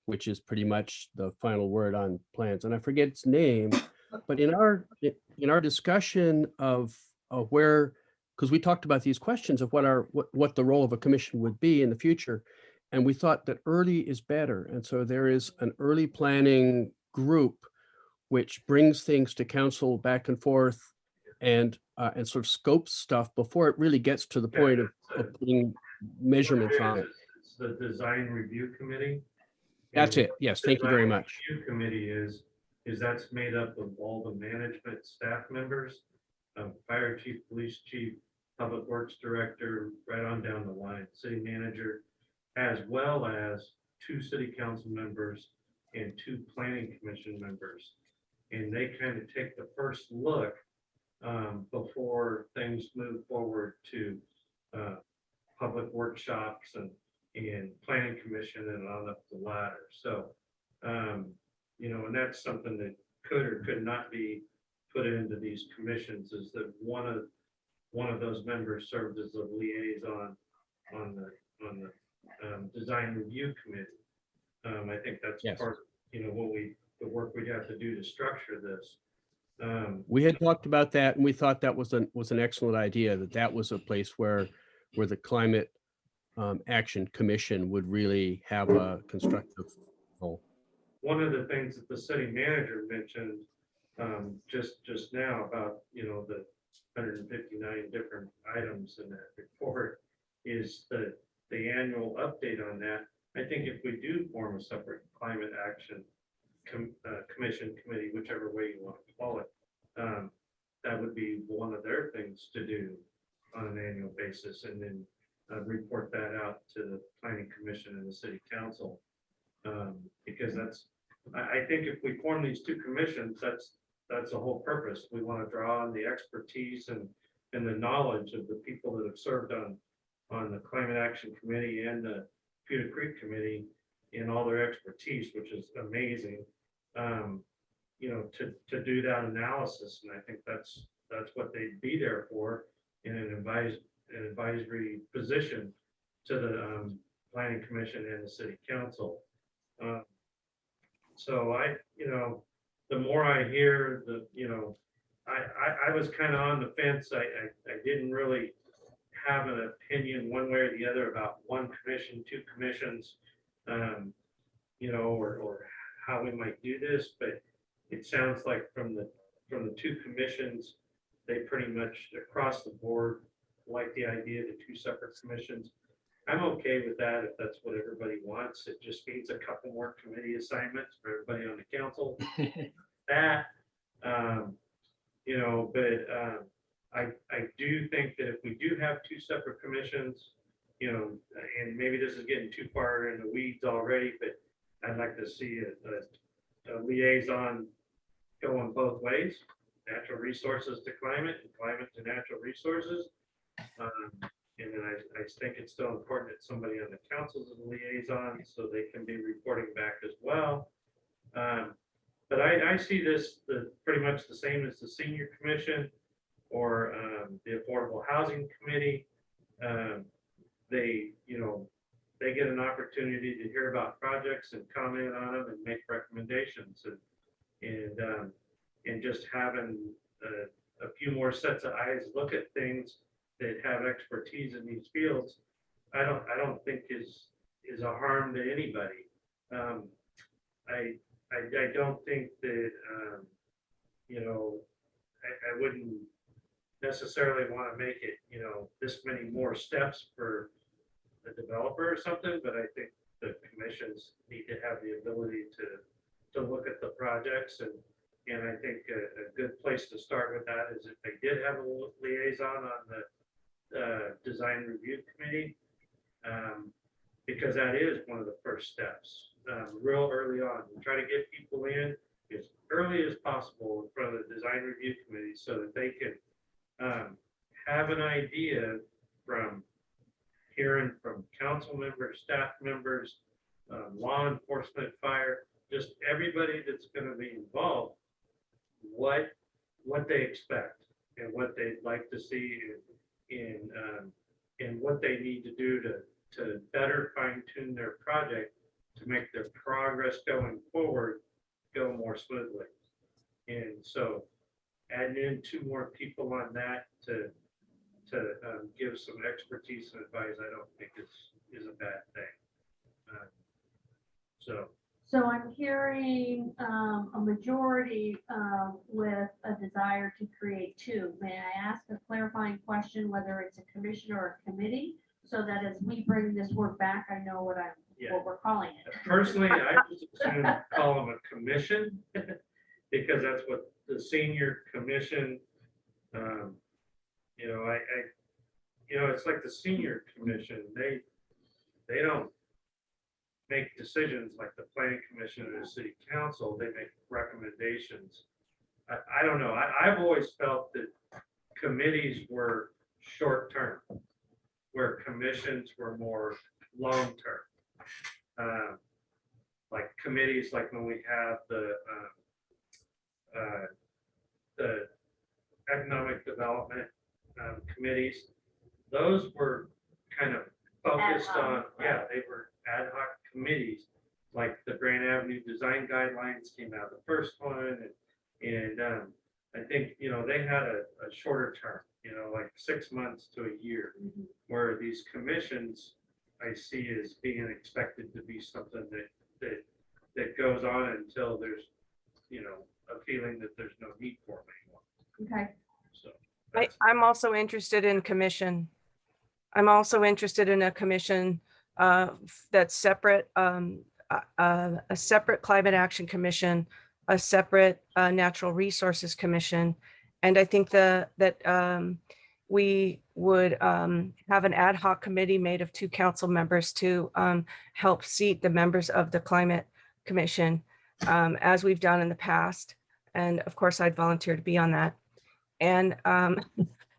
Speaker 15: which is pretty much the final word on plans. And I forget its name, but in our discussion of where, because we talked about these questions of what the role of a commission would be in the future, and we thought that early is better. And so there is an early planning group which brings things to council back and forth and sort of scopes stuff before it really gets to the point of putting measurements on it.
Speaker 1: It's the design review committee.
Speaker 15: That's it. Yes, thank you very much.
Speaker 1: Review committee is that's made up of all the management staff members, fire chief, police chief, public works director, right on down the line, city manager, as well as 2 city council members and 2 planning commission members. And they kind of take the first look before things move forward to public workshops and planning commission and on up the ladder. So, you know, and that's something that could or could not be put into these commissions, is that one of those members served as a liaison on the design review committee. I think that's part of, you know, the work we'd have to do to structure this.
Speaker 15: We had talked about that, and we thought that was an excellent idea, that was a place where the climate action commission would really have a constructive role.
Speaker 1: One of the things that the city manager mentioned just now about, you know, the 159 different items in that report is the annual update on that. I think if we do form a separate climate action commission, committee, whichever way you want to call it, that would be one of their things to do on an annual basis, and then report that out to the planning commission and the city council. Because I think if we form these 2 commissions, that's the whole purpose. We want to draw on the expertise and the knowledge of the people that have served on the climate action committee and the Pewter Creek committee, in all their expertise, which is amazing. You know, to do that analysis, and I think that's what they'd be there for, in an advisory position to the planning commission and the city council. So you know, the more I hear, I was kind of on the fence. I didn't really have an opinion one way or the other about one commission, two commissions, you know, or how we might do this, but it sounds like from the two commissions, they pretty much across the board like the idea of the two separate commissions. I'm okay with that if that's what everybody wants. It just means a couple more committee assignments for everybody on the council. That, you know, but I do think that if we do have two separate commissions, you know, and maybe this is getting too far in the weeds already, but I'd like to see a liaison going both ways, natural resources to climate and climate to natural resources. And then I think it's still important that somebody on the council is a liaison so they can be reporting back as well. But I see this pretty much the same as the senior commission or the Affordable Housing Committee. They, you know, they get an opportunity to hear about projects and comment on them and make recommendations and just having a few more sets of eyes look at things that have expertise in these fields, I don't think is a harm to anybody. I don't think that you know, I wouldn't necessarily want to make it, you know, this many more steps for the developer or something, but I think the commissions need to have the ability to look at the projects and I think a good place to start with that is if they did have a liaison on the design review committee, because that is one of the first steps, real early on. We try to get people in as early as possible in front of the design review committee so that they can have an idea from hearing from council members, staff members, law enforcement, fire, just everybody that's going to be involved, what they expect and what they'd like to see in what they need to do to better fine tune their project to make their progress going forward go more smoothly. And so adding in two more people on that to give some expertise and advice, I don't think is a bad thing.
Speaker 9: So I'm hearing a majority with a desire to create two. May I ask a clarifying question, whether it's a commission or a committee, so that as we bring this work back, I know what we're calling it.
Speaker 1: Personally, I just assume call them a commission because that's what the senior commission, you know, you know, it's like the senior commission, they don't make decisions like the planning commission or the city council. They make recommendations. I don't know. I've always felt that committees were short-term, where commissions were more long-term. Like committees, like when we have the economic development committees, those were kind of focused on, yeah, they were ad hoc committees, like the Grand Avenue Design Guidelines came out, the first one, and I think, you know, they had a shorter term, you know, like 6 months to a year, where these commissions I see as being expected to be something that goes on until there's, you know, a feeling that there's no need for them anymore.
Speaker 9: Okay.
Speaker 1: So
Speaker 4: I'm also interested in commission. I'm also interested in a commission that's separate, a separate climate action commission, a separate natural resources commission. And I think that we would have an ad hoc committee made of 2 council members to help seat the members of the climate commission, as we've done in the past. And of course, I'd volunteer to be on that. And a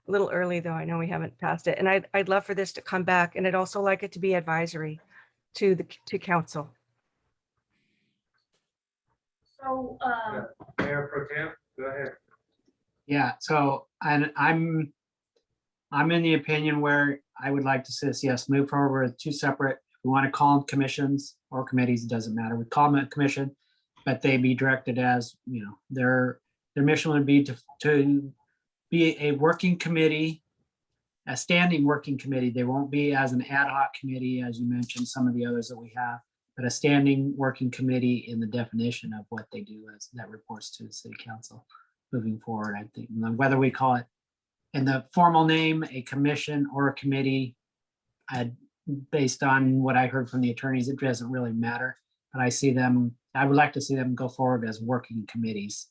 Speaker 4: little early, though, I know we haven't passed it. And I'd love for this to come back. And I'd also like it to be advisory to council.
Speaker 9: So,
Speaker 1: Mayor Pro Tem, go ahead.
Speaker 3: Yeah, so I'm in the opinion where I would like to see us, yes, move forward with 2 separate, if we want to call them commissions or committees, it doesn't matter. We call them a commission, but they be directed as, you know, their mission would be to be a working committee a standing working committee. They won't be as an ad hoc committee, as you mentioned, some of the others that we have, but a standing working committee in the definition of what they do as that reports to the city council moving forward, I think. And then whether we call it in the formal name, a commission or a committee, based on what I heard from the attorneys, it doesn't really matter. But I would like to see them go forward as working committees,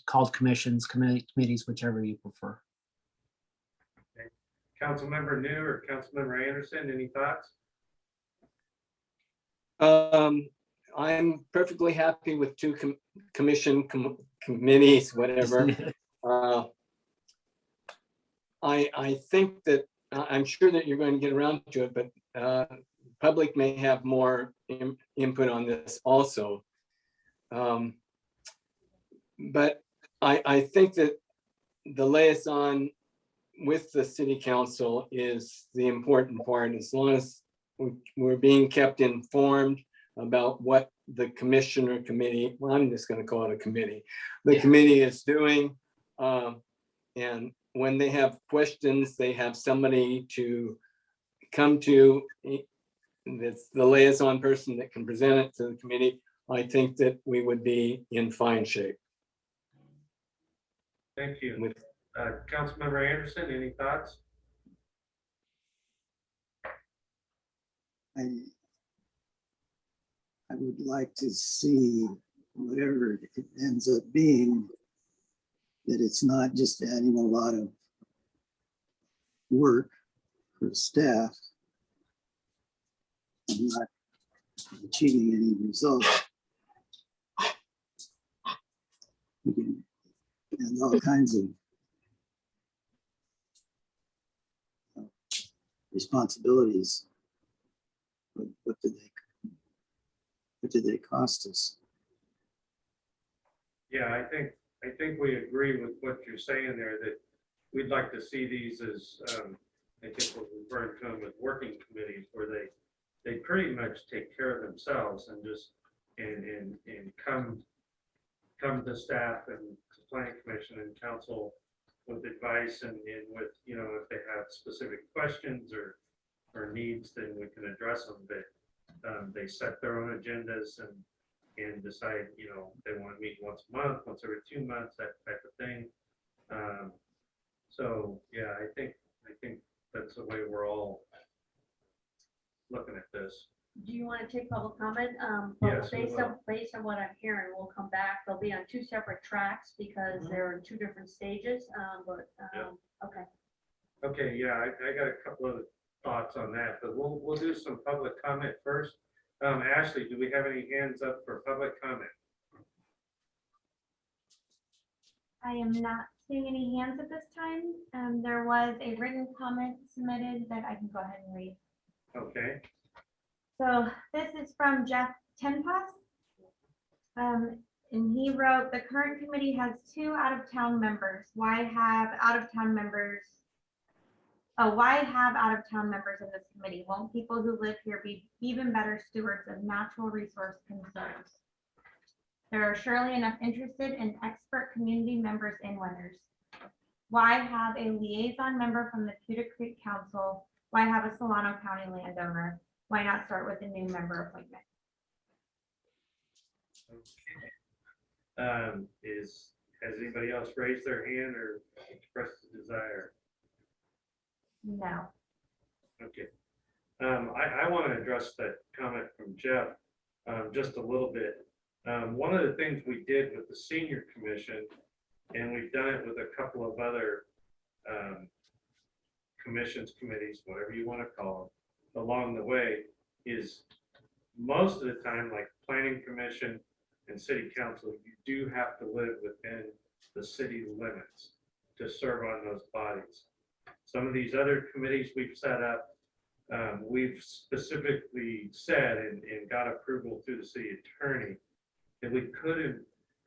Speaker 3: called commissions, committees, whichever you prefer.
Speaker 1: Councilmember New or Councilmember Anderson, any thoughts?
Speaker 11: I'm perfectly happy with two committees, whatever. I think that, I'm sure that you're going to get around to it, but public may have more input on this also. But I think that the liaison with the city council is the important part. As long as we're being kept informed about what the commissioner committee, well, I'm just going to call it a committee, the committee is doing. And when they have questions, they have somebody to come to. That's the liaison person that can present it to the committee. I think that we would be in fine shape.
Speaker 1: Thank you. Councilmember Anderson, any thoughts?
Speaker 17: I would like to see whatever it ends up being, that it's not just adding a lot of work for staff and not achieving any results. And all kinds of responsibilities. What did they cost us?
Speaker 1: Yeah, I think we agree with what you're saying there, that we'd like to see these as, I think we're referring to them as working committees, where they pretty much take care of themselves and just, and come to staff and to planning commission and council with advice and with, you know, if they have specific questions or needs, then we can address them. But they set their own agendas and decide, you know, they want to meet once a month, once every 2 months, that type of thing. So yeah, I think that's the way we're all looking at this.
Speaker 9: Do you want to take public comment?
Speaker 1: Yes, we
Speaker 9: Based on what I'm hearing, we'll come back. They'll be on 2 separate tracks because they're in 2 different stages. Okay.
Speaker 1: Okay, yeah, I got a couple of thoughts on that, but we'll do some public comment first. Ashley, do we have any hands up for public comment?
Speaker 2: I am not seeing any hands at this time. There was a written comment submitted that I can go ahead and read.
Speaker 1: Okay.
Speaker 2: So this is from Jeff Tenpas. And he wrote, the current committee has 2 out-of-town members. Why have out-of-town members? Why have out-of-town members in this committee? Won't people who live here be even better stewards of natural resource concerns? There are surely enough interested and expert community members in Winters. Why have a liaison member from the Pewter Creek Council? Why have a Solano County landowner? Why not start with a new member appointment?
Speaker 1: Okay. Has anybody else raised their hand or expressed a desire?
Speaker 2: No.
Speaker 1: Okay. I want to address that comment from Jeff just a little bit. One of the things we did with the senior commission, and we've done it with a couple of other commissions, committees, whatever you want to call them, along the way, is most of the time, like planning commission and city council, you do have to live within the city limits to serve on those bodies. Some of these other committees we've set up, we've specifically said and got approval through the city attorney that we could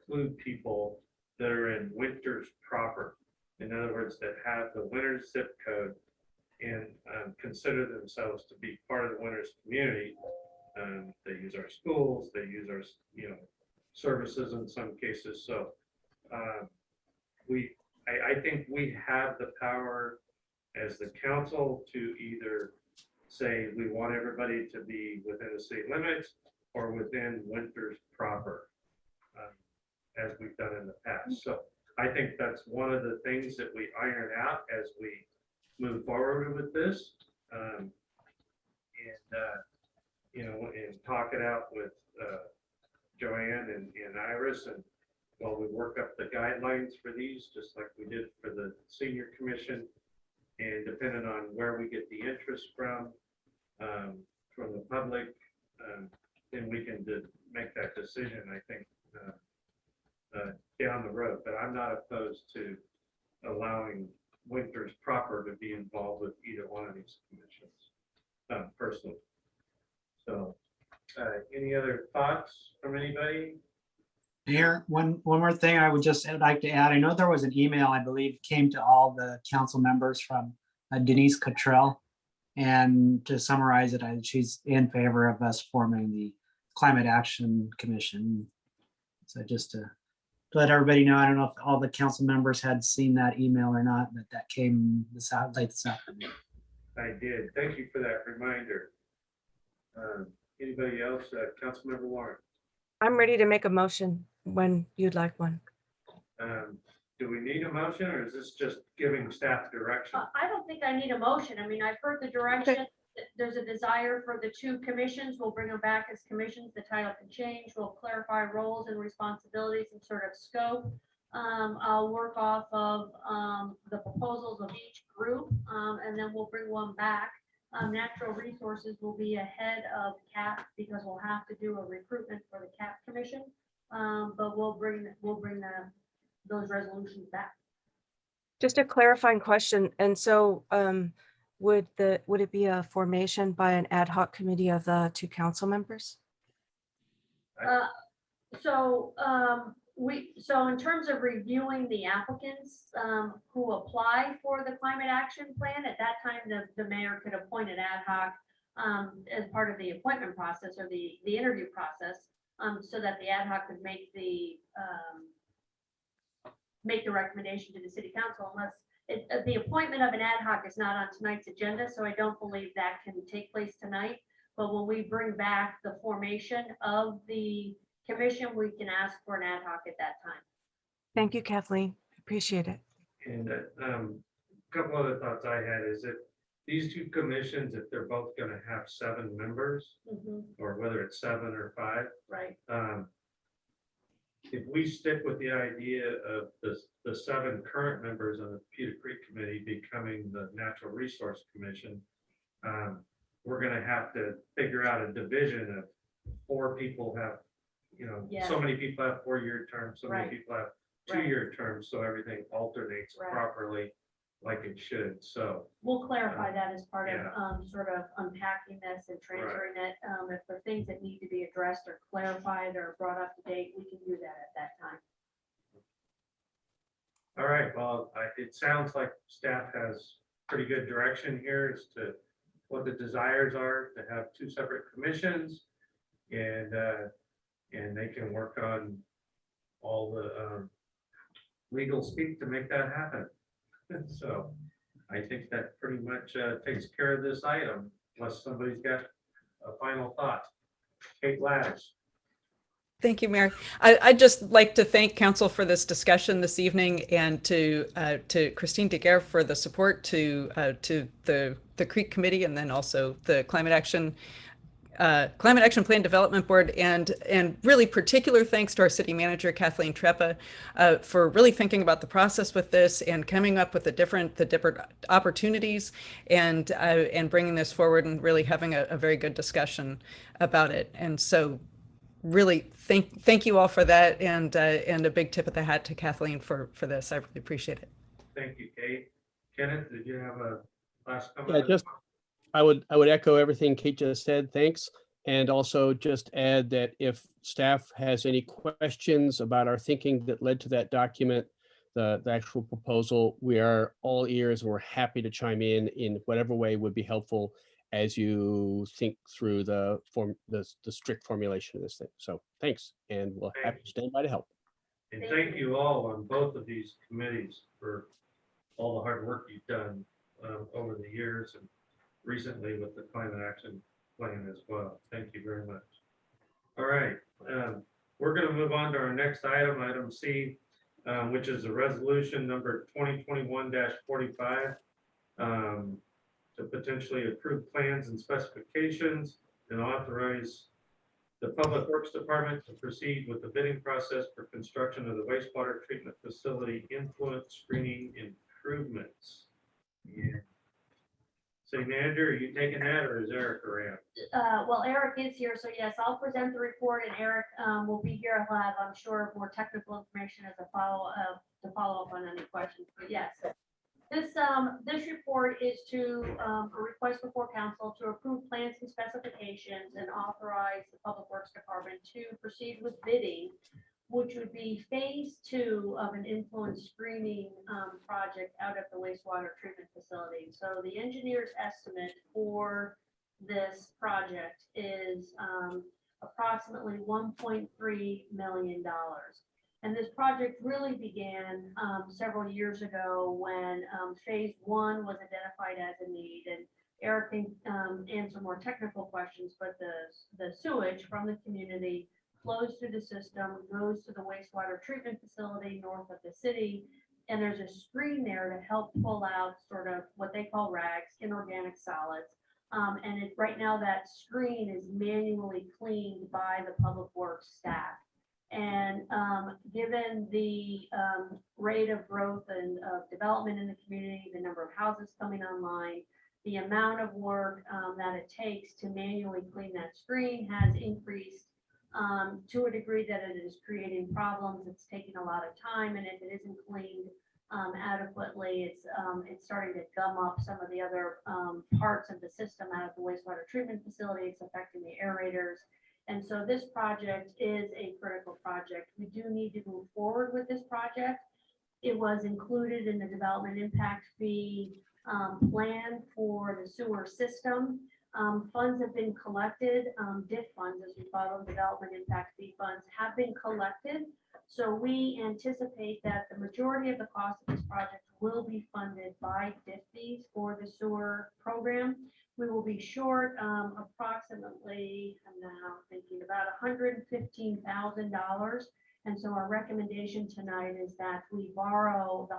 Speaker 1: include people that are in Winters proper. In other words, that have the Winters zip code and consider themselves to be part of the Winters community. They use our schools, they use our, you know, services in some cases. So I think we have the power as the council to either say we want everybody to be within the city limits or within Winters proper, as we've done in the past. So I think that's one of the things that we iron out as we move forward with this. And talk it out with Joanne and Iris, and while we work up the guidelines for these, just like we did for the senior commission, and depending on where we get the interest from the public, then we can make that decision, I think, down the road. But I'm not opposed to allowing Winters proper to be involved with either one of these commissions, personally. So, any other thoughts from anybody?
Speaker 3: Here, one more thing I would just like to add. I know there was an email, I believe, came to all the council members from Denise Cottrell. And to summarize it, she's in favor of us forming the Climate Action Commission. So just to let everybody know, I don't know if all the council members had seen that email or not, but that came late this afternoon.
Speaker 1: I did. Thank you for that reminder. Anybody else? Councilmember Warren?
Speaker 4: I'm ready to make a motion when you'd like one.
Speaker 1: Do we need a motion, or is this just giving staff direction?
Speaker 9: I don't think I need a motion. I mean, I've heard the direction. There's a desire for the two commissions. We'll bring them back as commissions. The title can change. We'll clarify roles and responsibilities and sort of scope. I'll work off of the proposals of each group, and then we'll bring one back. Natural resources will be ahead of CAP because we'll have to do a recruitment for the CAP commission. But we'll bring those resolutions back.
Speaker 4: Just a clarifying question. And so would it be a formation by an ad hoc committee of the two council members?
Speaker 9: So in terms of reviewing the applicants who apply for the climate action plan, at that time, the mayor could appoint an ad hoc as part of the appointment process or the interview process, so that the ad hoc could make the recommendation to the city council, unless the appointment of an ad hoc is not on tonight's agenda, so I don't believe that can take place tonight. But when we bring back the formation of the commission, we can ask for an ad hoc at that time.
Speaker 4: Thank you, Kathleen. Appreciate it.
Speaker 1: And a couple other thoughts I had is that these two commissions, if they're both going to have 7 members, or whether it's 7 or 5,
Speaker 9: right?
Speaker 1: If we stick with the idea of the 7 current members on the Pewter Creek Committee becoming the Natural Resource Commission, we're going to have to figure out a division of 4 people have, so many people have 4-year terms, so many people have 2-year terms, so everything alternates properly like it should. So
Speaker 9: we'll clarify that as part of sort of unpacking this and transferring it. If there are things that need to be addressed or clarified or brought up to date, we can do that at that time.
Speaker 1: all right, well, it sounds like staff has pretty good direction here as to what the desires are to have 2 separate commissions, and they can work on all the legal speak to make that happen. So I think that pretty much takes care of this item, unless somebody's got a final thought. Kate Ladders.
Speaker 18: Thank you, Mayor. I'd just like to thank council for this discussion this evening, and to Christine Daguerre for the support to the Creek Committee, and then also the Climate Action Plan Development Board, and really particular thanks to our city manager, Kathleen Treppa, for really thinking about the process with this and coming up with the different opportunities and bringing this forward and really having a very good discussion about it. And so really thank you all for that, and a big tip of the hat to Kathleen for this. I really appreciate it.
Speaker 1: Thank you, Kate. Kenneth, did you have a last comment?
Speaker 15: Yeah, I would echo everything Kate just said. Thanks. And also just add that if staff has any questions about our thinking that led to that document, the actual proposal, we are all ears, and we're happy to chime in whatever way would be helpful as you think through the strict formulation of this thing. So thanks, and we'll have to stand by to help.
Speaker 1: And thank you all on both of these committees for all the hard work you've done over the years and recently with the climate action plan as well. Thank you very much. All right, we're going to move on to our next item, item C, which is a resolution number 2021-45 to potentially approve plans and specifications and authorize the Public Works Department to proceed with the bidding process for construction of the wastewater treatment facility influence screening improvements. Yeah. City Manager, are you taking that or is Eric around?
Speaker 9: Well, Eric is here, so yes, I'll present the report and Eric will be here. He'll have, I'm sure, more technical information as a follow up on any questions. But yes, this report is to a request before council to approve plans and specifications and authorize the Public Works Department to proceed with bidding, which would be phase 2 of an influence screening project out at the wastewater treatment facility. So the engineer's estimate for this project is approximately $1.3 million. And this project really began several years ago when phase 1 was identified as a need. And Eric can answer more technical questions, but the sewage from the community flows through the system, goes to the wastewater treatment facility north of the city. And there's a screen there to help pull out sort of what they call RAGs, inorganic solids. And right now that screen is manually cleaned by the Public Works staff. And given the rate of growth and of development in the community, the number of houses coming online, the amount of work that it takes to manually clean that screen has increased to a degree that it is creating problems. It's taking a lot of time, and if it isn't cleaned adequately, it's starting to gum up some of the other parts of the system out of the wastewater treatment facility. It's affecting the aerators. And so this project is a critical project. We do need to move forward with this project. It was included in the development impact fee plan for the sewer system. Funds have been collected, DIF funds, as we call them, development impact fee funds, have been collected. So we anticipate that the majority of the cost of this project will be funded by DIF fees for the sewer program. We will be short approximately, I'm now thinking about $115,000. And so our recommendation tonight is that we borrow the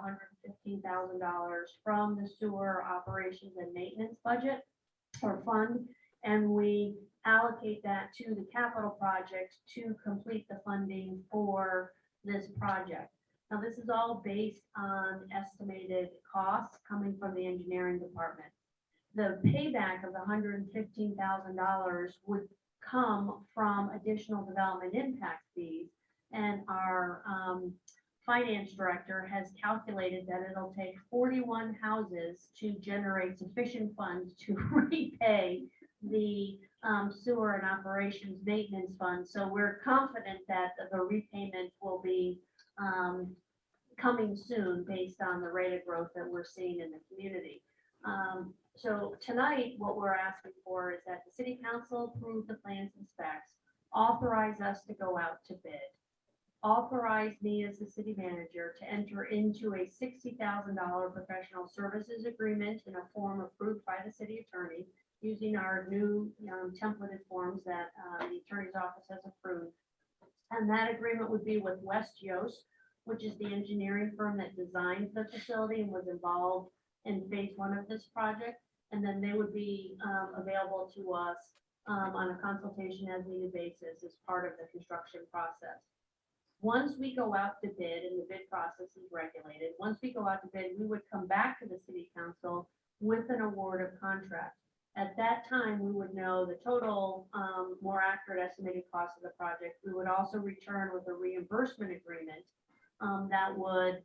Speaker 9: $115,000 from the sewer operations and maintenance budget or fund, and we allocate that to the capital project to complete the funding for this project. Now, this is all based on estimated costs coming from the engineering department. The payback of the $115,000 would come from additional development impact fees, and our finance director has calculated that it'll take 41 houses to generate sufficient funds to repay the sewer and operations maintenance fund. So we're confident that the repayment will be coming soon based on the rate of growth that we're seeing in the community. So tonight, what we're asking for is that the city council approve the plans and specs, authorize us to go out to bid, authorize me as the city manager to enter into a $60,000 professional services agreement in a form approved by the city attorney using our new templated forms that the attorney's office has approved. And that agreement would be with West Yost, which is the engineering firm that designed the facility and was involved in phase 1 of this project. And then they would be available to us on a consultation as needed basis as part of the construction process. Once we go out to bid and the bid process is regulated, once we go out to bid, we would come back to the city council with an award of contract. At that time, we would know the total more accurate estimated cost of the project. We would also return with a reimbursement agreement that would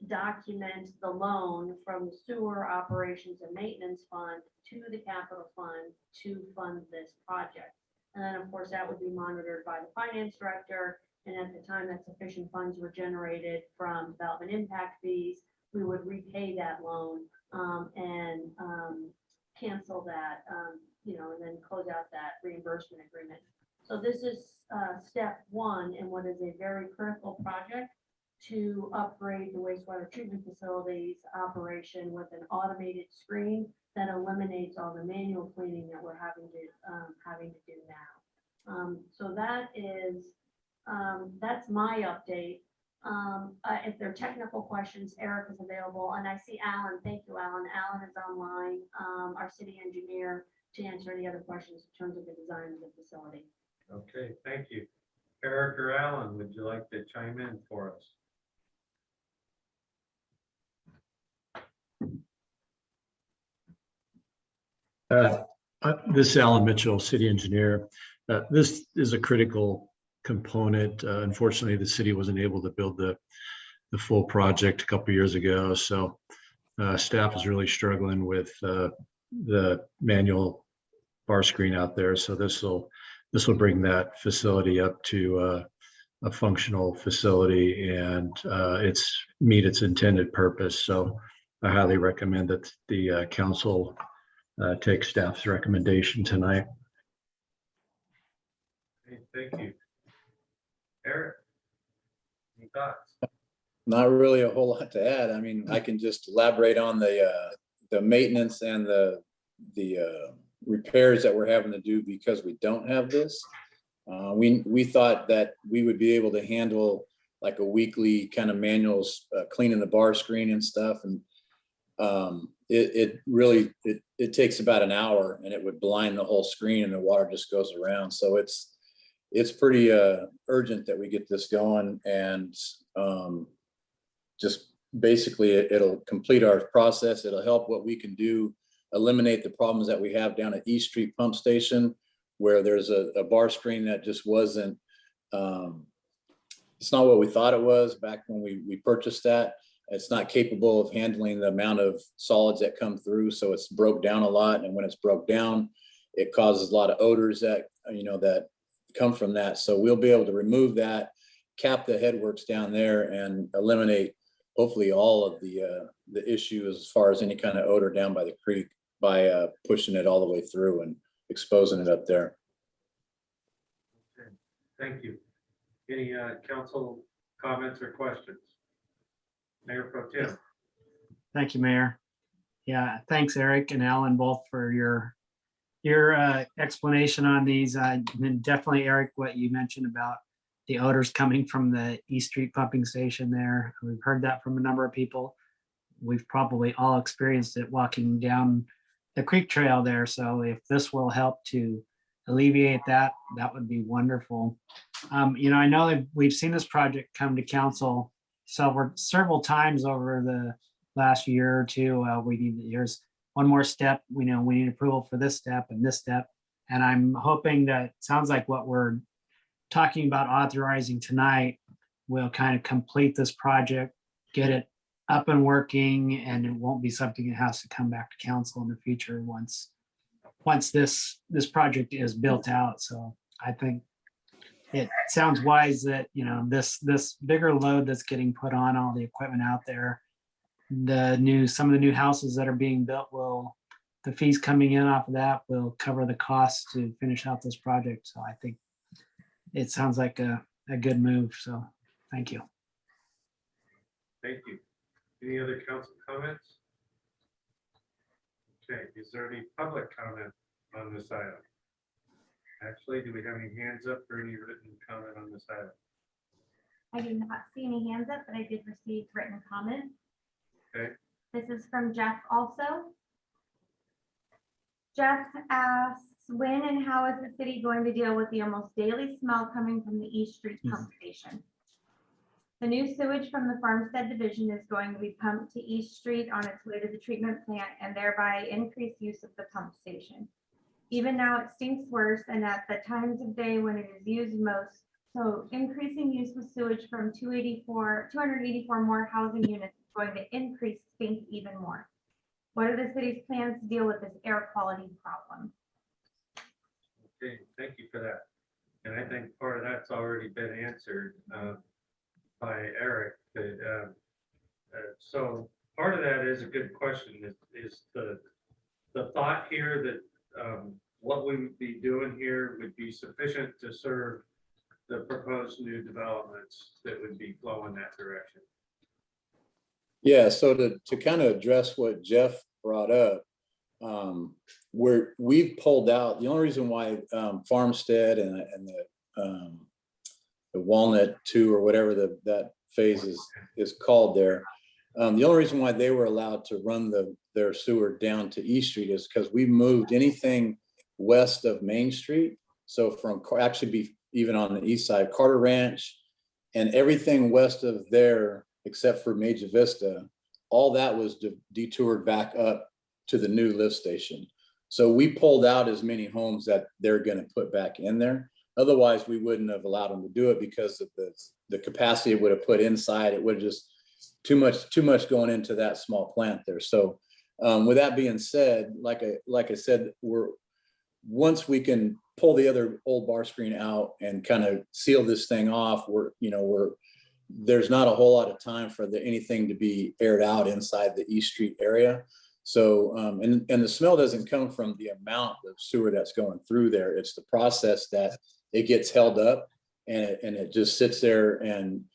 Speaker 9: document the loan from the sewer operations and maintenance fund to the capital fund to fund this project. And then, of course, that would be monitored by the finance director. And at the time that sufficient funds were generated from development impact fees, we would repay that loan and cancel that, and then close out that reimbursement agreement. So this is step 1 in what is a very critical project. to upgrade the wastewater treatment facilities operation with an automated screen that eliminates all the manual cleaning that we're having to do now. So that's my update. If there are technical questions, Eric is available, and I see Alan. Thank you, Alan. Alan is online, our city engineer, to answer any other questions in terms of the design of the facility.
Speaker 1: Okay, thank you. Eric or Alan, would you like to chime in for us?
Speaker 6: This is Alan Mitchell, city engineer. This is a critical component. Unfortunately, the city wasn't able to build the full project a couple years ago. So staff is really struggling with the manual bar screen out there. So this will bring that facility up to a functional facility and meet its intended purpose. So I highly recommend that the council take staff's recommendation tonight.
Speaker 1: Okay, thank you. Eric, any thoughts?
Speaker 22: Not really a whole lot to add. I mean, I can just elaborate on the maintenance and the repairs that we're having to do because we don't have this. We thought that we would be able to handle like a weekly kind of manuals, cleaning the bar screen and stuff. And it takes about an hour and it would blind the whole screen and the water just goes around. So it's pretty urgent that we get this going, and just basically it'll complete our process. It'll help what we can do, eliminate the problems that we have down at East Street Pump Station, where there's a bar screen that just wasn't, it's not what we thought it was back when we purchased that. It's not capable of handling the amount of solids that come through. So it's broke down a lot. And when it's broke down, it causes a lot of odors that come from that. So we'll be able to remove that, cap the headworks down there, and eliminate hopefully all of the issue as far as any kind of odor down by the creek by pushing it all the way through and exposing it up there.
Speaker 1: Okay, thank you. Any council comments or questions? Mayor Pro Tem.
Speaker 3: Thank you, Mayor. Yeah, thanks, Eric and Alan, both for your explanation on these. And definitely, Eric, what you mentioned about the odors coming from the East Street pumping station there. We've heard that from a number of people. We've probably all experienced it walking down the creek trail there. So if this will help to alleviate that, that would be wonderful. I know that we've seen this project come to council several times over the last year or two. Here's one more step. We know we need approval for this step and this step. And I'm hoping that sounds like what we're talking about authorizing tonight will kind of complete this project, get it up and working, and it won't be something that has to come back to council in the future once this project is built out. So I think it sounds wise that, this bigger load that's getting put on all the equipment out there, some of the new houses that are being built the fees coming in off of that will cover the costs to finish out this project. So I think it sounds like a good move. So thank you.
Speaker 1: Thank you. Any other council comments? Okay, is there any public comment on this item? Actually, do we have any hands up or any written comment on this item?
Speaker 2: I do not see any hands up, but I did receive written comments.
Speaker 1: Okay.
Speaker 2: This is from Jeff also. Jeff asks, when and how is the city going to deal with the almost daily smell coming from the East Street pump station? The new sewage from the Farmstead division is going to be pumped to East Street on its way to the treatment plant and thereby increase use of the pump station. Even now it stinks worse and at the times of day when it is used most. So increasing use of sewage from 284 more housing units is going to increase stink even more. What are the city's plans to deal with this air quality problem?
Speaker 1: Okay, thank you for that. And I think part of that's already been answered by Eric. So part of that is a good question. Is the thought here that what we would be doing here would be sufficient to serve the proposed new developments that would be flowing that direction.
Speaker 22: Yeah, so to kind of address what Jeff brought up, we've pulled out, the only reason why Farmstead and the Walnut 2 or whatever that phase is called there, the only reason why they were allowed to run their sewer down to East Street is because we moved anything west of Main Street. So from actually be even on the east side, Carter Ranch and everything west of there, except for Major Vista, all that was detoured back up to the new lift station. So we pulled out as many homes that they're going to put back in there. Otherwise, we wouldn't have allowed them to do it because of the capacity it would have put inside. It would have just too much going into that small plant there. So with that being said, like I said, once we can pull the other old bar screen out and kind of seal this thing off, there's not a whole lot of time for anything to be aired out inside the East Street area. So, and the smell doesn't come from the amount of sewer that's going through there. It's the process that it gets held up and it just sits there and,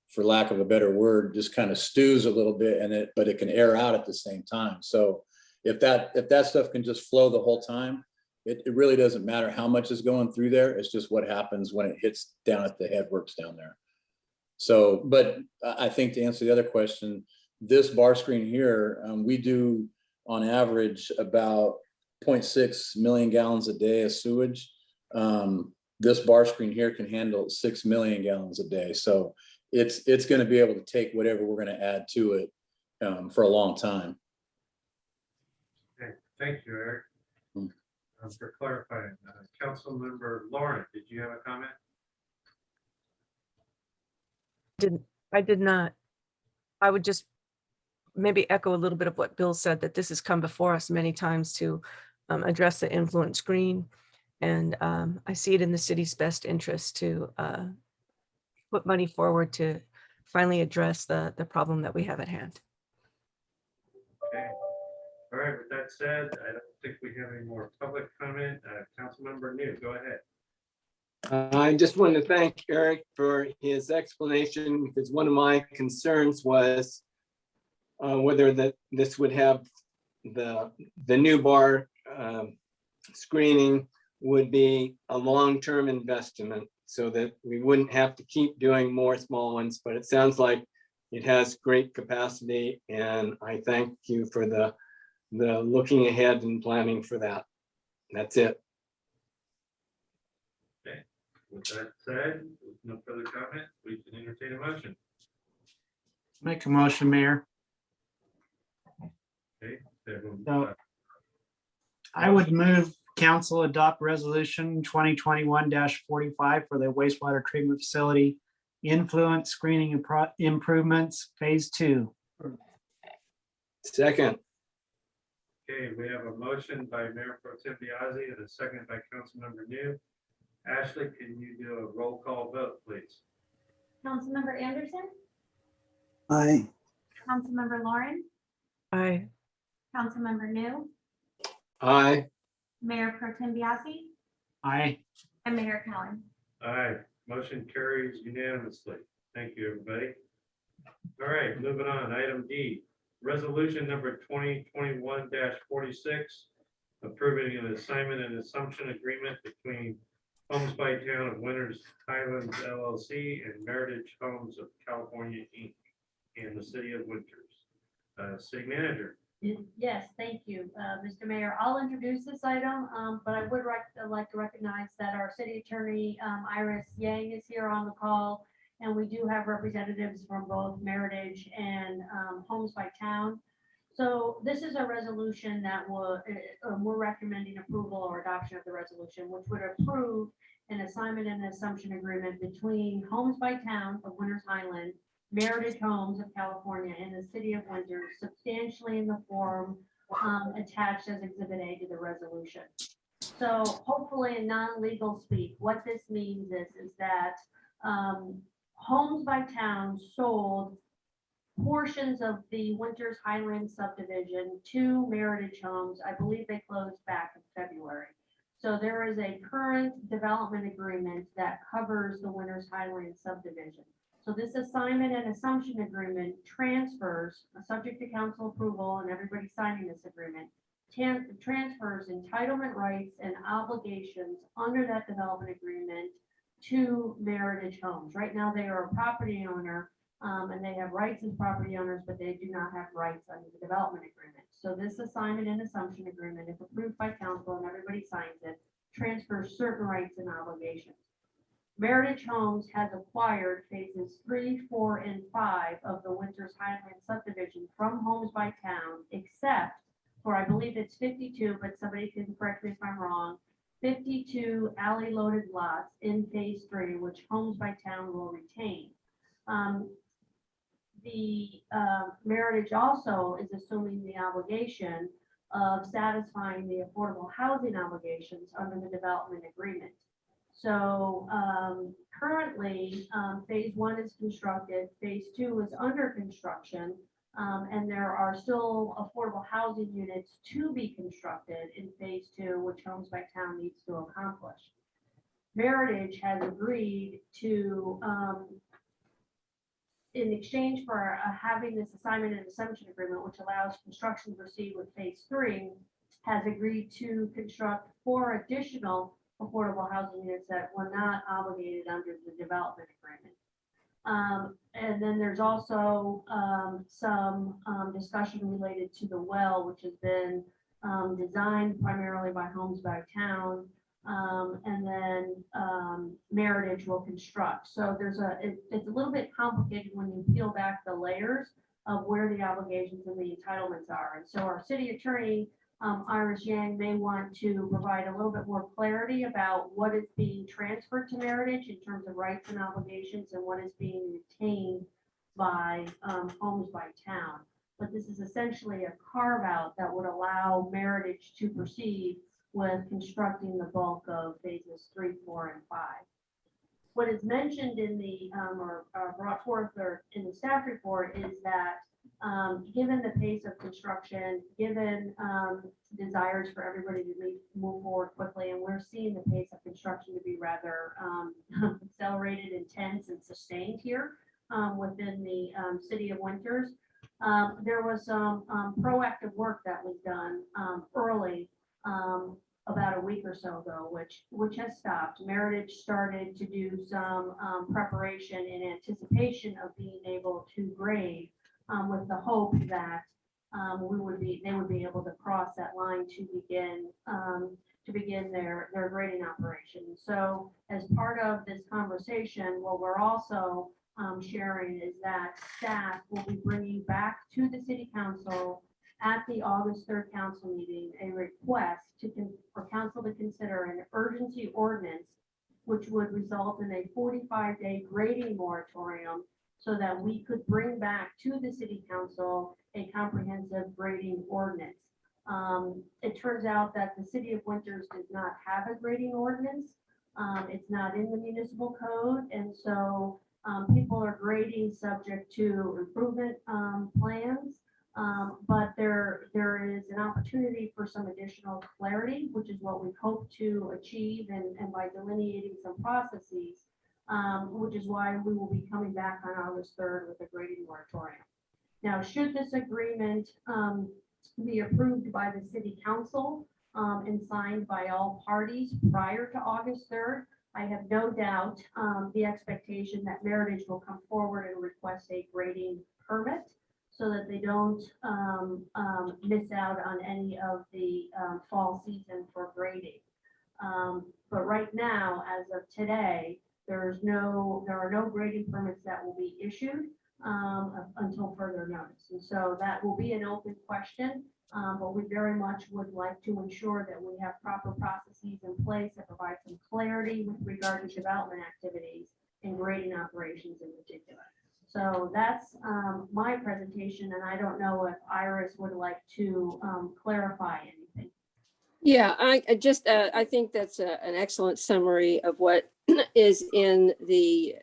Speaker 22: for lack of a better word, just kind of stews a little bit but it can air out at the same time. So if that stuff can just flow the whole time, it really doesn't matter how much is going through there. It's just what happens when it hits down at the headworks down there. So, but I think to answer the other question, this bar screen here, we do on average about 0.6 million gallons a day of sewage. This bar screen here can handle 6 million gallons a day. So it's going to be able to take whatever we're going to add to it for a long time.
Speaker 1: Okay, thank you, Eric. For clarifying, Councilmember Lauren, did you have a comment?
Speaker 4: I did not. I would just maybe echo a little bit of what Bill said, that this has come before us many times to address the influence screen. And I see it in the city's best interest to put money forward to finally address the problem that we have at hand.
Speaker 1: Okay. All right, with that said, I don't think we have any more public comment. Councilmember New, go ahead.
Speaker 11: I just want to thank Eric for his explanation, because one of my concerns was whether this would have the new bar screening would be a long-term investment so that we wouldn't have to keep doing more small ones, but it sounds like it has great capacity, and I thank you for the looking ahead and planning for that. That's it.
Speaker 1: Okay. With that said, with no further comment, we can entertain a motion.
Speaker 3: Make a motion, Mayor.
Speaker 1: Okay.
Speaker 3: So I would move council adopt resolution 2021-45 for the wastewater treatment facility influence screening improvements phase 2.
Speaker 11: Second.
Speaker 1: Okay, we have a motion by Mayor Pro Tem Biasi and a second by Councilmember New. Ashley, can you do a roll call vote, please?
Speaker 2: Councilmember Anderson,
Speaker 17: Aye.
Speaker 2: Councilmember Lauren,
Speaker 4: Aye.
Speaker 2: Councilmember New,
Speaker 11: Aye.
Speaker 2: Mayor Pro Tem Biasi,
Speaker 3: Aye.
Speaker 2: and Mayor Cowan.
Speaker 1: Aye, motion carries unanimously. Thank you, everybody. All right, moving on. Item D, resolution number 2021-46, approving an assignment and assumption agreement between Homes by Town of Winters Highlands LLC and Meritage Homes of California, Inc. and the City of Winters. City Manager.
Speaker 9: Yes, thank you, Mr. Mayor. I'll introduce this item, but I would like to recognize that our city attorney, Iris Yang, is here on the call, and we do have representatives from both Meritage and Homes by Town. So this is a resolution that we're recommending approval or adoption of the resolution, which would approve an assignment and assumption agreement between Homes by Town of Winters Highland, Meritage Homes of California, and the City of Winters, substantially in the form attached as Exhibit A to the resolution. So hopefully in non-legal speak, what this means is that Homes by Town sold portions of the Winters Highland subdivision to Meritage Homes. I believe they closed back in February. So there is a current development agreement that covers the Winters Highland subdivision. So this assignment and assumption agreement transfers, subject to council approval and everybody signing this agreement, transfers entitlement rights and obligations under that development agreement to Meritage Homes. Right now, they are a property owner, and they have rights as property owners, but they do not have rights under the development agreement. So this assignment and assumption agreement, if approved by council and everybody signs it, transfers certain rights and obligations. Meritage Homes has acquired phases 3, 4, and 5 of the Winters Highland subdivision from Homes by Town, except for, I believe it's 52, but somebody can correct me if I'm wrong, 52 alley loaded lots in phase 3, which Homes by Town will retain. Meritage also is assuming the obligation of satisfying the affordable housing obligations under the development agreement. So currently, phase 1 is constructed, phase 2 is under construction, and there are still affordable housing units to be constructed in phase 2, which Homes by Town needs to accomplish. Meritage has agreed to, in exchange for having this assignment and assumption agreement, which allows construction to proceed with phase 3, has agreed to construct 4 additional affordable housing units that were not obligated under the development agreement. And then there's also some discussion related to the well, which has been designed primarily by Homes by Town, and then Meritage will construct. So it's a little bit complicated when you peel back the layers of where the obligations and the entitlements are. And so our city attorney, Iris Yang, may want to provide a little bit more clarity about what is being transferred to Meritage in terms of rights and obligations and what is being retained by Homes by Town. But this is essentially a carve out that would allow Meritage to proceed with constructing the bulk of phases 3, 4, and 5. What is mentioned in the or brought forth or in the staff report is that given the pace of construction, given desires for everybody to move forward quickly, and we're seeing the pace of construction to be rather accelerated, intense, and sustained here within the city of Winters. There was some proactive work that was done early, about a week or so ago, which has stopped. Meritage started to do some preparation in anticipation of being able to grade, with the hope that they would be able to cross that line to begin their grading operation. So as part of this conversation, what we're also sharing is that staff will be bringing back to the city council at the August 3rd council meeting a request for council to consider an urgency ordinance, which would result in a 45-day grading moratorium so that we could bring back to the city council a comprehensive grading ordinance. It turns out that the city of Winters does not have a grading ordinance. It's not in the municipal code. And so people are grading subject to improvement plans. But there is an opportunity for some additional clarity, which is what we hope to achieve, and by delineating some processes, which is why we will be coming back on August 3rd with a grading moratorium. Now, should this agreement be approved by the city council and signed by all parties prior to August 3rd, I have no doubt the expectation that Meritage will come forward and request a grading permit, so that they don't miss out on any of the fall season for grading. But right now, as of today, there are no grading permits that will be issued until further notice. And so that will be an open question, but we very much would like to ensure that we have proper processes in place that provide some clarity with regard to development activities and grading operations in particular. So that's my presentation, and I don't know if Iris would like to clarify anything.
Speaker 21: Yeah, I think that's an excellent summary of what is in the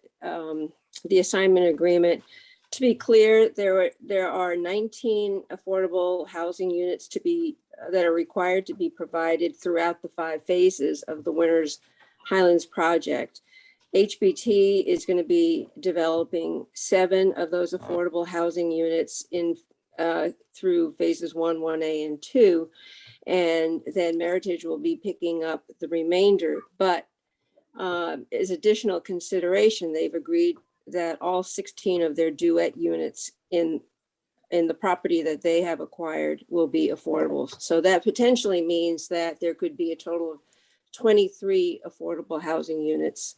Speaker 21: assignment agreement. To be clear, there are 19 affordable housing units to be that are required to be provided throughout the 5 phases of the Winters Highlands project. HBT is going to be developing 7 of those affordable housing units in through phases 1, 1A, and 2. And then Meritage will be picking up the remainder. But as additional consideration, they've agreed that all 16 of their duet units in the property that they have acquired will be affordable. So that potentially means that there could be a total of 23 affordable housing units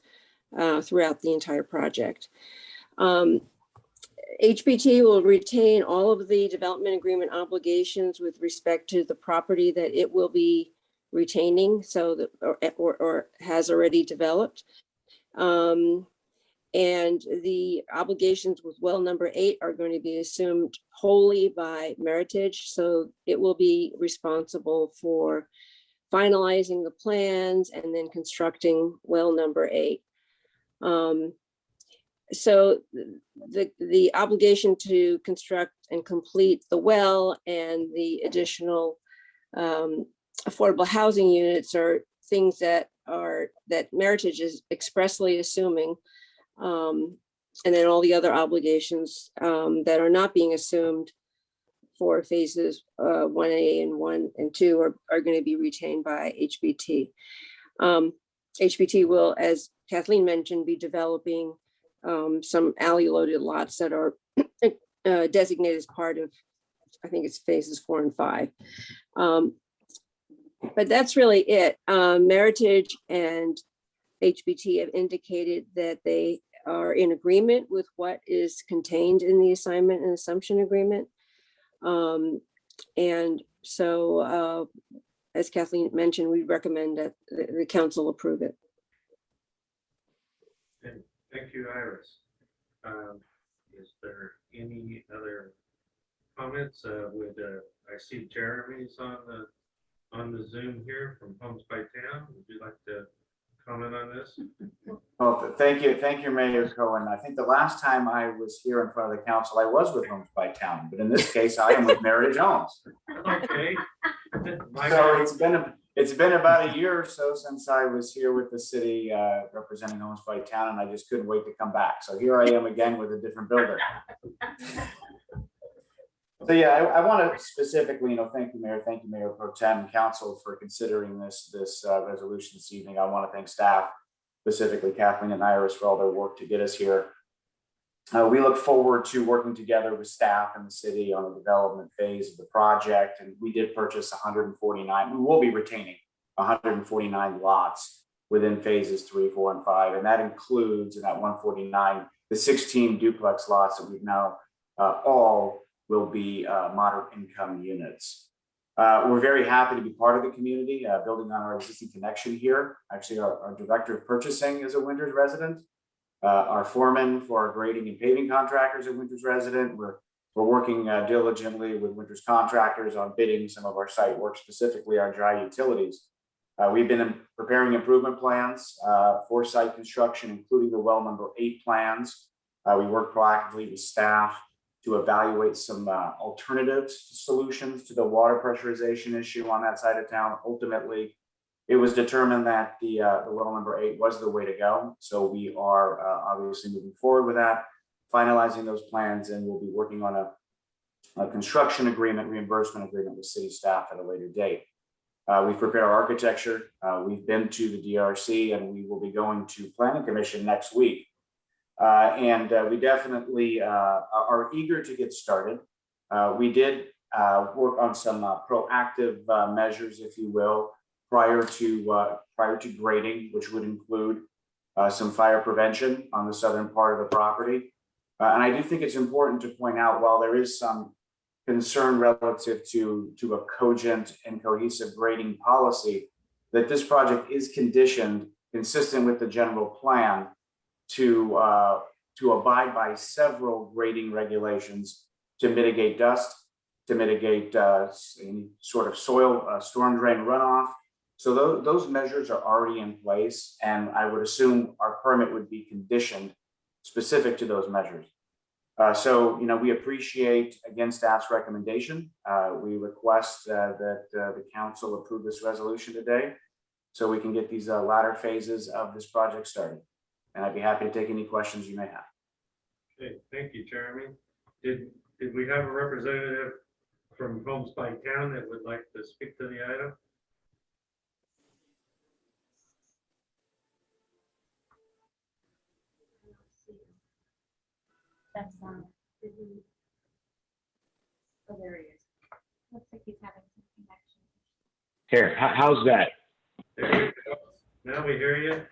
Speaker 21: throughout the entire project. HBT will retain all of the development agreement obligations with respect to the property that it will be retaining, so that or has already developed. And the obligations with well number 8 are going to be assumed wholly by Meritage. So it will be responsible for finalizing the plans and then constructing well number 8. So the obligation to construct and complete the well and the additional affordable housing units are things that Meritage is expressly assuming. And then all the other obligations that are not being assumed for phases 1A and 1 and 2 are going to be retained by HBT. HBT will, as Kathleen mentioned, be developing some alley loaded lots that are designated as part of, I think it's phases 4 and 5. But that's really it. Meritage and HBT have indicated that they are in agreement with what is contained in the assignment and assumption agreement. And so, as Kathleen mentioned, we recommend that the council approve it.
Speaker 1: And thank you, Iris. Is there any other comments? I see Jeremy's on the Zoom here from Homes by Town. Would you like to comment on this?
Speaker 7: Well, thank you, Mayor Cohen. I think the last time I was here in front of the council, I was with Homes by Town, but in this case, I am with Meritage Homes.
Speaker 1: Okay.
Speaker 7: So it's been about a year or so since I was here with the city representing Homes by Town, and I just couldn't wait to come back. So here I am again with a different builder. So yeah, I want to specifically, thank you, Mayor Pro Tem and Council for considering this resolution this evening. I want to thank staff, specifically Kathleen and Iris, for all their work to get us here. We look forward to working together with staff and the city on the development phase of the project. And we did purchase 149. We will be retaining 149 lots within phases 3, 4, and 5. And that includes in that 149, the 16 duplex lots that we've now all will be moderate income units. We're very happy to be part of the community, building on our existing connection here. Actually, our director of purchasing is a Winters resident. Our foreman for our grading and paving contractors is a Winters resident. We're working diligently with Winters contractors on bidding some of our site work, specifically our dry utilities. We've been preparing improvement plans for site construction, including the well number 8 plans. We work proactively with staff to evaluate some alternative solutions to the water pressurization issue on that side of town. Ultimately, it was determined that the well number 8 was the way to go. So we are obviously moving forward with that, finalizing those plans, and we'll be working on a construction agreement, reimbursement agreement with city staff at a later date. We've prepared our architecture. We've been to the DRC, and we will be going to Planning Commission next week. And we definitely are eager to get started. We did work on some proactive measures, if you will, prior to grading, which would include some fire prevention on the southern part of the property. And I do think it's important to point out, while there is some concern relative to a cogent and cohesive grading policy, that this project is conditioned, consistent with the general plan, to abide by several grading regulations to mitigate dust, to mitigate any sort of soil storm drain runoff. So those measures are already in place, and I would assume our permit would be conditioned specific to those measures. So, we appreciate, again, staff's recommendation. We request that the council approve this resolution today so we can get these latter phases of this project started. And I'd be happy to take any questions you may have.
Speaker 1: Okay, thank you, Jeremy. Did we have a representative from Homes by Town that would like to speak to the item?
Speaker 2: That's oh, there he is. Looks like he's having some connection.
Speaker 5: Here, how's that?
Speaker 1: There you go. Now we hear you.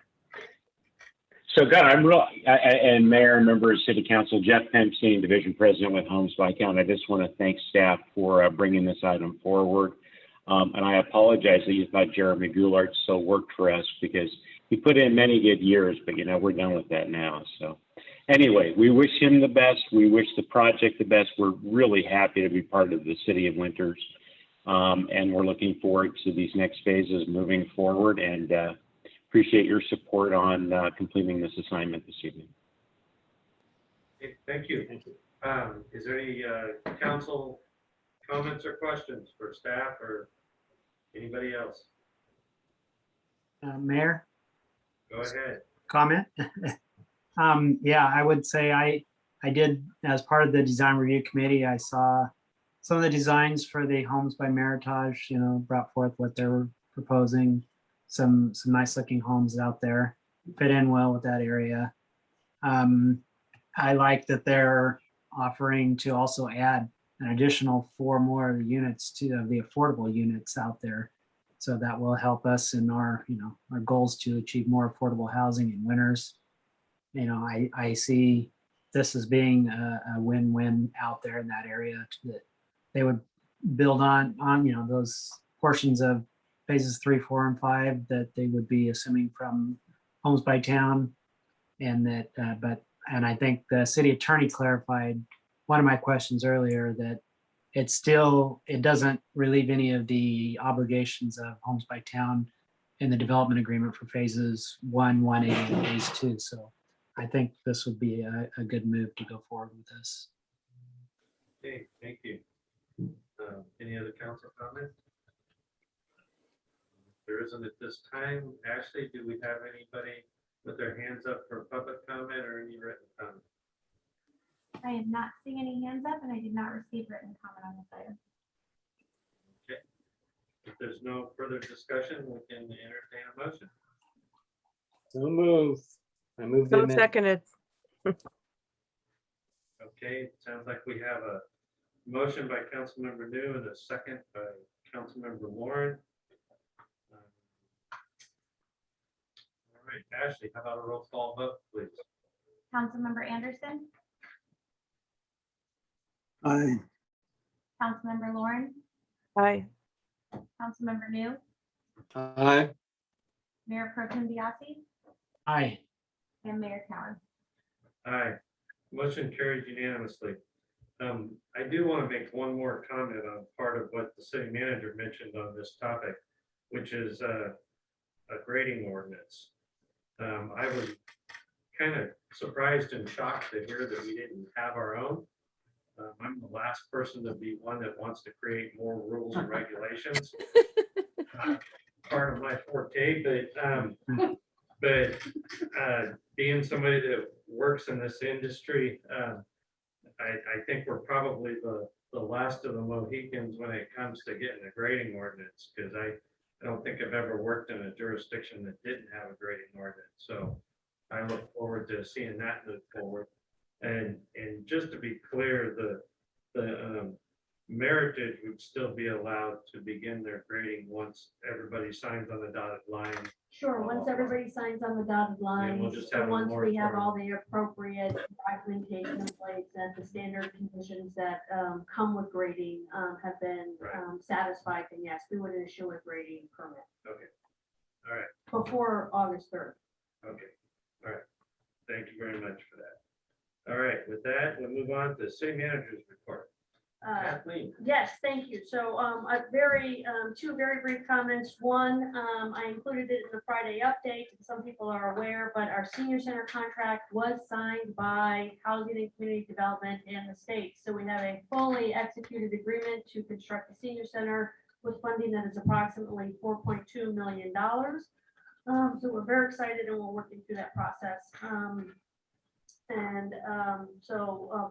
Speaker 5: So God, and Mayor, members, City Council, Jeff Pempstein, Division President with Homes by Town. I just want to thank staff for bringing this item forward. And I apologize that you thought Jeremy Goulart still worked for us, because he put in many good years, but we're done with that now. So anyway, we wish him the best. We wish the project the best. We're really happy to be part of the City of Winters. And we're looking forward to these next phases moving forward, and appreciate your support on completing this assignment this evening.
Speaker 1: Okay, thank you. Is there any council comments or questions for staff or anybody else?
Speaker 3: Mayor?
Speaker 1: Go ahead.
Speaker 3: Comment? Yeah, I would say I did, as part of the design review committee, I saw some of the designs for the Homes by Meritage, brought forth what they were proposing. Some nice looking homes out there, fit in well with that area. I like that they're offering to also add an additional 4 more units to the affordable units out there. So that will help us in our goals to achieve more affordable housing in Winters. I see this as being a win-win out there in that area, that they would build on those portions of phases 3, 4, and 5 that they would be assuming from Homes by Town. And that, and I think the city attorney clarified one of my questions earlier, that it doesn't relieve any of the obligations of Homes by Town in the development agreement for phases 1, 1A, and phase 2. So I think this would be a good move to go forward with this.
Speaker 1: Okay, thank you. Any other council comments? There isn't at this time. Ashley, do we have anybody with their hands up for public comment or any written comment?
Speaker 2: I am not seeing any hands up, and I did not receive written comment on this item.
Speaker 1: Okay. If there's no further discussion, we can entertain a motion.
Speaker 11: So moved. I moved
Speaker 4: So
Speaker 11: in.
Speaker 4: seconded.
Speaker 1: Okay, it sounds like we have a motion by Councilmember New and a second by Councilmember Lauren. All right, Ashley, how about a roll call vote, please?
Speaker 2: Councilmember Anderson,
Speaker 17: Aye.
Speaker 2: Councilmember Lauren,
Speaker 4: Aye.
Speaker 2: Councilmember New,
Speaker 11: Aye.
Speaker 2: Mayor Pro Tem Biasi,
Speaker 3: Aye.
Speaker 2: and Mayor Cowan.
Speaker 1: Aye. Motion carries unanimously. I do want to make one more comment on part of what the city manager mentioned on this topic, which is a grading ordinance. I was kind of surprised and shocked to hear that we didn't have our own. I'm the last person to be one that wants to create more rules and regulations. Part of my forte, but being somebody that works in this industry, I think we're probably the last of the Mohicans when it comes to getting a grading ordinance, because I don't think I've ever worked in a jurisdiction that didn't have a grading ordinance. So I look forward to seeing that move forward. And just to be clear, the Meritage would still be allowed to begin their grading once everybody signs on the dotted line.
Speaker 9: Sure, once everybody signs on the dotted line,
Speaker 1: we'll just have
Speaker 9: and
Speaker 1: a
Speaker 9: once we have
Speaker 1: moratorium.
Speaker 9: all the appropriate documentation in place and the standard conditions that come with grading have been satisfied, then yes, we would issue a grading permit
Speaker 1: Okay. All right.
Speaker 9: before August 3rd.
Speaker 1: Okay. All right. Thank you very much for that. All right. With that, we'll move on to city manager's report. Kathleen.
Speaker 9: Yes, thank you. So two very brief comments. One, I included it in the Friday update. Some people are aware, but our senior center contract was signed by Housing and Community Development and the state. So we have a fully executed agreement to construct the senior center with funding that is approximately $4.2 million. So we're very excited and we're working through that process.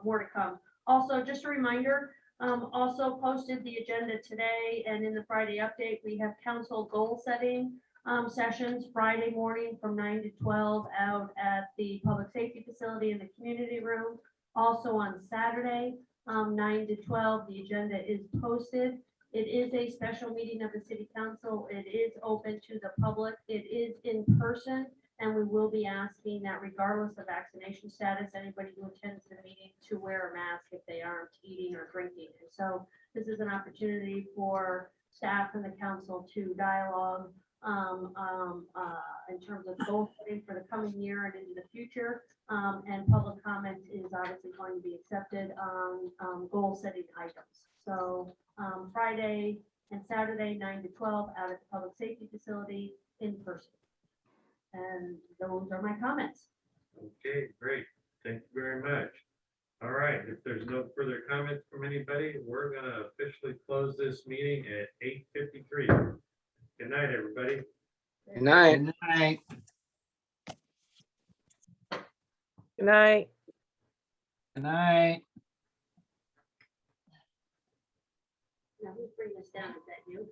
Speaker 9: More to come. Also, just a reminder, also posted the agenda today and in the Friday update, we have council goal setting sessions Friday morning from 9 to 12 out at the public safety facility in the community room. Also on Saturday, 9 to 12, the agenda is posted. It is a special meeting of the city council. It is open to the public. It is in person. And we will be asking that regardless of vaccination status, anybody who attends the meeting to wear a mask if they aren't eating or drinking. And so this is an opportunity for staff and the council to dialogue in terms of goal setting for the coming year and into the future. And public comment is obviously going to be accepted on goal setting items. So Friday and Saturday, 9 to 12 out at the public safety facility in person. And those are my comments.
Speaker 1: Okay, great. Thank you very much. All right, if there's no further comments from anybody, we're gonna officially close this meeting at 8:53. Good night, everybody.
Speaker 11: Good night.
Speaker 3: Good night.
Speaker 4: Good night.
Speaker 3: Good night.
Speaker 9: Now, who's bringing this down? Is that you?